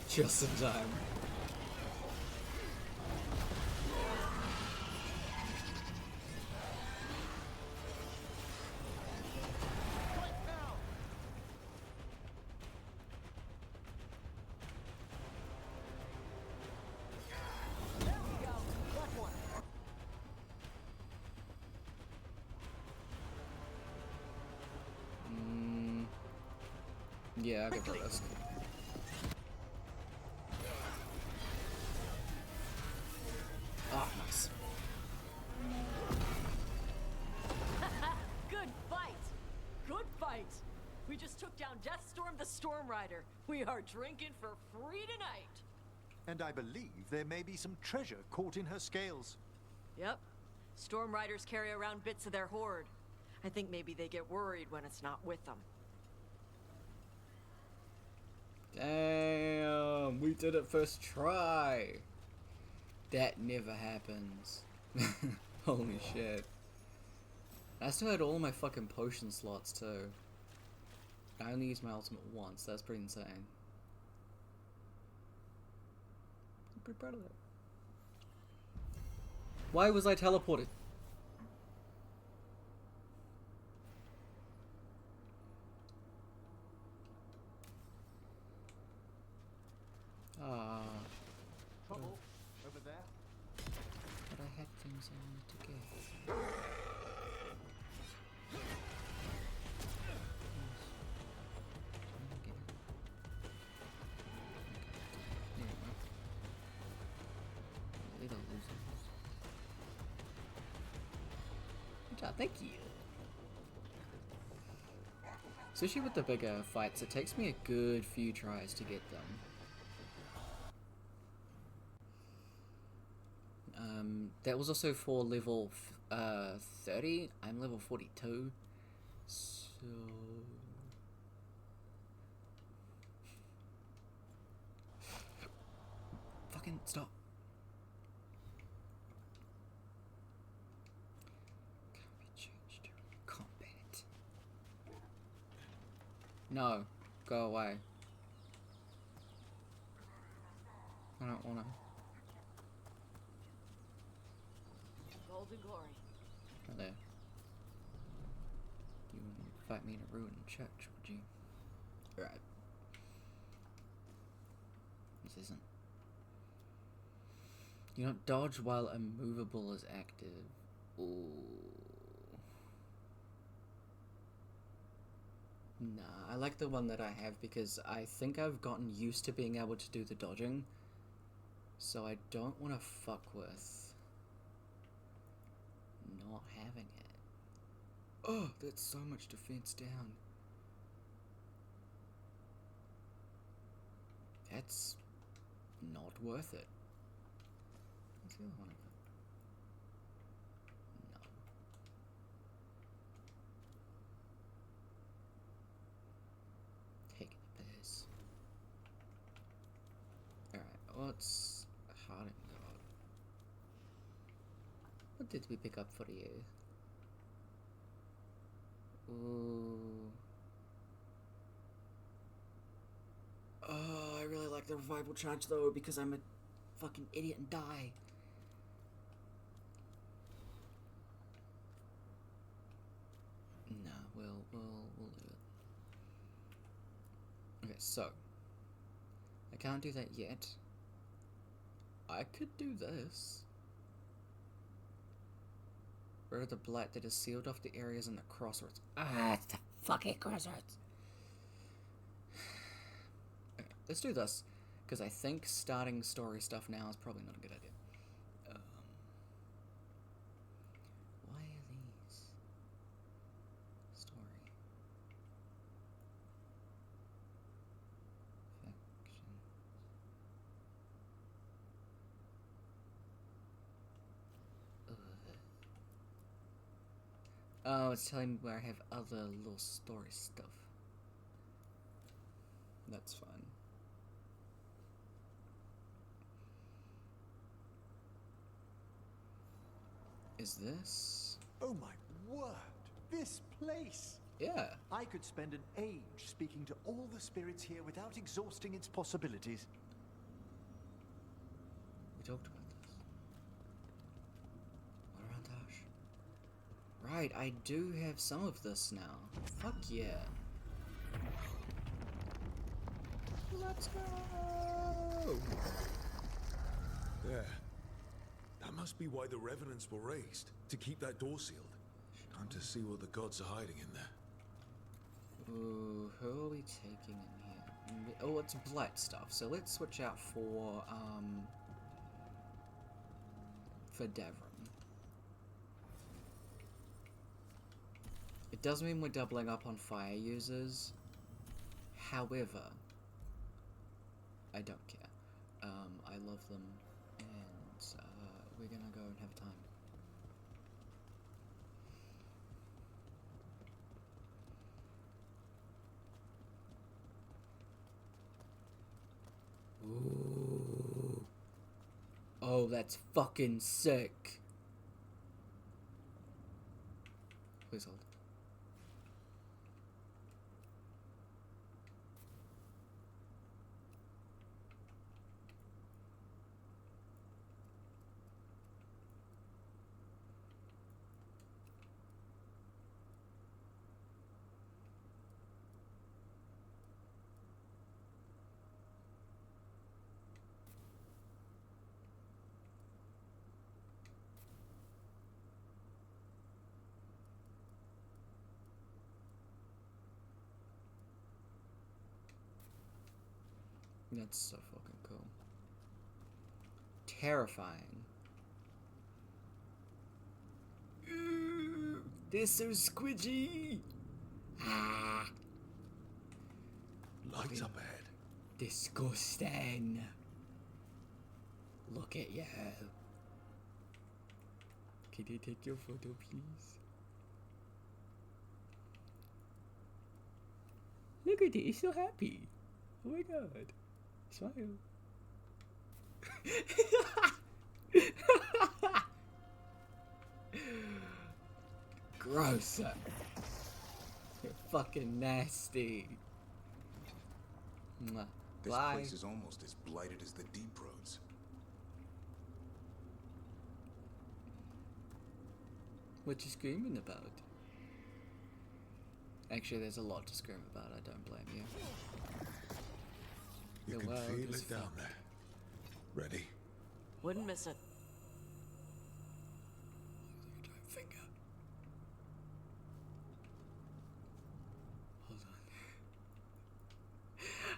Just in time. There we go. That one. Yeah, I get the risk. Ah, nice. Good fight! Good fight! We just took down Deathstorm the Storm Rider. We are drinking for free tonight. And I believe there may be some treasure caught in her scales. Yep. Storm Riders carry around bits of their hoard. I think maybe they get worried when it's not with them. Damn, we did it first try. That never happens. Holy shit. I still had all my fucking potion slots too. I only used my ultimate once, that's pretty insane. I'm pretty proud of that. Why was I teleported? Ah. Trouble over there. But I had things I wanted to get. Thank you. Especially with the bigger fights, it takes me a good few tries to get them. That was also for level 30. I'm level 42. So... Fucking stop. No, go away. I don't wanna. Golden glory. Oh, there. You wouldn't fight me in a ruined church, would you? Right. This isn't. You don't dodge while immovable is active. Ooh. Nah, I like the one that I have because I think I've gotten used to being able to do the dodging. So I don't want to fuck with not having it. Oh, that's so much defense down. That's not worth it. What's the other one? What's Hardened God? What did we pick up for you? Ooh. Oh, I really like the revival charge though because I'm a fucking idiot and die. Nah, we'll do it. Okay, so I can't do that yet. I could do this. Rid of the blight that has sealed off the areas in the crossroads. Ah, it's the fucking crossroads. Okay, let's do this. Because I think starting story stuff now is probably not a good idea. Why are these? Story. Oh, it's telling me where I have other little story stuff. That's fine. Is this? Oh my word! This place! Yeah. I could spend an age speaking to all the spirits here without exhausting its possibilities. We talked about this. What around Tosh? Right, I do have some of this now. Fuck yeah. Let's go! There. That must be why the revenants were raised, to keep that door sealed. Time to see what the gods are hiding in there. Ooh, who are we taking in here? Oh, it's blight stuff. So let's switch out for Devon. It does mean we're doubling up on fire users. However, I don't care. I love them, and we're gonna go and have a time. Ooh. Oh, that's fucking sick. Please hold. That's so fucking cool. Terrifying. They're so squidgy. Ah. Lights up ahead. Disgusting. Look at you. Can I take your photo, please? Look at it, he's so happy. Oh my god. Smile. Gross. You're fucking nasty. Mwah. This Bye. place is almost as blighted as the Deep Roads. What you screaming about? Actually, there's a lot to scream about. I don't blame you. You The can world feel is it down there. Ready? Wouldn't miss it. Finger. Hold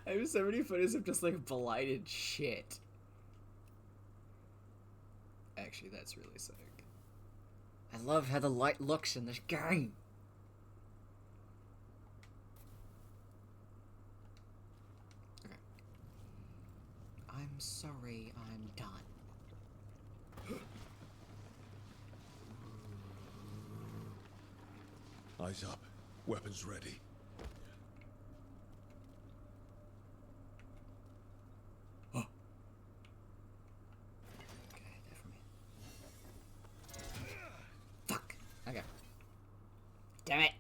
on. I have so many photos of just like blighted shit. Actually, that's really sick. I love how the light looks in this game. Okay. I'm sorry, I'm done. Eyes up. Weapons ready. Oh. Okay, fuck. Okay. Damn it.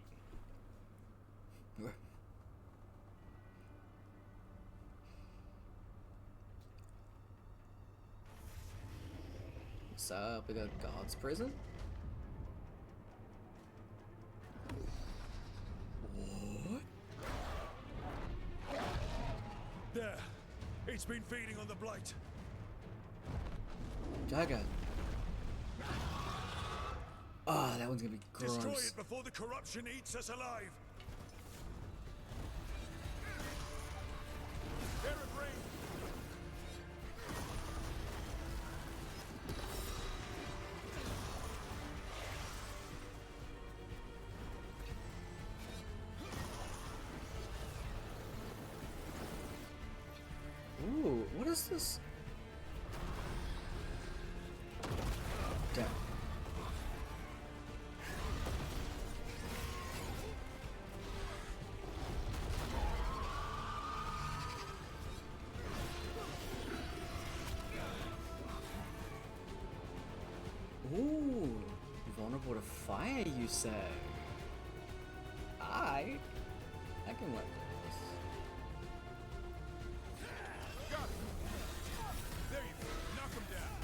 What's up? We got God's prison. What? There. It's been feeding on the blight. Jagger. Ah, that one's gonna be gross. Destroy it before the corruption eats us alive. Ooh, what is this? Damn. Ooh, vulnerable to fire, you say? I can work with this. There you go. Knock him down.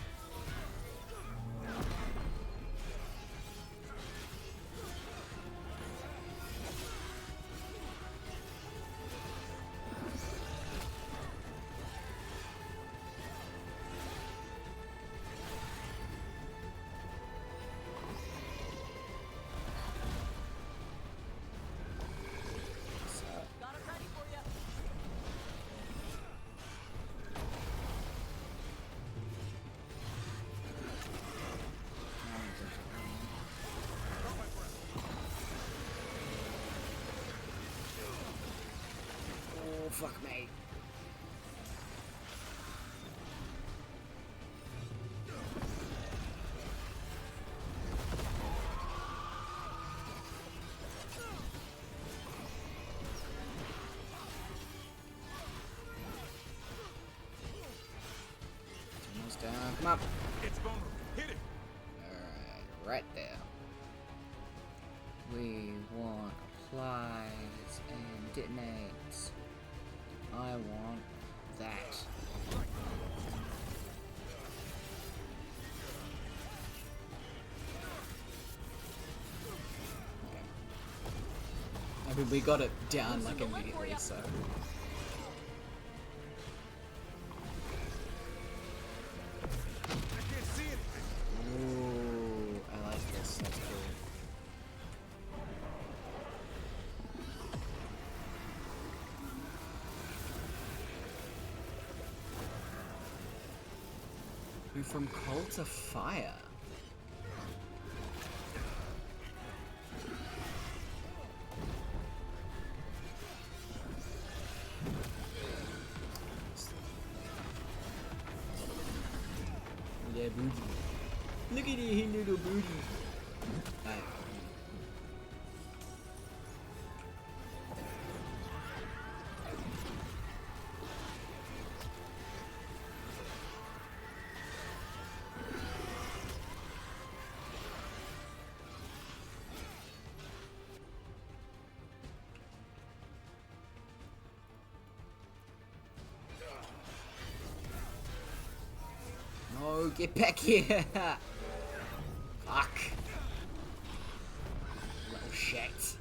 fuck me. Almost down. Come up. It's vulnerable. Hit it. Alright, right there. We want applies and detonates. I want that. Okay. I mean, we got it down like immediately, so. Ooh, I like this. That's cool. We're from coal to fire. Yeah, booty. Look at his little booty. Alright. No, get back here! Fuck. Little shit.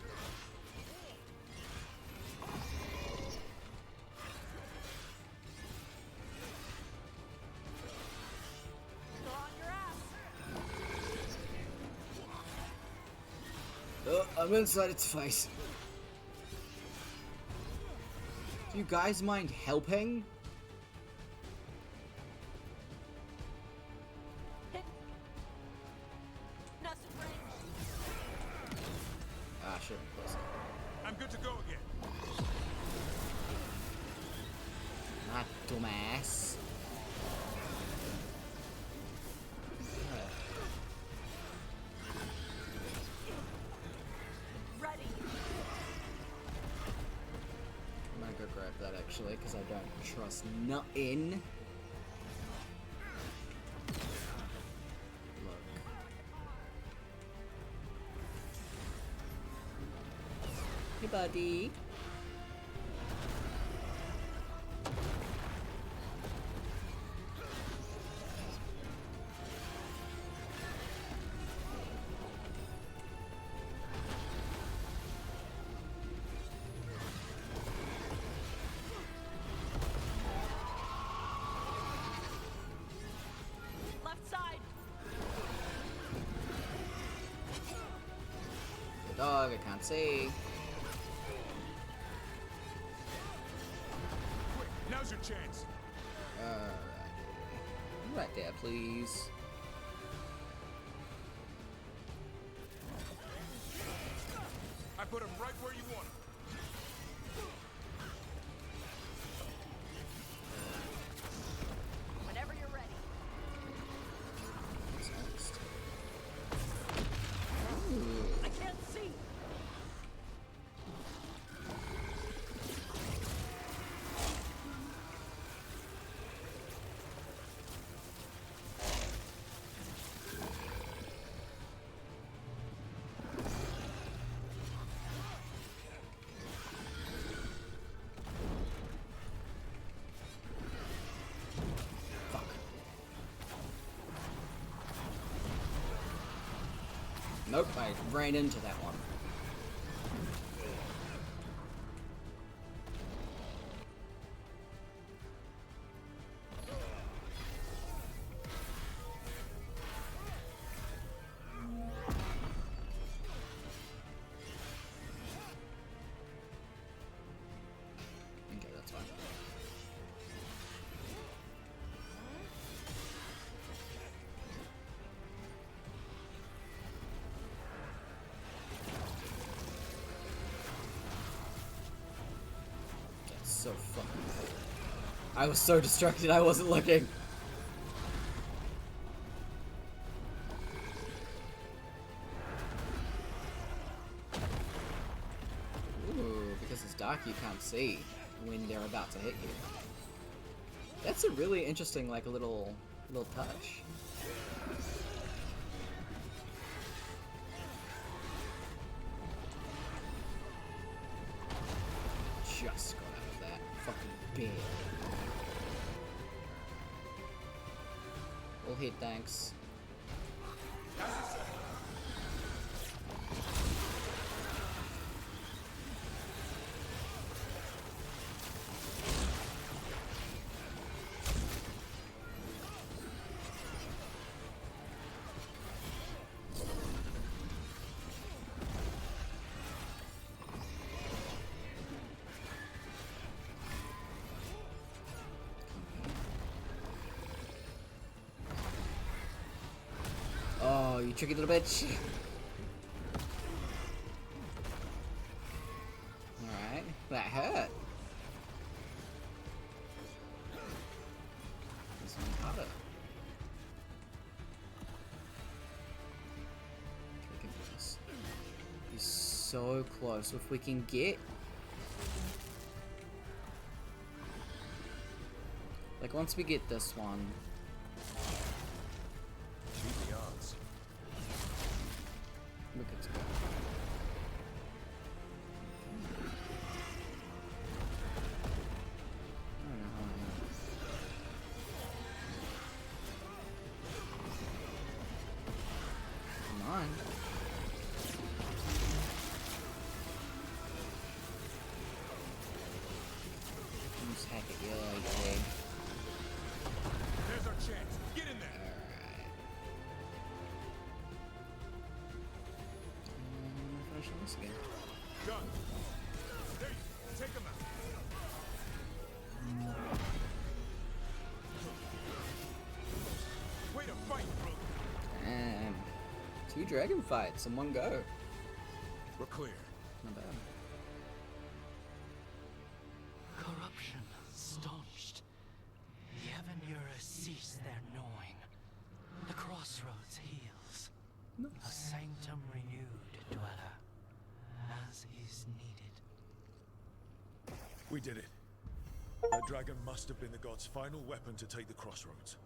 Oh, I'm inside its face. Do you guys mind helping? Ah, should've been closer. I'm good to go again. Ah, dumbass. Ready. I'm gonna go grab that actually, because I don't trust nothing. Look. Hey, buddy. Left side. Good dog, I can't see. Quick, now's your chance. Alright. Right there, please. I put him right where you want him. Whenever you're ready. I can't see. Nope, I ran into that one. Okay, that's fine. so fucking bad. I was so distracted I wasn't looking. Ooh, because it's dark you can't see when they're about to hit you. That's a really interesting, like, little touch. Just got out of that fucking bear. All hit, thanks. Oh, you tricky little bitch. Alright, that hurt. This one's harder. We can do this. He's so close. If we can get... Like, once we get this one... Beat the odds. We're good to go. I don't know how I know. Come on. Just hack it, yeah, okay. There's our chance. Get in there. Finish on this again. Done. There you go. Take him out. Way to fight, bro. Damn. 2 dragon fights in one go. We're clear. Not bad. Corruption staunched. The Evanura cease their gnawing. The crossroads heals. A sanctum renewed, dweller, as is needed. We did it. That dragon must have been the god's final weapon to take the crossroads.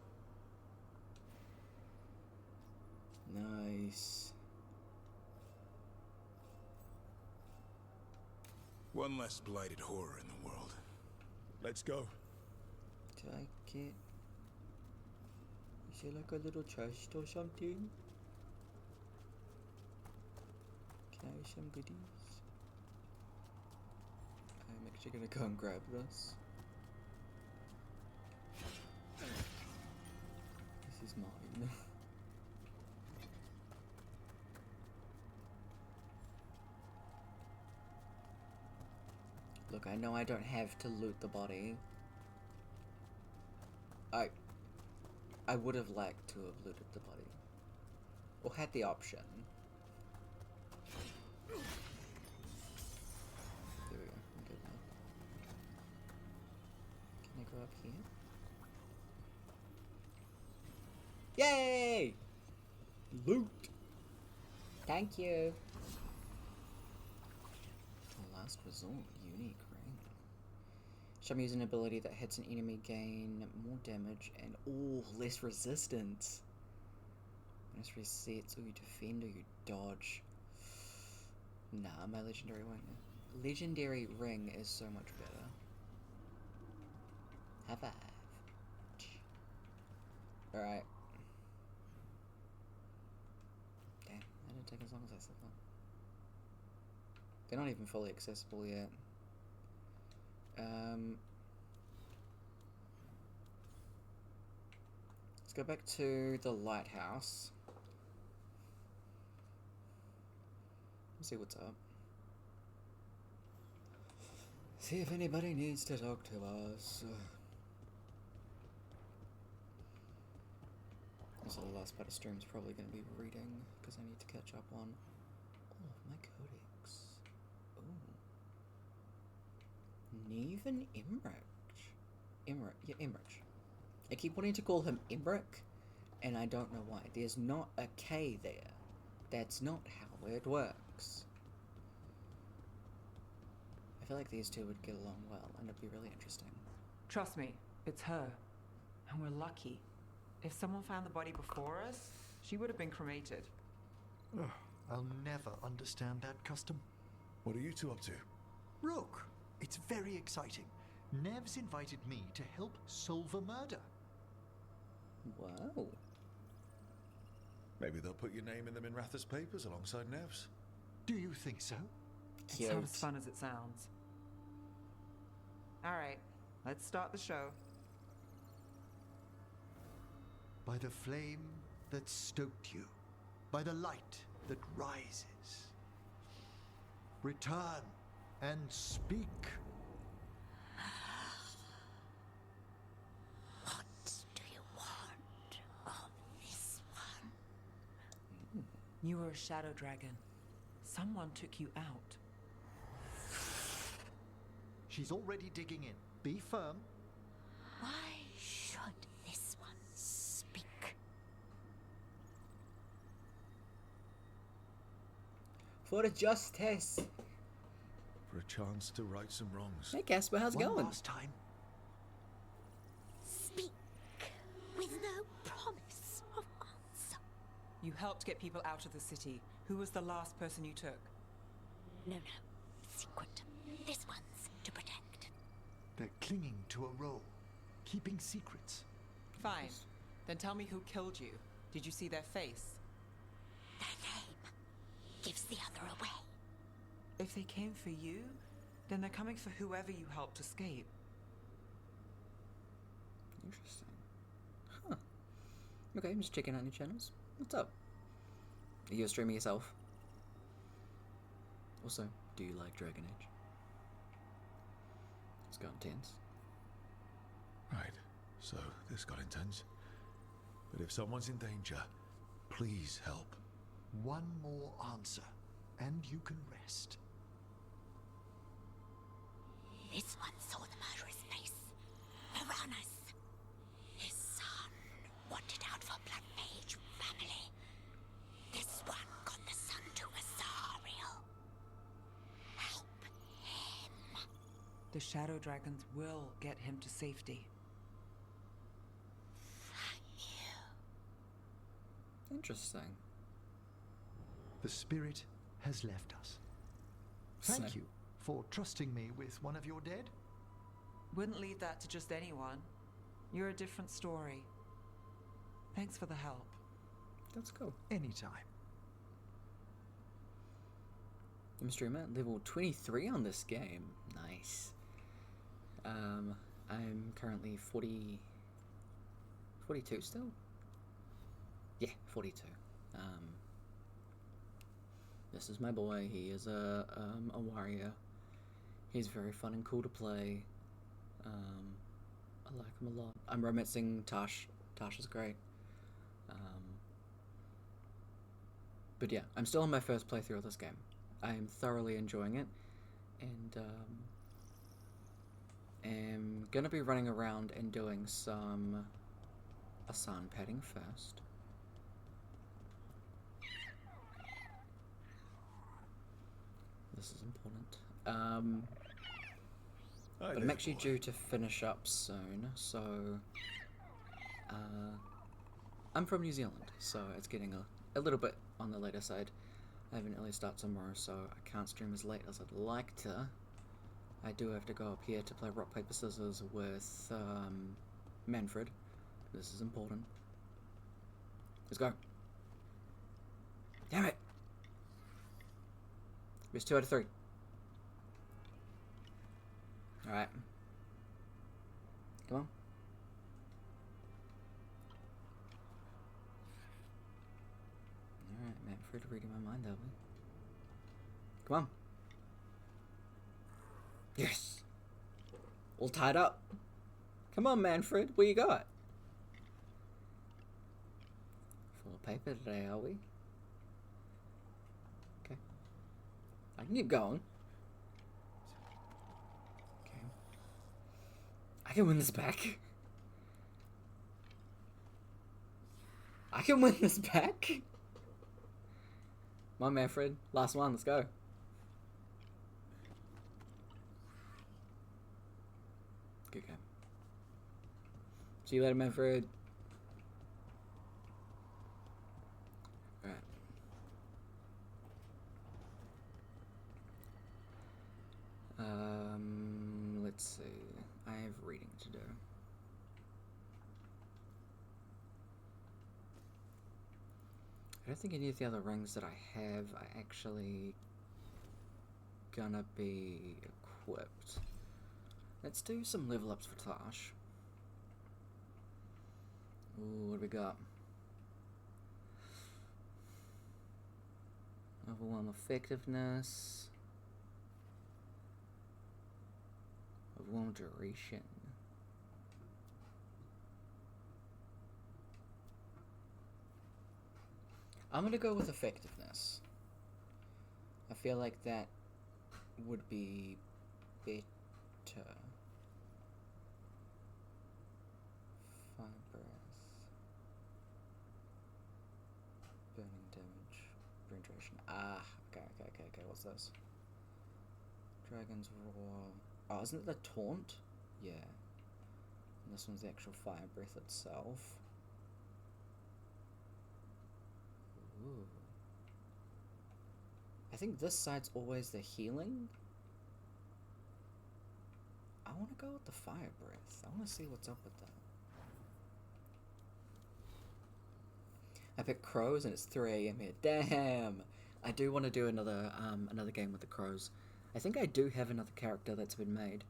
Nice. One less blighted horror in the world. Let's go. Take it. Is it like a little chest or something? Can I have some goodies? I'm actually gonna go and grab this. This is mine. Look, I know I don't have to loot the body. I would have liked to have looted the body. Or had the option. There we go, I'm good now. Can I go up here? Yay! Loot! Thank you. Last resort, unique ring. Shall use an ability that hits an enemy, gain more damage and less resistance. When this resets, or you defend or you dodge. Nah, my legendary ring is so much better. Have I? Alright. Damn, that didn't take as long as I thought. They're not even fully accessible yet. Let's go back to the lighthouse. Let's see what's up. See if anybody needs to talk to us. Also, the last part of stream is probably going to be reading, because I need to catch up on all of my codex. Neithen Imrich. Yeah, Imrich. I keep wanting to call him Imrich, and I don't know why. There's not a K there. That's not how it works. I feel like these two would get along well, and it'd be really interesting. Trust me, it's her. And we're lucky. If someone found the body before us, she would have been cremated. Ugh, I'll never understand that custom. What are you two up to? Look, it's very exciting. Nev's invited me to help solve a murder. Wow. Maybe they'll put your name in the Minratha's papers alongside Nev's. Do you think so? It's not as fun as it sounds. Alright, let's start the show. By the flame that stoked you, by the light that rises. Return and speak. What do you want of this one? You were a shadow dragon. Someone took you out. She's already digging in. Be firm. Why should this one speak? For justice. For a chance to right some wrongs. Hey Casper, how's it One going? last time. Speak with no promise of answer. You helped get people out of the city. Who was the last person you took? No. Secret. This one's to protect. They're clinging to a role, keeping secrets. Fine. Then tell me who killed you. Did you see their face? Their name gives the other away. If they came for you, then they're coming for whoever you helped escape. Interesting. Huh. Okay, I'm just checking out new channels. What's up? Are you streaming yourself? Also, do you like Dragon Age? It's got intense. Right, so this got intense. But if someone's in danger, please help. One more answer, and you can rest. This one saw the murderer's face. Piranhas. His son wanted out for blood mage family. This one got the son to Azariel. Help him. The shadow dragons will get him to safety. Thank you. Interesting. The spirit has left us. Thank you for trusting me with one of your dead. Wouldn't leave that to just anyone. You're a different story. Thanks for the help. That's cool. Anytime. I'm streamer level 23 on this game. Nice. I'm currently 42 still? Yeah, 42. This is my boy. He is a warrior. He's very fun and cool to play. I like him a lot. I'm romancing Tash. Tash is great. But yeah, I'm still on my first playthrough of this game. I am thoroughly enjoying it, and am gonna be running around and doing some Asan petting first. This is important. But I'm actually due to finish up soon, so I'm from New Zealand, so it's getting a little bit on the later side. I have an early start tomorrow, so I can't stream as late as I'd like to. I do have to go up here to play rock, paper, scissors with Manfred. This is important. Let's go. Damn it! It was 2 out of 3. Alright. Come on. Alright, Manfred reading my mind, are we? Come on. Yes! All tied up. Come on, Manfred, what you got? Full of paper today, are we? Okay. I can keep going. Okay. I can win this back. I can win this back. Come on, Manfred. Last one. Let's go. Good game. See you later, Manfred. Alright. Let's see. I have reading to do. I don't think any of the other rings that I have are actually gonna be equipped. Let's do some level ups for Tash. Ooh, what do we got? Overwhelm effectiveness. Overwhelm duration. I'm gonna go with effectiveness. I feel like that would be better. Fire breath. Burning damage. Penetration. Ah, okay, what's this? Dragon's Roar. Oh, isn't it the taunt? Yeah. And this one's the actual fire breath itself. Ooh. I think this side's always the healing. I want to go with the fire breath. I want to see what's up with that. I picked crows and it's 3 AM here. Damn! I do want to do another game with the crows. I think I do have another character that's been made.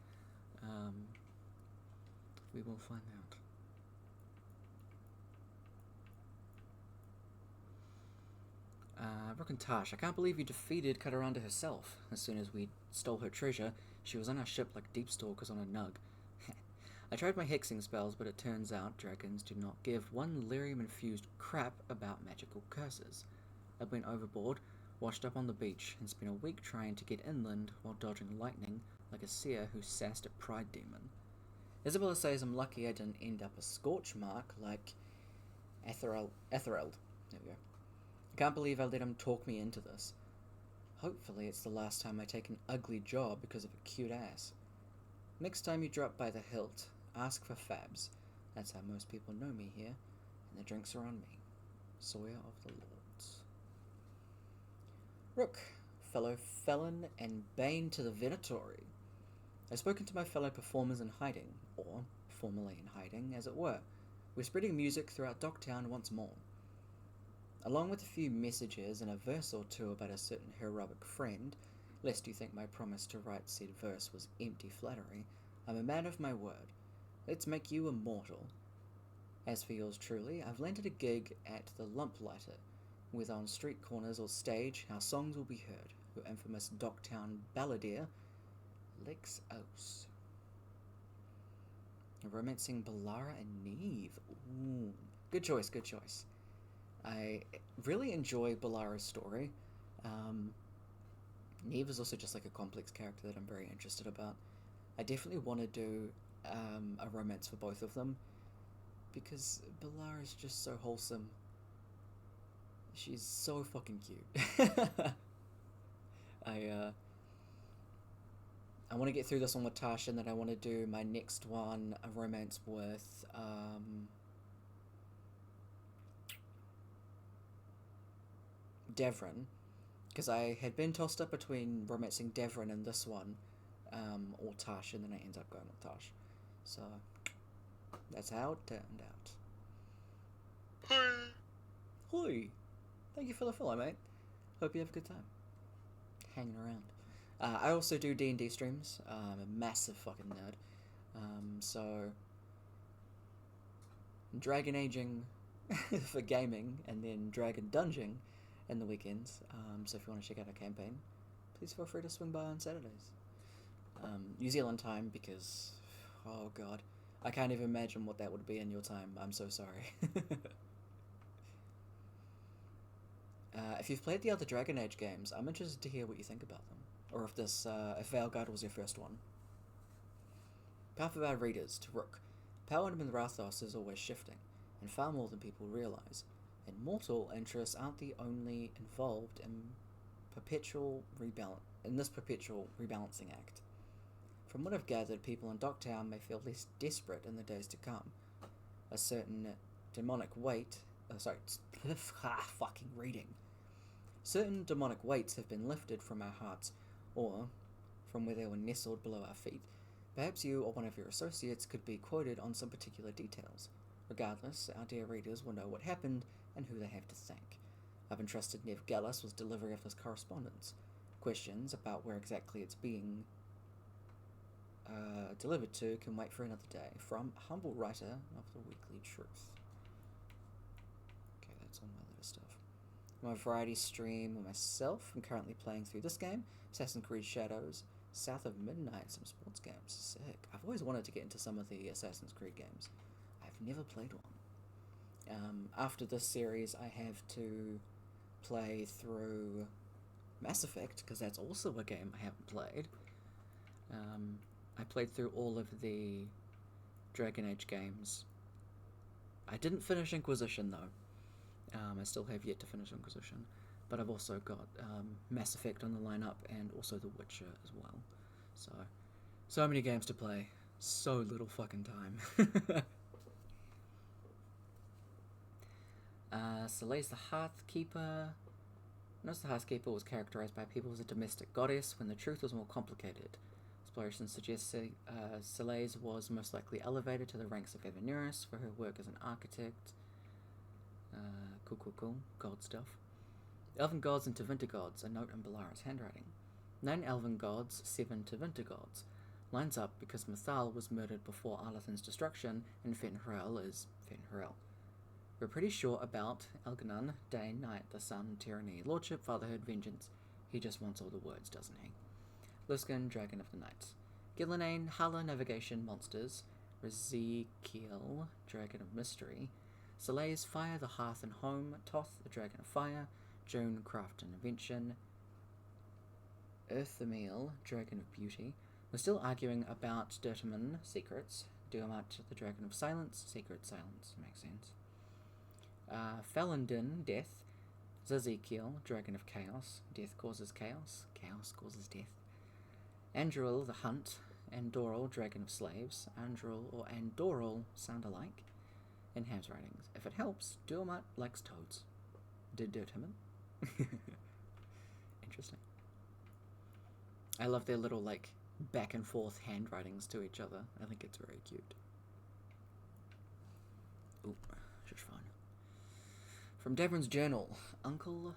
We will find out. Rook and Tash, I can't believe you defeated Kataranda herself. As soon as we stole her treasure, she was on our ship like deep stalkers on a nug. I tried my hexing spells, but it turns out dragons do not give one lyrium-infused crap about magical curses. I went overboard, washed up on the beach, and spent a week trying to get inland while dodging lightning like a seer who sassed a pride demon. Isabella says I'm lucky I didn't end up a scorch mark like Ethereld. There we go. I can't believe I let him talk me into this. Hopefully it's the last time I take an ugly job because of a cute ass. Next time you drop by the hilt, ask for Fabs. That's how most people know me here, and the drinks are on me. Sawyer of the Lords. Rook, fellow felon and bane to the Venatori. I've spoken to my fellow performers in hiding, or formerly in hiding, as it were. We're spreading music throughout Docktown once more. Along with a few messages and a verse or two about a certain heroic friend, lest you think my promise to write said verse was empty flattery, I'm a man of my word. Let's make you immortal. As for yours truly, I've landed a gig at the Lumplighter. Whether on street corners or stage, our songs will be heard. Your infamous Docktown balladeer, Lex Ose. Romancing Balara and Neve. Ooh, good choice, good choice. I really enjoy Balara's story. Neve is also just like a complex character that I'm very interested about. I definitely want to do a romance for both of them because Balara is just so wholesome. She's so fucking cute. I want to get through this one with Tash, and then I want to do my next one, a romance with Devrin, because I had been tossed up between romancing Devrin and this one, or Tash, and then I ended up going with Tash. So that's how it turned out. Hoi! Thank you for the follow, mate. Hope you have a good time hanging around. I also do D&D streams. I'm a massive fucking nerd. So Dragon Aging for gaming, and then Dragon Dungeon in the weekends. So if you want to check out our campaign, please feel free to swing by on Saturdays. New Zealand time, because, oh god, I can't even imagine what that would be in your time. I'm so sorry. If you've played the other Dragon Age games, I'm interested to hear what you think about them. Or if this, if Veilguard was your first one. Path of our readers to Rook. Power in Rathos is always shifting, and far more than people realise. And mortal interests aren't the only involved in this perpetual rebalancing act. From what I've gathered, people in Docktown may feel less desperate in the days to come. A certain demonic weight... fucking reading. Certain demonic weights have been lifted from our hearts, or from where they were nestled below our feet. Perhaps you or one of your associates could be quoted on some particular details. Regardless, our dear readers will know what happened and who they have to thank. I've entrusted Nev Gallus with delivery of this correspondence. Questions about where exactly it's being delivered to can wait for another day. From a humble writer of the Weekly Truth. Okay, that's all my little stuff. My variety stream with myself. I'm currently playing through this game, Assassin's Creed Shadows, South of Midnight, some sports games. Sick. I've always wanted to get into some of the Assassin's Creed games. I've never played one. After this series, I have to play through Mass Effect, because that's also a game I haven't played. I played through all of the Dragon Age games. I didn't finish Inquisition, though. I still have yet to finish Inquisition. But I've also got Mass Effect on the lineup, and also The Witcher as well. So many games to play. So little fucking time. Soleil's the Hearthkeeper. Notice the Hearthkeeper was characterized by people as a domestic goddess when the truth was more complicated. Exploration suggests Soleil's was most likely elevated to the ranks of Evanuris for her work as an architect. Cool. God stuff. Elven gods and Tevinter gods, a note in Balara's handwriting. 9 elven gods, 7 Tevinter gods. Lines up because Mathal was murdered before Arlathan's destruction, and Fen'Hrel is Fen'Hrel. We're pretty sure about Elganon, day, night, the sun, tyranny, lordship, fatherhood, vengeance. He just wants all the words, doesn't he? Luskan, dragon of the night. Gillenane, Hala, navigation, monsters. Ezekiel, dragon of mystery. Soleil's fire, the hearth and home. Toth, the dragon of fire. Joan, craft and invention. Earthamil, dragon of beauty. We're still arguing about Dirtaman, secrets. Duamat, the dragon of silence. Secret silence, makes sense. Felindin, death. Zazekiel, dragon of chaos. Death causes chaos. Chaos causes death. Andril, the hunt. Andoril, dragon of slaves. Andril or Andoril sound alike in Ham's writings. If it helps, Duamat likes toads. Did Dirtaman? Interesting. I love their little, back and forth handwritings to each other. I think it's very cute. Oop, just fine. From Davron's journal, Uncle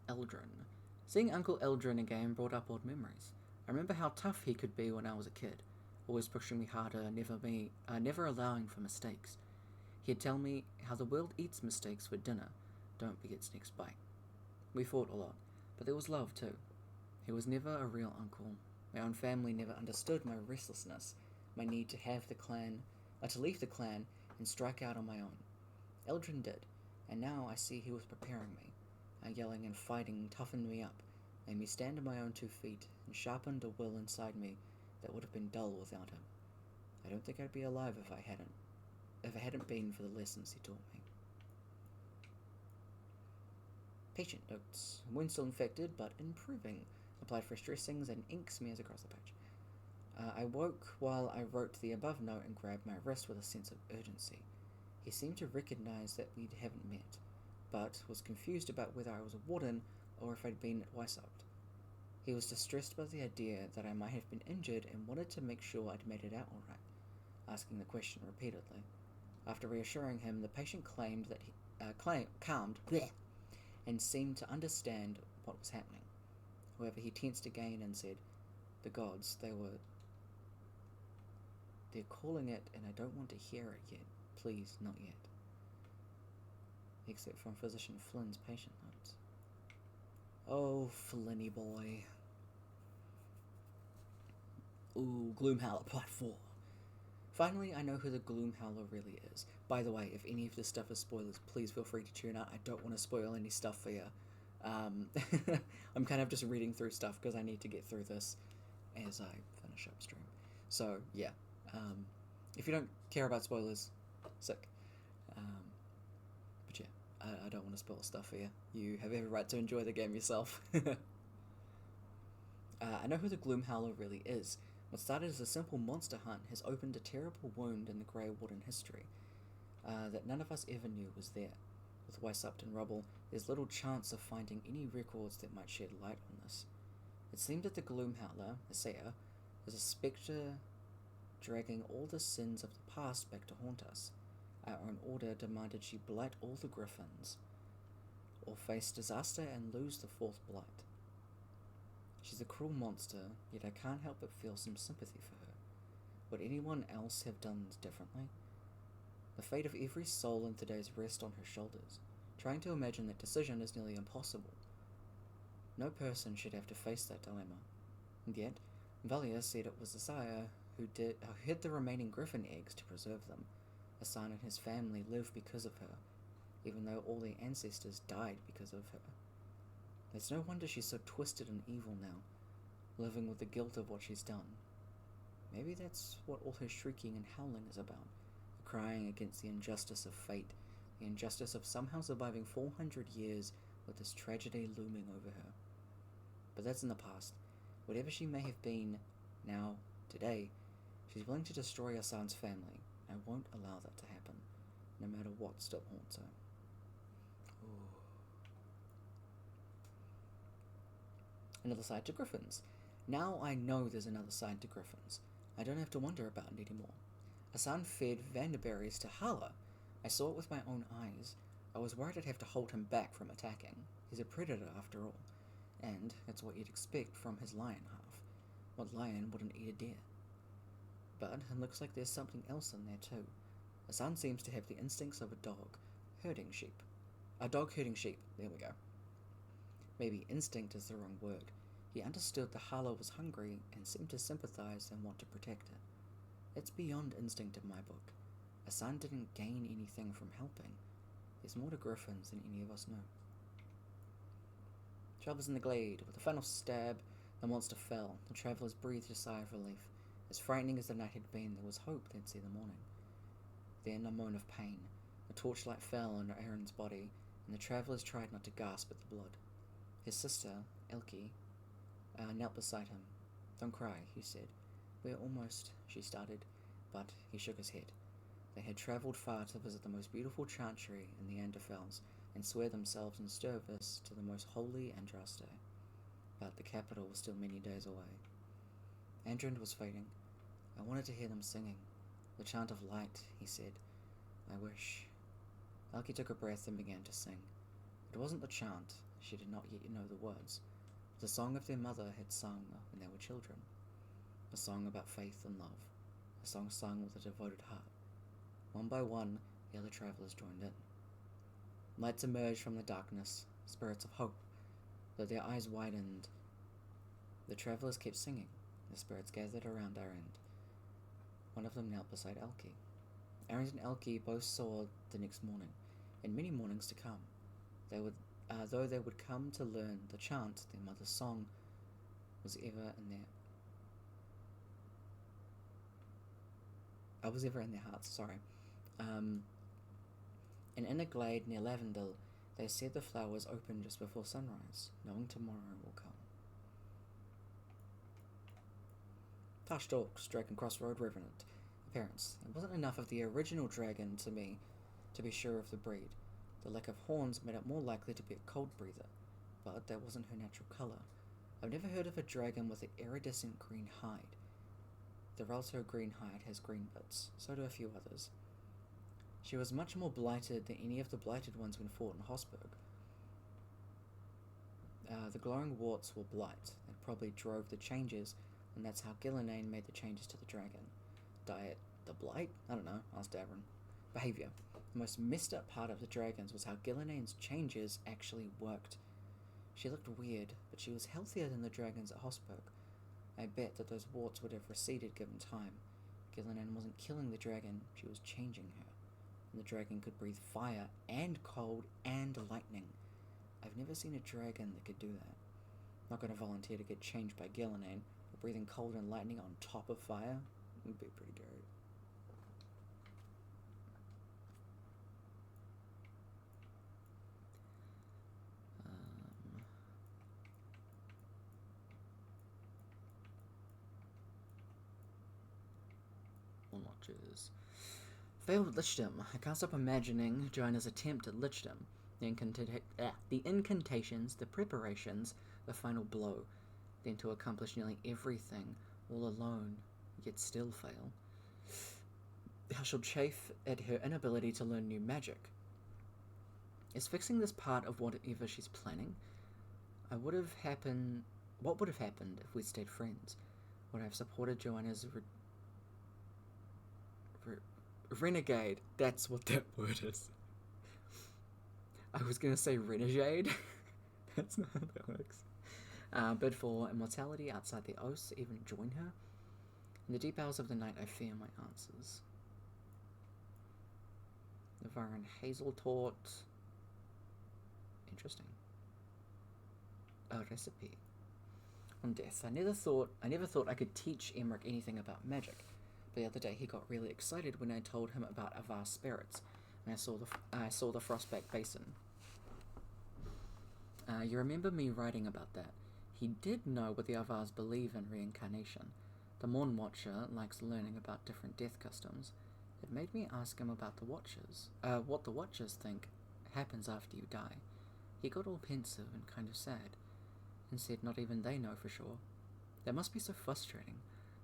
Eldrin. Seeing Uncle Eldrin again brought up old memories. I remember how tough he could be when I was a kid, always pushing me harder, never allowing for mistakes. He'd tell me how the world eats mistakes for dinner. Don't be its next bite. We fought a lot, but there was love too. He was never a real uncle. My own family never understood my restlessness, my need to have the clan, to leave the clan and strike out on my own. Eldrin did, and now I see he was preparing me. Our yelling and fighting toughened me up, made me stand on my own 2 feet, and sharpened a will inside me that would have been dull without him. I don't think I'd be alive if it hadn't been for the lessons he taught me. Patient notes. Wound still infected, but improving. Applied fresh dressings and ink smears across the page. I woke while I wrote the above note and grabbed my wrist with a sense of urgency. He seemed to recognize that we haven't met, but was confused about whether I was a warden or if I'd been Weishaupt. He was distressed by the idea that I might have been injured and wanted to make sure I'd made it out all right, asking the question repeatedly. After reassuring him, the patient claimed that he calmed and seemed to understand what was happening. However, he tensed again and said, "The gods, they're calling it, and I don't want to hear it yet. Please, not yet." Except from Physician Flynn's patient notes. Oh, Flinny boy. Ooh, Gloomhowler Part 4. Finally, I know who the Gloomhowler really is. By the way, if any of this stuff is spoilers, please feel free to tune out. I don't want to spoil any stuff for you. I'm kind of just reading through stuff because I need to get through this as I finish up stream. So, yeah. If you don't care about spoilers, sick. But yeah, I don't want to spoil stuff for you. You have every right to enjoy the game yourself. I know who the Gloomhowler really is. What started as a simple monster hunt has opened a terrible wound in the Grey Warden history that none of us ever knew was there. With Weishaupt in rubble, there's little chance of finding any records that might shed light on this. It seemed that the Gloomhowler, Isaiah, is a spectre dragging all the sins of the past back to haunt us. Our own order demanded she blight all the griffins, or face disaster and lose the fourth blight. She's a cruel monster, yet I can't help but feel some sympathy for her. Would anyone else have done differently? The fate of every soul in today's rests on her shoulders. Trying to imagine that decision is nearly impossible. No person should have to face that dilemma. And yet, Valia said it was Isaiah who hid the remaining griffin eggs to preserve them. Asan and his family live because of her, even though all their ancestors died because of her. It's no wonder she's so twisted and evil now, living with the guilt of what she's done. Maybe that's what all her shrieking and howling is about, crying against the injustice of fate, the injustice of somehow surviving 400 years with this tragedy looming over her. But that's in the past. Whatever she may have been now, today, she's willing to destroy Asan's family. I won't allow that to happen, no matter what still haunts her. Ooh. Another side to griffins. Now I know there's another side to griffins. I don't have to wonder about it anymore. Asan fed Vanderberries to Hala. I saw it with my own eyes. I was worried I'd have to hold him back from attacking. He's a predator after all. And that's what you'd expect from his lion half. What lion wouldn't eat a deer? But it looks like there's something else in there too. Asan seems to have the instincts of a dog herding sheep. A dog herding sheep, there we go. Maybe instinct is the wrong word. He understood the Hala was hungry and seemed to sympathize and want to protect it. It's beyond instinct in my book. Asan didn't gain anything from helping. There's more to griffins than any of us know. Travelers in the glade. With a final stab, the monster fell. The travelers breathed a sigh of relief. As frightening as the night had been, there was hope they'd see the morning. Then a moan of pain. The torchlight fell on Aaron's body, and the travelers tried not to gasp at the blood. His sister, Elke, knelt beside him. "Don't cry," he said. "We're almost," she started, but he shook his head. They had travelled far to visit the most beautiful chantry in the Anderfels and swear themselves in service to the most holy Andraste. But the capital was still many days away. Andrand was fading. I wanted to hear them singing. The chant of light, he said. I wish. Elke took a breath and began to sing. It wasn't the chant. She did not yet know the words. The song of their mother had sung when they were children. A song about faith and love. A song sung with a devoted heart. One by one, the other travelers joined in. Lights emerged from the darkness, spirits of hope. Though their eyes widened, the travelers kept singing. The spirits gathered around Arend. One of them knelt beside Elke. Arend and Elke both saw the next morning, and many mornings to come. Though they would come to learn the chant their mother's song was ever in their hearts, sorry. And in a glade near Lavendale, they said the flowers opened just before sunrise, knowing tomorrow will come. Tash Dorks, Dragon Crossroad Revenant. Appearance. It wasn't enough of the original dragon to me to be sure of the breed. The lack of horns made it more likely to be a cold breather, but that wasn't her natural colour. I've never heard of a dragon with an iridescent green hide. The Ralto green hide has green bits, so do a few others. She was much more blighted than any of the blighted ones when fought in Hosberg. The glowing warts were blight. That probably drove the changes, and that's how Gillenane made the changes to the dragon. Diet, the blight? I don't know, asked Davron. Behaviour. The most messed up part of the dragons was how Gillenane's changes actually worked. She looked weird, but she was healthier than the dragons at Hosberg. I bet that those warts would have receded given time. Gillenane wasn't killing the dragon, she was changing her. And the dragon could breathe fire and cold and lightning. I've never seen a dragon that could do that. I'm not going to volunteer to get changed by Gillenane, but breathing cold and lightning on top of fire? Would be pretty great. Watches. Failed lichdom. I can't stop imagining Joanna's attempt at lichdom. The incantations, the preparations, the final blow. Then to accomplish nearly everything, all alone, yet still fail. How she'll chafe at her inability to learn new magic. Is fixing this part of whatever she's planning? What would have happened if we'd stayed friends? Would I have supported Joanna's renegade? That's what that word is. I was gonna say renegade. That's not how that works. Bid for immortality outside the oaths, even join her. In the deep hours of the night, I fear my answers. Navarran Hazel taught. Interesting. A recipe. On death, I never thought I could teach Emmerich anything about magic. But the other day, he got really excited when I told him about Avar spirits, and I saw the Frostback Basin. You remember me writing about that? He did know what the Avars believe in reincarnation. The Morn Watcher likes learning about different death customs. It made me ask him about the Watchers, what the Watchers think happens after you die. He got all pensive and kind of sad, and said not even they know for sure. That must be so frustrating,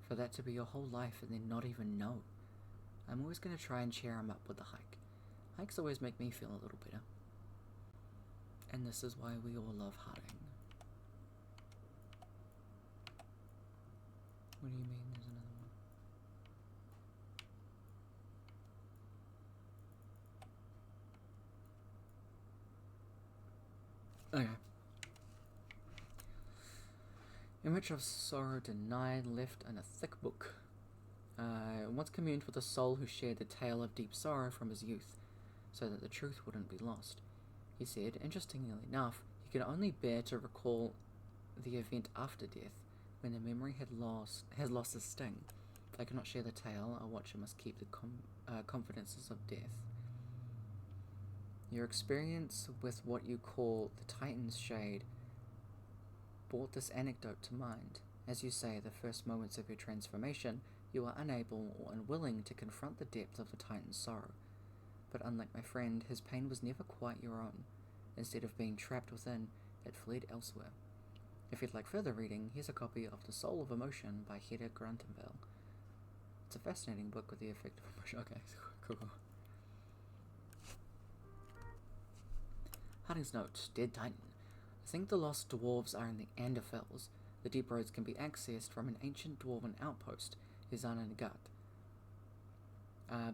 for that to be your whole life and then not even know. I'm always going to try and cheer him up with a hike. Hikes always make me feel a little better. And this is why we all love Harding. What do you mean there's another one? Okay. Image of sorrow denied, left in a thick book. Once communed with a soul who shared the tale of deep sorrow from his youth, so that the truth wouldn't be lost. He said, interestingly enough, he could only bear to recall the event after death, when the memory has lost its sting. I cannot share the tale. A watcher must keep the confidences of death. Your experience with what you call the Titan's Shade brought this anecdote to mind. As you say, the first moments of your transformation, you are unable or unwilling to confront the depth of the Titan's sorrow. But unlike my friend, his pain was never quite your own. Instead of being trapped within, it fled elsewhere. If you'd like further reading, here's a copy of The Soul of Emotion by Hedda Grantenville. It's a fascinating book with the effect of emotion. Okay, cool. Harding's note, Dead Titan. I think the lost dwarves are in the Anderfells. The deep roads can be accessed from an ancient dwarven outpost, Izanagat,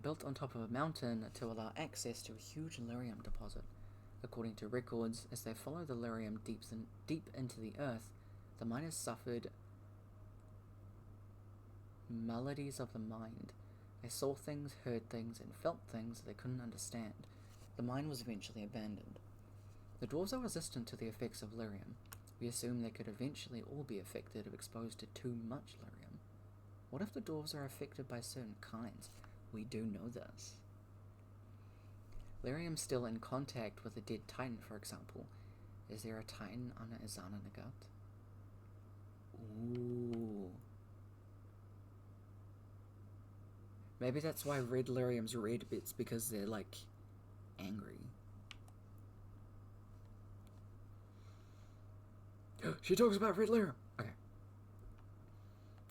built on top of a mountain to allow access to a huge lyrium deposit. According to records, as they follow the lyrium deep into the earth, the miners suffered maladies of the mind. They saw things, heard things, and felt things they couldn't understand. The mine was eventually abandoned. The dwarves are resistant to the effects of lyrium. We assume they could eventually all be affected if exposed to too much lyrium. What if the dwarves are affected by certain kinds? We do know this. Lyrium still in contact with a dead titan, for example. Is there a titan on Izanagat? Ooh. Maybe that's why red lyrium's red, it's because they're, like, angry. She talks about red lyrium! Okay.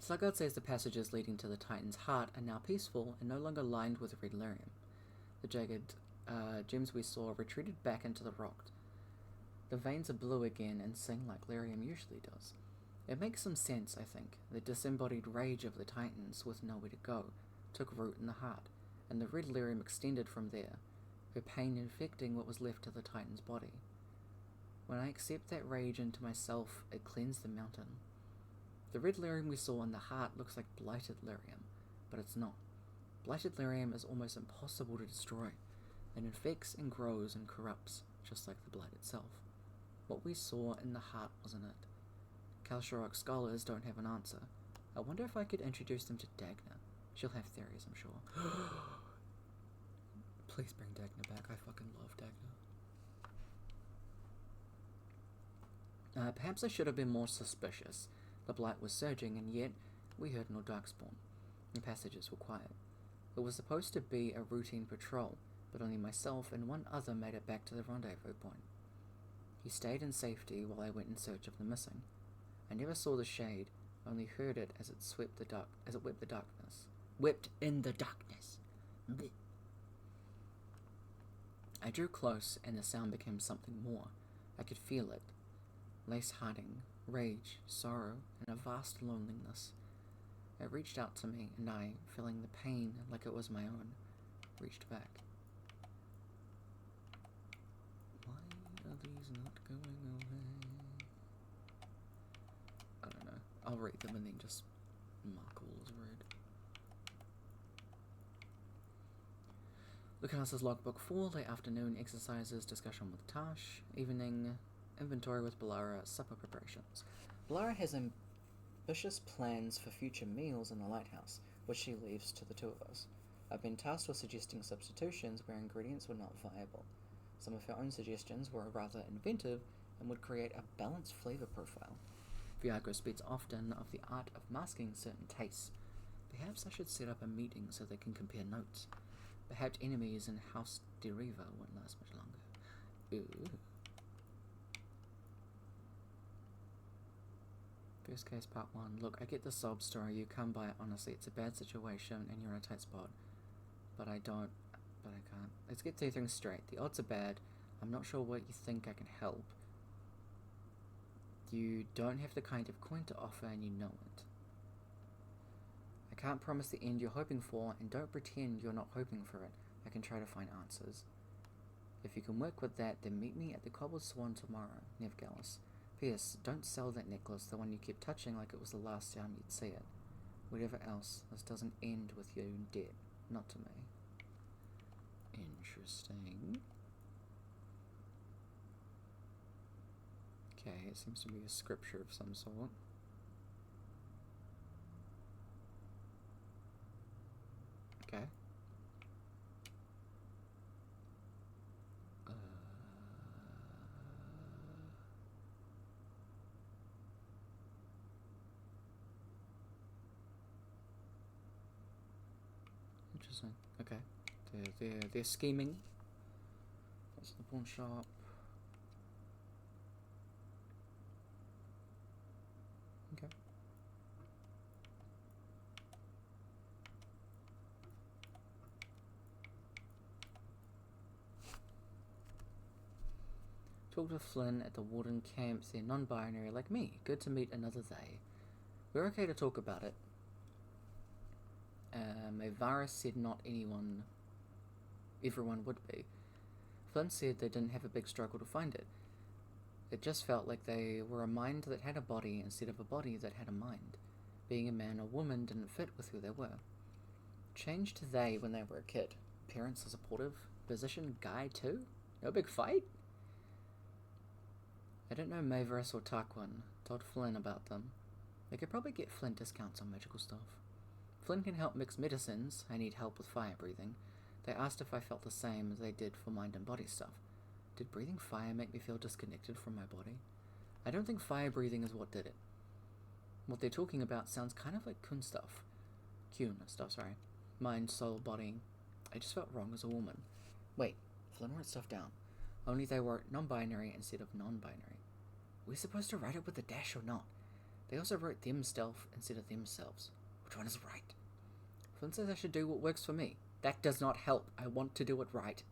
Sluggard says the passages leading to the Titan's heart are now peaceful and no longer lined with red lyrium. The jagged gems we saw retreated back into the rock. The veins are blue again and sing like lyrium usually does. It makes some sense, I think. The disembodied rage of the Titans with nowhere to go took root in the heart, and the red lyrium extended from there, her pain infecting what was left of the Titan's body. When I accept that rage into myself, it cleansed the mountain. The red lyrium we saw in the heart looks like blighted lyrium, but it's not. Blighted lyrium is almost impossible to destroy. It infects and grows and corrupts, just like the blight itself. What we saw in the heart wasn't it. Kalsharok scholars don't have an answer. I wonder if I could introduce them to Dagna. She'll have theories, I'm sure. Please bring Dagna back. I fucking love Dagna. Perhaps I should have been more suspicious. The blight was surging, and yet we heard no darkspawn. The passages were quiet. It was supposed to be a routine patrol, but only myself and one other made it back to the rendezvous point. He stayed in safety while I went in search of the missing. I never saw the shade, only heard it as it whipped the darkness. Whipped in the darkness. Blech. I drew close, and the sound became something more. I could feel it. Lace Harding, rage, sorrow, and a vast loneliness. It reached out to me, and I, feeling the pain like it was my own, reached back. Why are these not going away? I don't know. I'll read them and then just mark all as read. Lucas's logbook 4, late afternoon exercises, discussion with Tash, evening, inventory with Balara, supper preparations. Balara has ambitious plans for future meals in the lighthouse, which she leaves to the two of us. I've been tasked with suggesting substitutions where ingredients were not viable. Some of her own suggestions were rather inventive and would create a balanced flavor profile. Viago speaks often of the art of masking certain tastes. Perhaps I should set up a meeting so they can compare notes. Perhaps enemies in House Deriva won't last much longer. Ooh. First case part 1. Look, I get the sob story. You come by it honestly. It's a bad situation and you're in a tight spot. But I can't. Let's get two things straight. The odds are bad. I'm not sure what you think I can help. You don't have the kind of coin to offer and you know it. I can't promise the end you're hoping for, and don't pretend you're not hoping for it. I can try to find answers. If you can work with that, then meet me at the Cobbled Swan tomorrow, Nevgalis. P.S. Don't sell that necklace, the one you kept touching like it was the last time you'd see it. Whatever else, this doesn't end with you in debt. Not to me. Interesting. Okay, it seems to be a scripture of some sort. Okay. Interesting. Okay. They're scheming. That's the pawn shop. Okay. Talked with Flynn at the Warden camp. They're non-binary like me. Good to meet another they. We're okay to talk about it. Avara said not everyone would be. Flynn said they didn't have a big struggle to find it. It just felt like they were a mind that had a body instead of a body that had a mind. Being a man or woman didn't fit with who they were. Changed to they when they were a kid. Parents are supportive. Position guy too? No big fight? I don't know Maverus or Tarquin. Told Flynn about them. They could probably get Flynn discounts on magical stuff. Flynn can help mix medicines. I need help with fire breathing. They asked if I felt the same as they did for mind and body stuff. Did breathing fire make me feel disconnected from my body? I don't think fire breathing is what did it. What they're talking about sounds kind of like Kun stuff. Sorry. Mind, soul, body. I just felt wrong as a woman. Wait, Flynn wrote stuff down. Only they wrote non-binary instead of non-binary. We're supposed to write it with a dash or not? They also wrote themself instead of themselves. Which one is right? Flynn says I should do what works for me. That does not help. I want to do it right.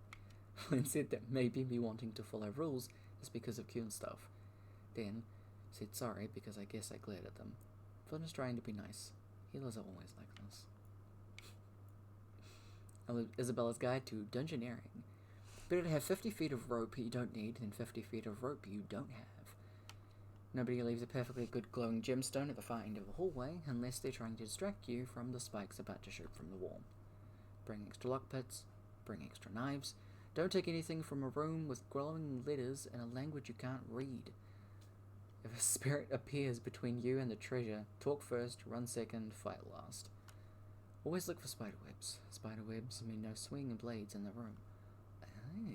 Flynn said that maybe me wanting to follow rules is because of Q and stuff. Then said sorry because I guess I glared at them. Flynn is trying to be nice. Healers are always like this. Isabella's Guide to Dungeoneering. Better to have 50 feet of rope you don't need than 50 feet of rope you don't have. Nobody leaves a perfectly good glowing gemstone at the far end of the hallway unless they're trying to distract you from the spikes about to shoot from the wall. Bring extra lockpicks. Bring extra knives. Don't take anything from a room with glowing letters in a language you can't read. If a spirit appears between you and the treasure, talk first, run second, fight last. Always look for spider webs. Spider webs mean no swinging blades in the room. Oh.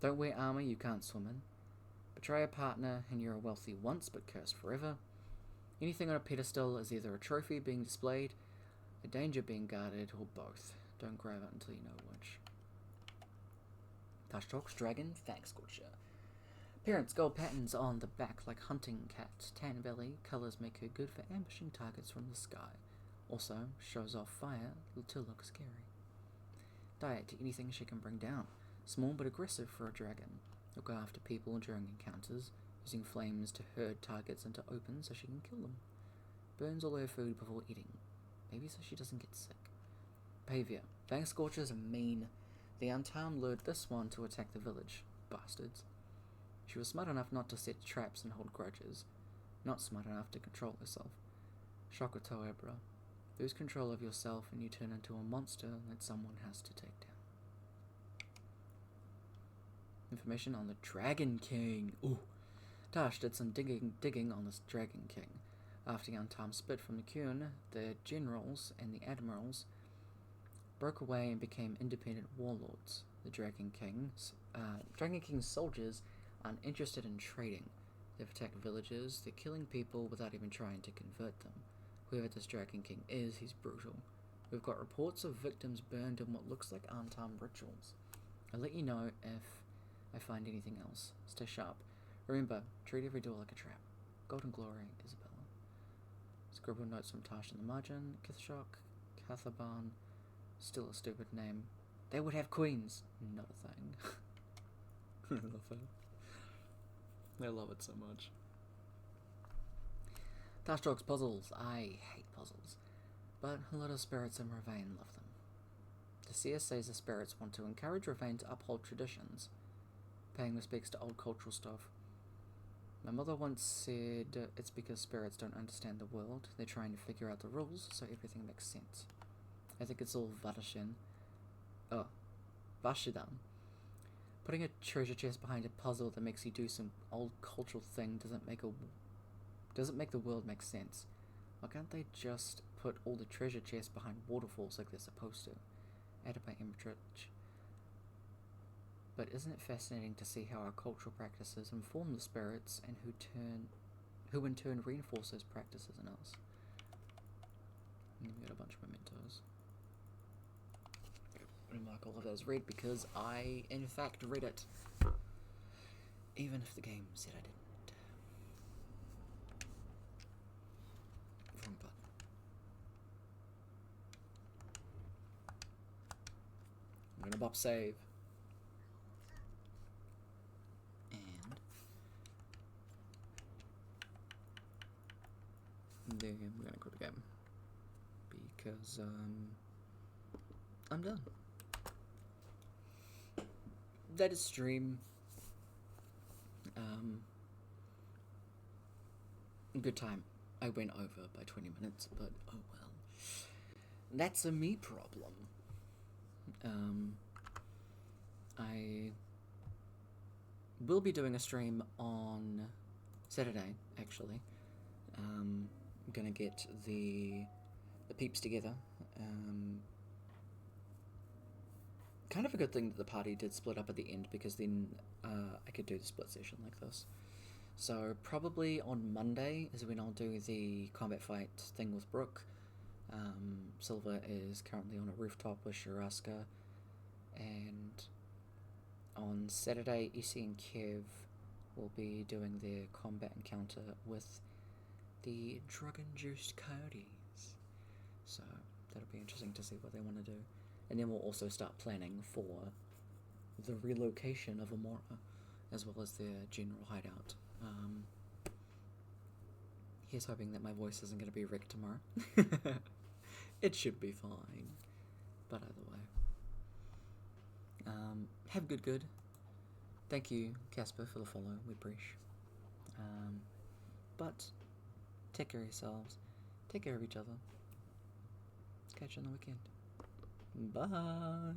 Don't wear armor you can't swim in. Betray a partner and you're wealthy once but cursed forever. Anything on a pedestal is either a trophy being displayed, a danger being guarded, or both. Don't grab it until you know which. Tash talks dragon, thanks Scorcher. Parents, gold patterns on the back like hunting cats. Tan belly, colours make her good for ambushing targets from the sky. Also, shows off fire to look scary. Diet, anything she can bring down. Small but aggressive for a dragon. Will go after people during encounters, using flames to herd targets into open so she can kill them. Burns all her food before eating, maybe so she doesn't get sick. Behavior. Fang Scorchers are mean. The Untarmed lured this one to attack the village. Bastards. She was smart enough not to set traps and hold grudges. Not smart enough to control herself. Shokoto Ebra. Lose control of yourself and you turn into a monster that someone has to take down. Information on the Dragon King. Ooh. Tash did some digging on this Dragon King. After the Untarmed split from the Kyun, the generals and the admirals broke away and became independent warlords. The Dragon King's soldiers aren't interested in trading. They've attacked villages, they're killing people without even trying to convert them. Whoever this Dragon King is, he's brutal. We've got reports of victims burned in what looks like Untarmed rituals. I'll let you know if I find anything else. Stay sharp. Remember, treat every door like a trap. Golden Glory, Isabella. Scribble notes from Tash in the margin. Kithshok, Kathaban. Still a stupid name. They would have queens. Not a thing. I love it. I love it so much. Tash talks puzzles. I hate puzzles. But a lot of spirits in Ravane love them. The CS says the spirits want to encourage Ravane to uphold traditions, paying respects to old cultural stuff. My mother once said it's because spirits don't understand the world. They're trying to figure out the rules so everything makes sense. I think it's all Vadashin. Oh, Vashidan. Putting a treasure chest behind a puzzle that makes you do some old cultural thing doesn't make the world make sense. Why can't they just put all the treasure chests behind waterfalls like they're supposed to? Added by Emrich. But isn't it fascinating to see how our cultural practices inform the spirits and who in turn reinforce those practices in us? And we got a bunch of mementos. I'm gonna mark all of those red because I, in fact, read it. Even if the game said I didn't. Wrong button. I'm gonna bop save. Then we're gonna quit the game because I'm done. That is stream. Good time. I went over by 20 minutes, but oh well. That's a me problem. I will be doing a stream on Saturday, actually. I'm gonna get the peeps together. Kind of a good thing that the party did split up at the end, because then I could do the split session like this. So probably on Monday is when I'll do the combat fight thing with Brooke. Silva is currently on a rooftop with Shiraska, and on Saturday, Issy and Kev will be doing their combat encounter with the drug-induced coyotes. So that'll be interesting to see what they want to do. And then we'll also start planning for the relocation of Amora, as well as their general hideout. Here's hoping that my voice isn't going to be wrecked tomorrow. It should be fine. But either way. Have good. Thank you, Casper, for the follow. We appreciate. But take care of yourselves. Take care of each other. Catch you on the weekend. Bye.